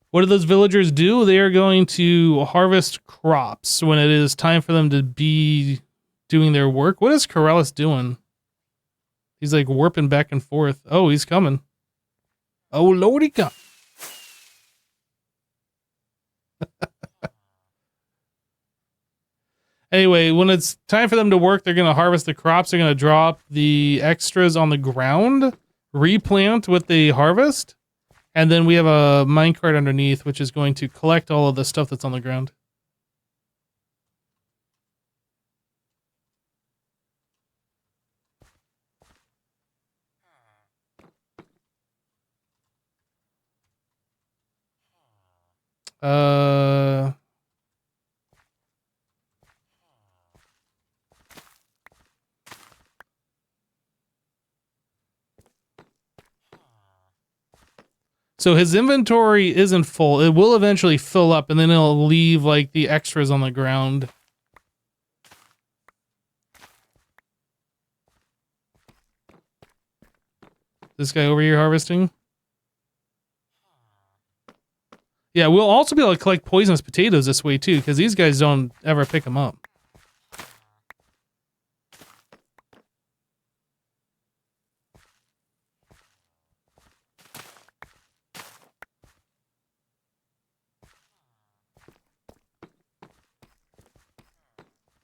What do those villagers do? They are going to harvest crops when it is time for them to be doing their work. What is Corellis doing? He's like warping back and forth. Oh, he's coming. Oh, lordy come. Anyway, when it's time for them to work, they're going to harvest the crops. They're going to drop the extras on the ground, replant what they harvest, and then we have a minecart underneath, which is going to collect all of the stuff that's on the ground. So his inventory isn't full. It will eventually fill up, and then it'll leave like the extras on the ground. This guy over here harvesting. Yeah, we'll also be able to collect poisonous potatoes this way too, because these guys don't ever pick them up.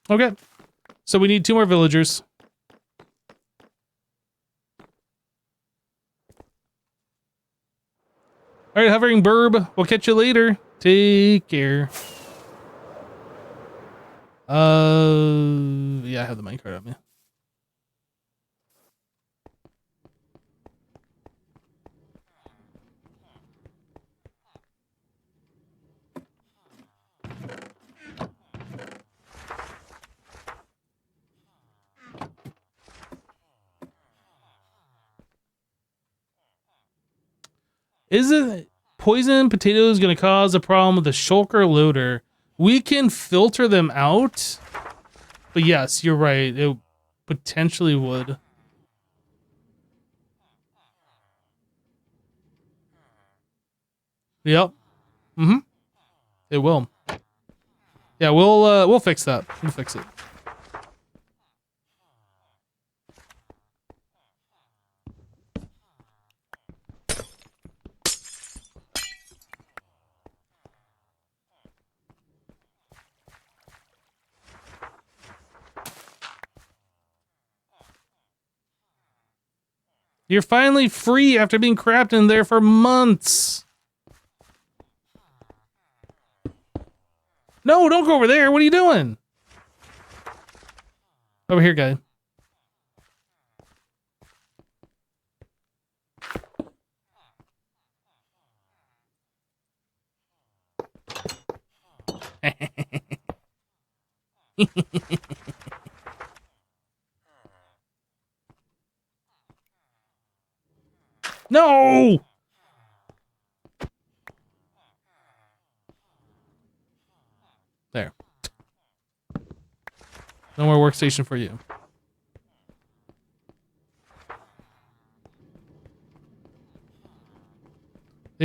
Okay, so we need 2 more villagers. All right, hovering burb. We'll catch you later. Take care. Yeah, I have the minecart on me. Isn't poison potatoes going to cause a problem with the shulker loader? We can filter them out, but yes, you're right. It potentially would. Yep. Mm-hmm. It will. Yeah, we'll fix that. We'll fix it. You're finally free after being trapped in there for months. No, don't go over there. What are you doing? Over here, guy. No! There. No more workstation for you.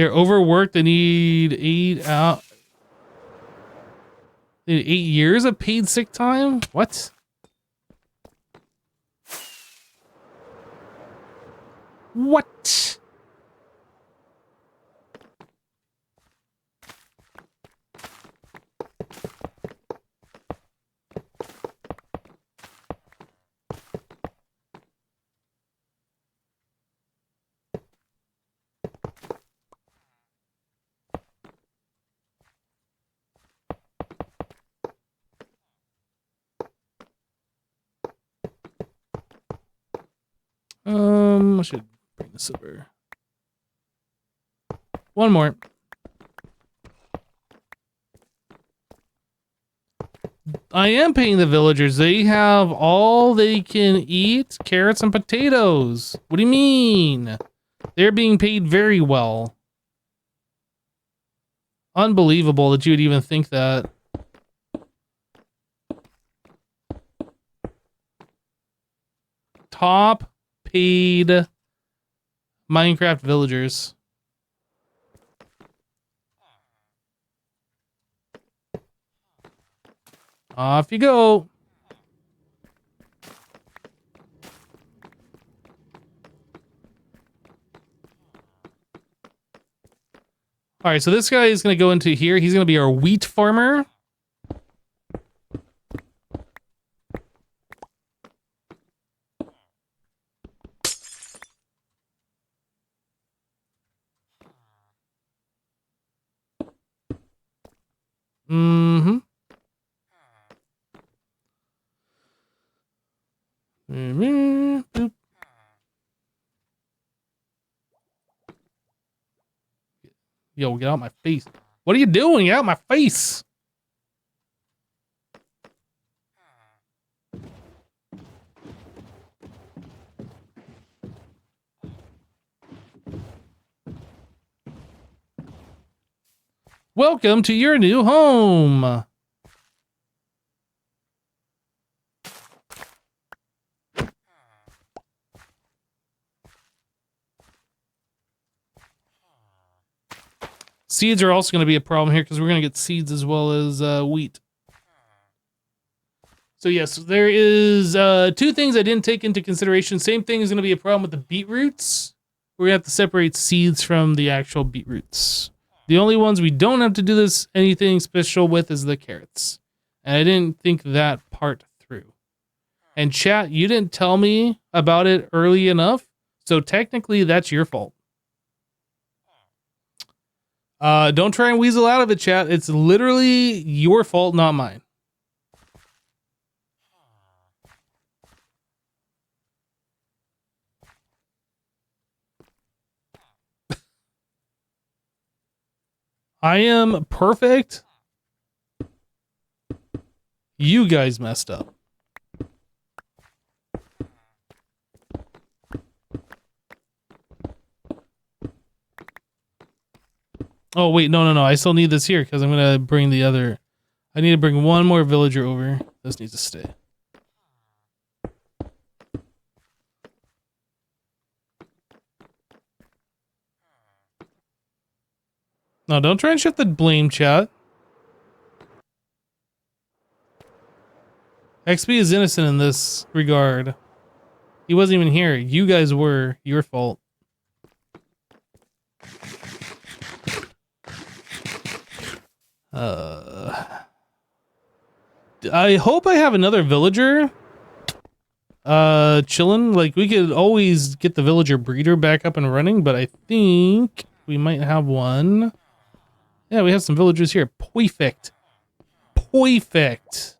They're overworked. They need 8 years of paid sick time? What? What? I should bring this over. One more. I am paying the villagers. They have all they can eat, carrots and potatoes. What do you mean? They're being paid very well. Unbelievable that you would even think that. Top paid Minecraft villagers. Off you go. All right, so this guy is going to go into here. He's going to be our wheat farmer. Mm-hmm. Boop. Yo, get out my face. What are you doing? Get out my face. Welcome to your new home. Seeds are also going to be a problem here because we're going to get seeds as well as wheat. So yes, there is 2 things I didn't take into consideration. Same thing is going to be a problem with the beetroots. We're going to have to separate seeds from the actual beetroots. The only ones we don't have to do this anything special with is the carrots. And I didn't think that part through. And chat, you didn't tell me about it early enough. So technically that's your fault. Don't try and weasel out of it, chat. It's literally your fault, not mine. I am perfect. You guys messed up. Oh, wait, no. I still need this here because I'm going to bring the other. I need to bring one more villager over. This needs to stay. No, don't try and shift the blame, chat. XP is innocent in this regard. He wasn't even here. You guys were. Your fault. I hope I have another villager chilling. Like, we could always get the villager breeder back up and running, but I think we might have one. Yeah, we have some villagers here. Perfect. Perfect.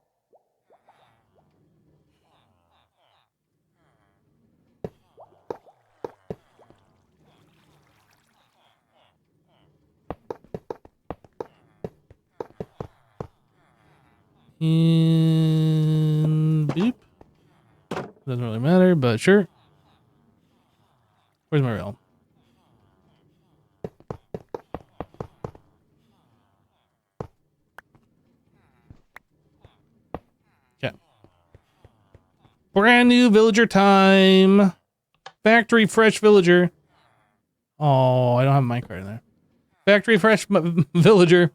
And beep. Doesn't really matter, but sure. Where's my realm? Okay. Brand new villager time. Factory fresh villager. Oh, I don't have a minecart in there. factory fresh villager.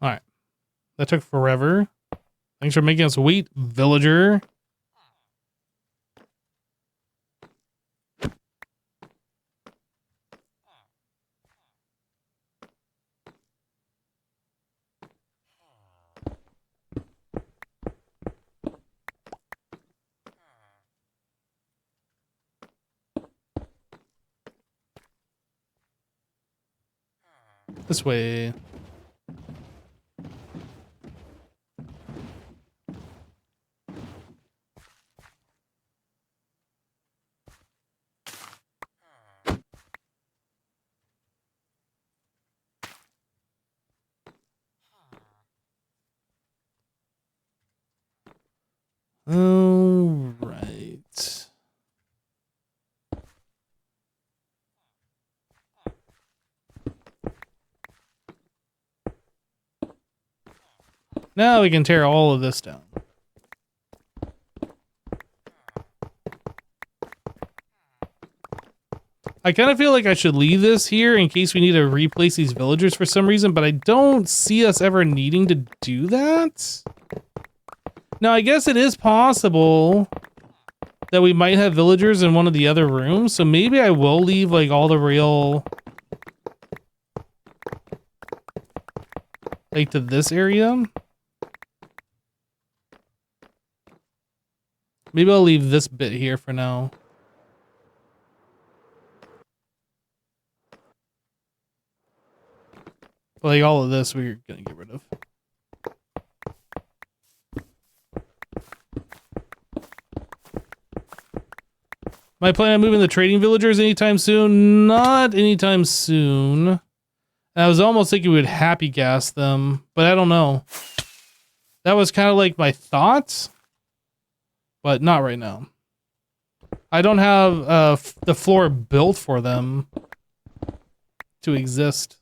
All right. That took forever. Thanks for making us wait, villager. This way. All right. Now we can tear all of this down. I kind of feel like I should leave this here in case we need to replace these villagers for some reason, but I don't see us ever needing to do that. Now, I guess it is possible that we might have villagers in one of the other rooms, so maybe I will leave like all the real like to this area. Maybe I'll leave this bit here for now. Like all of this we're gonna get rid of. Am I planning on moving the trading villagers anytime soon? Not anytime soon. I was almost thinking we would happy gas them, but I don't know. That was kind of like my thoughts, but not right now. I don't have the floor built for them to exist.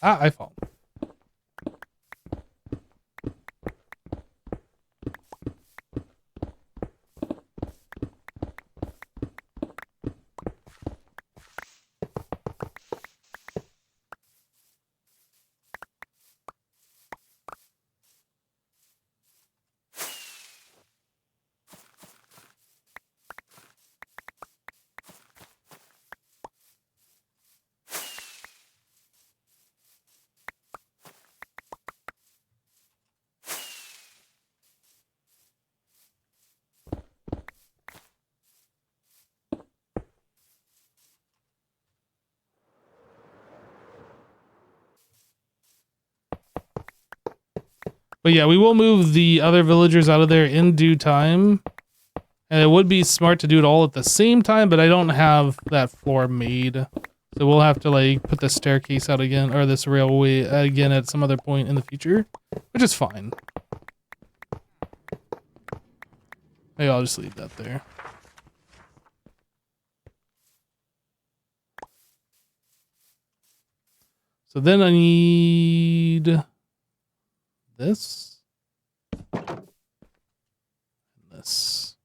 Ah, I fall. But yeah, we will move the other villagers out of there in due time. And it would be smart to do it all at the same time, but I don't have that floor made. So we'll have to like put the staircase out again, or this railway again at some other point in the future, which is fine. Maybe I'll just leave that there. So then I need this. This.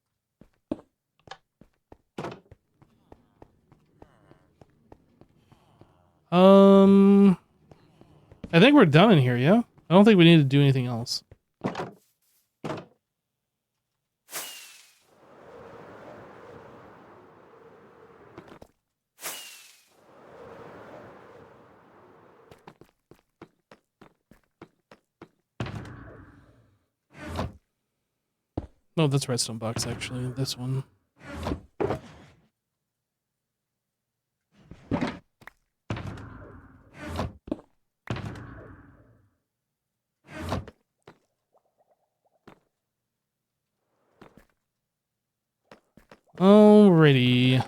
I think we're done in here, yeah? I don't think we need to do anything else. No, that's redstone box, actually. This one. Alrighty.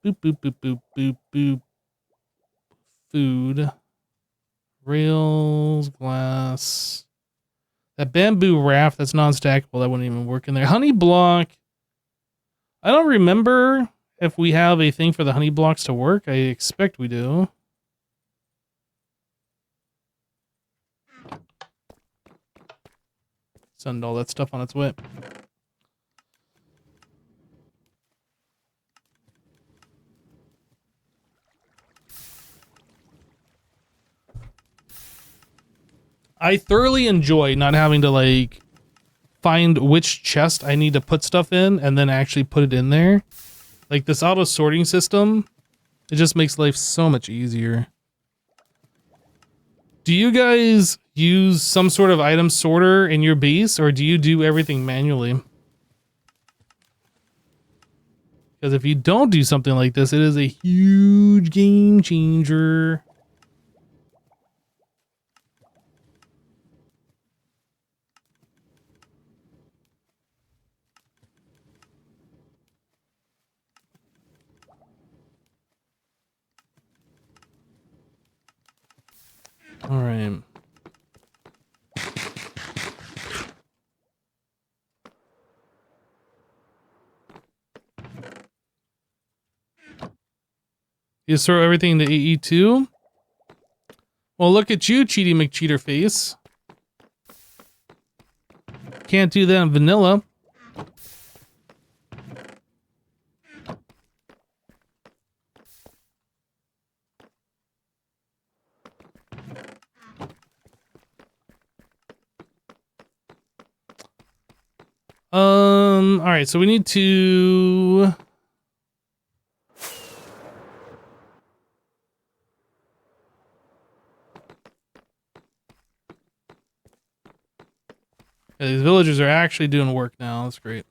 Boop, boop, boop, boop, boop, boop. Food. Rails, glass. That bamboo raft, that's non-stackable. That wouldn't even work in there. Honey block. I don't remember if we have a thing for the honey blocks to work. I expect we do. Send all that stuff on its way. I thoroughly enjoy not having to like find which chest I need to put stuff in and then actually put it in there. Like this auto sorting system, it just makes life so much easier. Do you guys use some sort of item sorter in your base, or do you do everything manually? Because if you don't do something like this, it is a huge game changer. All right. You throw everything into AE2? Well, look at you, Cheaty McCheater face. Can't do that in vanilla. All right, so we need to... Yeah, these villagers are actually doing work now. That's great.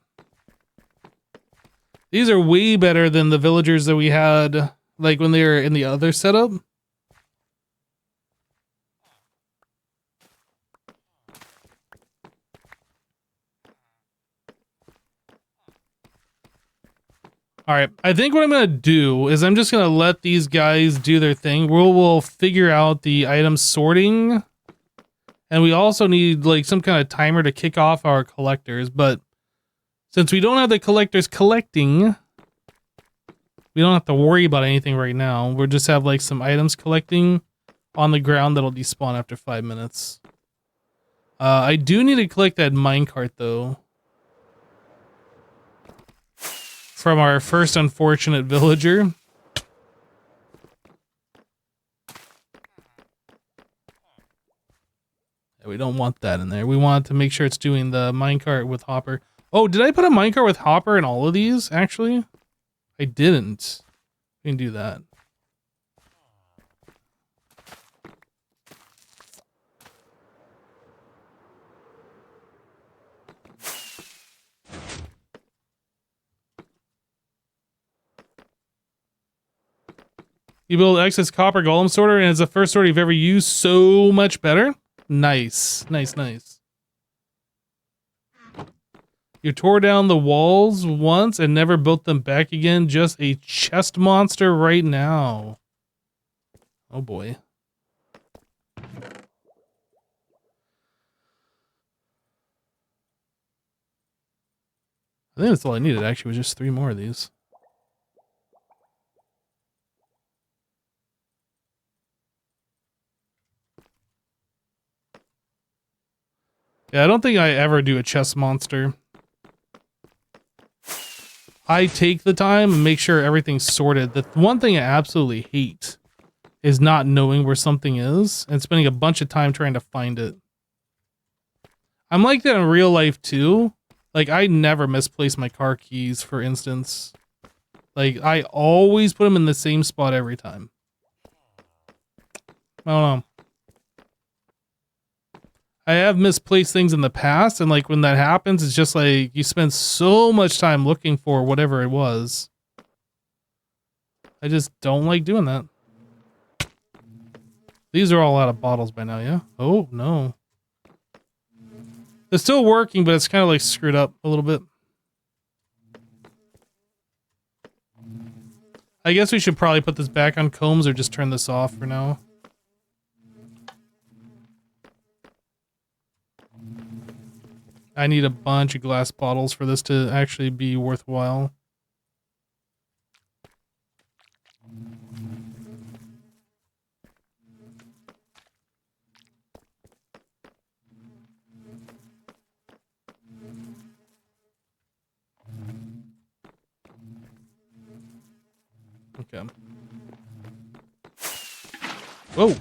These are way better than the villagers that we had, like, when they were in the other setup. All right, I think what I'm going to do is I'm just going to let these guys do their thing. We'll figure out the item sorting. And we also need, like, some kind of timer to kick off our collectors. But since we don't have the collectors collecting, we don't have to worry about anything right now. We'll just have, like, some items collecting on the ground that'll despawn after 5 minutes. I do need to collect that minecart, though. From our first unfortunate villager. Yeah, we don't want that in there. We want to make sure it's doing the minecart with Hopper. Oh, did I put a minecart with Hopper in all of these, actually? I didn't. We can do that. You build excess copper golem sorter, and it's the first sorter you've ever used. So much better. Nice, nice, nice. You tore down the walls once and never built them back again. Just a chest monster right now. Oh boy. I think that's all I needed, actually, was just 3 more of these. Yeah, I don't think I ever do a chest monster. I take the time and make sure everything's sorted. The one thing I absolutely hate is not knowing where something is and spending a bunch of time trying to find it. I'm like that in real life too. Like, I never misplace my car keys, for instance. Like, I always put them in the same spot every time. I don't know. I have misplaced things in the past, and like when that happens, it's just like you spend so much time looking for whatever it was. I just don't like doing that. These are all out of bottles by now, yeah? Oh, no. They're still working, but it's kind of like screwed up a little bit. I guess we should probably put this back on combs or just turn this off for now. I need a bunch of glass bottles for this to actually be worthwhile. Okay. Whoa.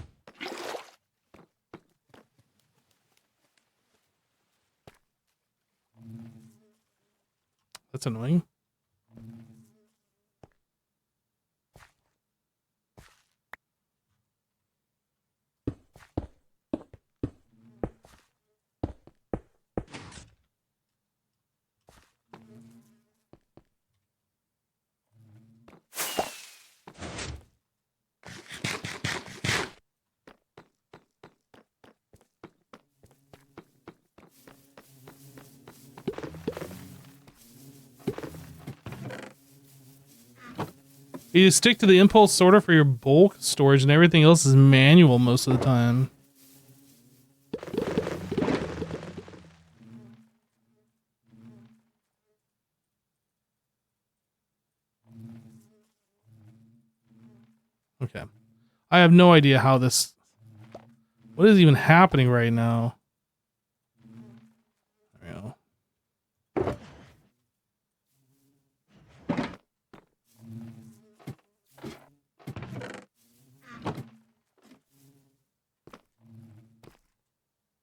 That's annoying. You stick to the impulse sorter for your bulk storage, and everything else is manual most of the time. Okay. I have no idea how this... What is even happening right now? There we go.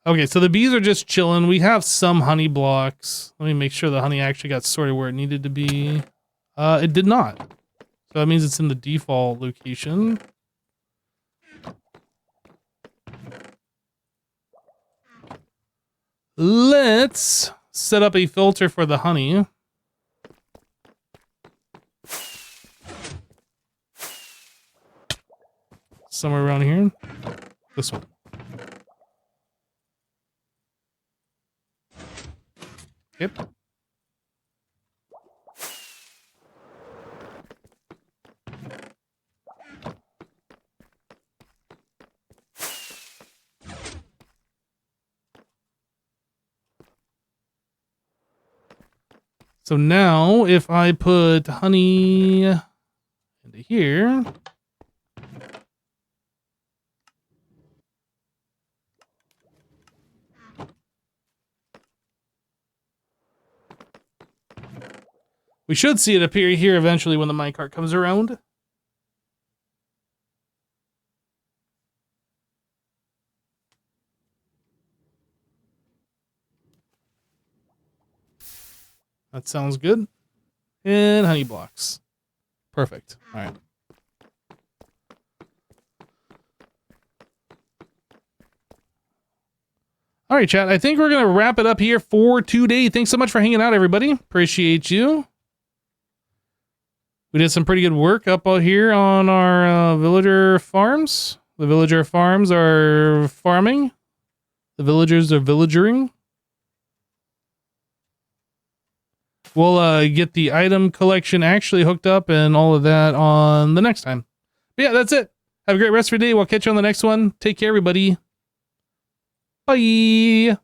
Okay, so the bees are just chilling. We have some honey blocks. Let me make sure the honey actually got sorted where it needed to be. It did not. So that means it's in the default location. Let's set up a filter for the honey. Somewhere around here. This one. Yep. So now if I put honey into here, we should see it appear here eventually when the minecart comes around. That sounds good. And honey blocks. Perfect. All right. All right, chat. I think we're going to wrap it up here for today. Thanks so much for hanging out, everybody. Appreciate you. We did some pretty good work up out here on our villager farms. The villager farms are farming. The villagers are villagering. We'll get the item collection actually hooked up and all of that on the next time. But yeah, that's it. Have a great rest of your day. We'll catch you on the next one. Take care, everybody. Bye.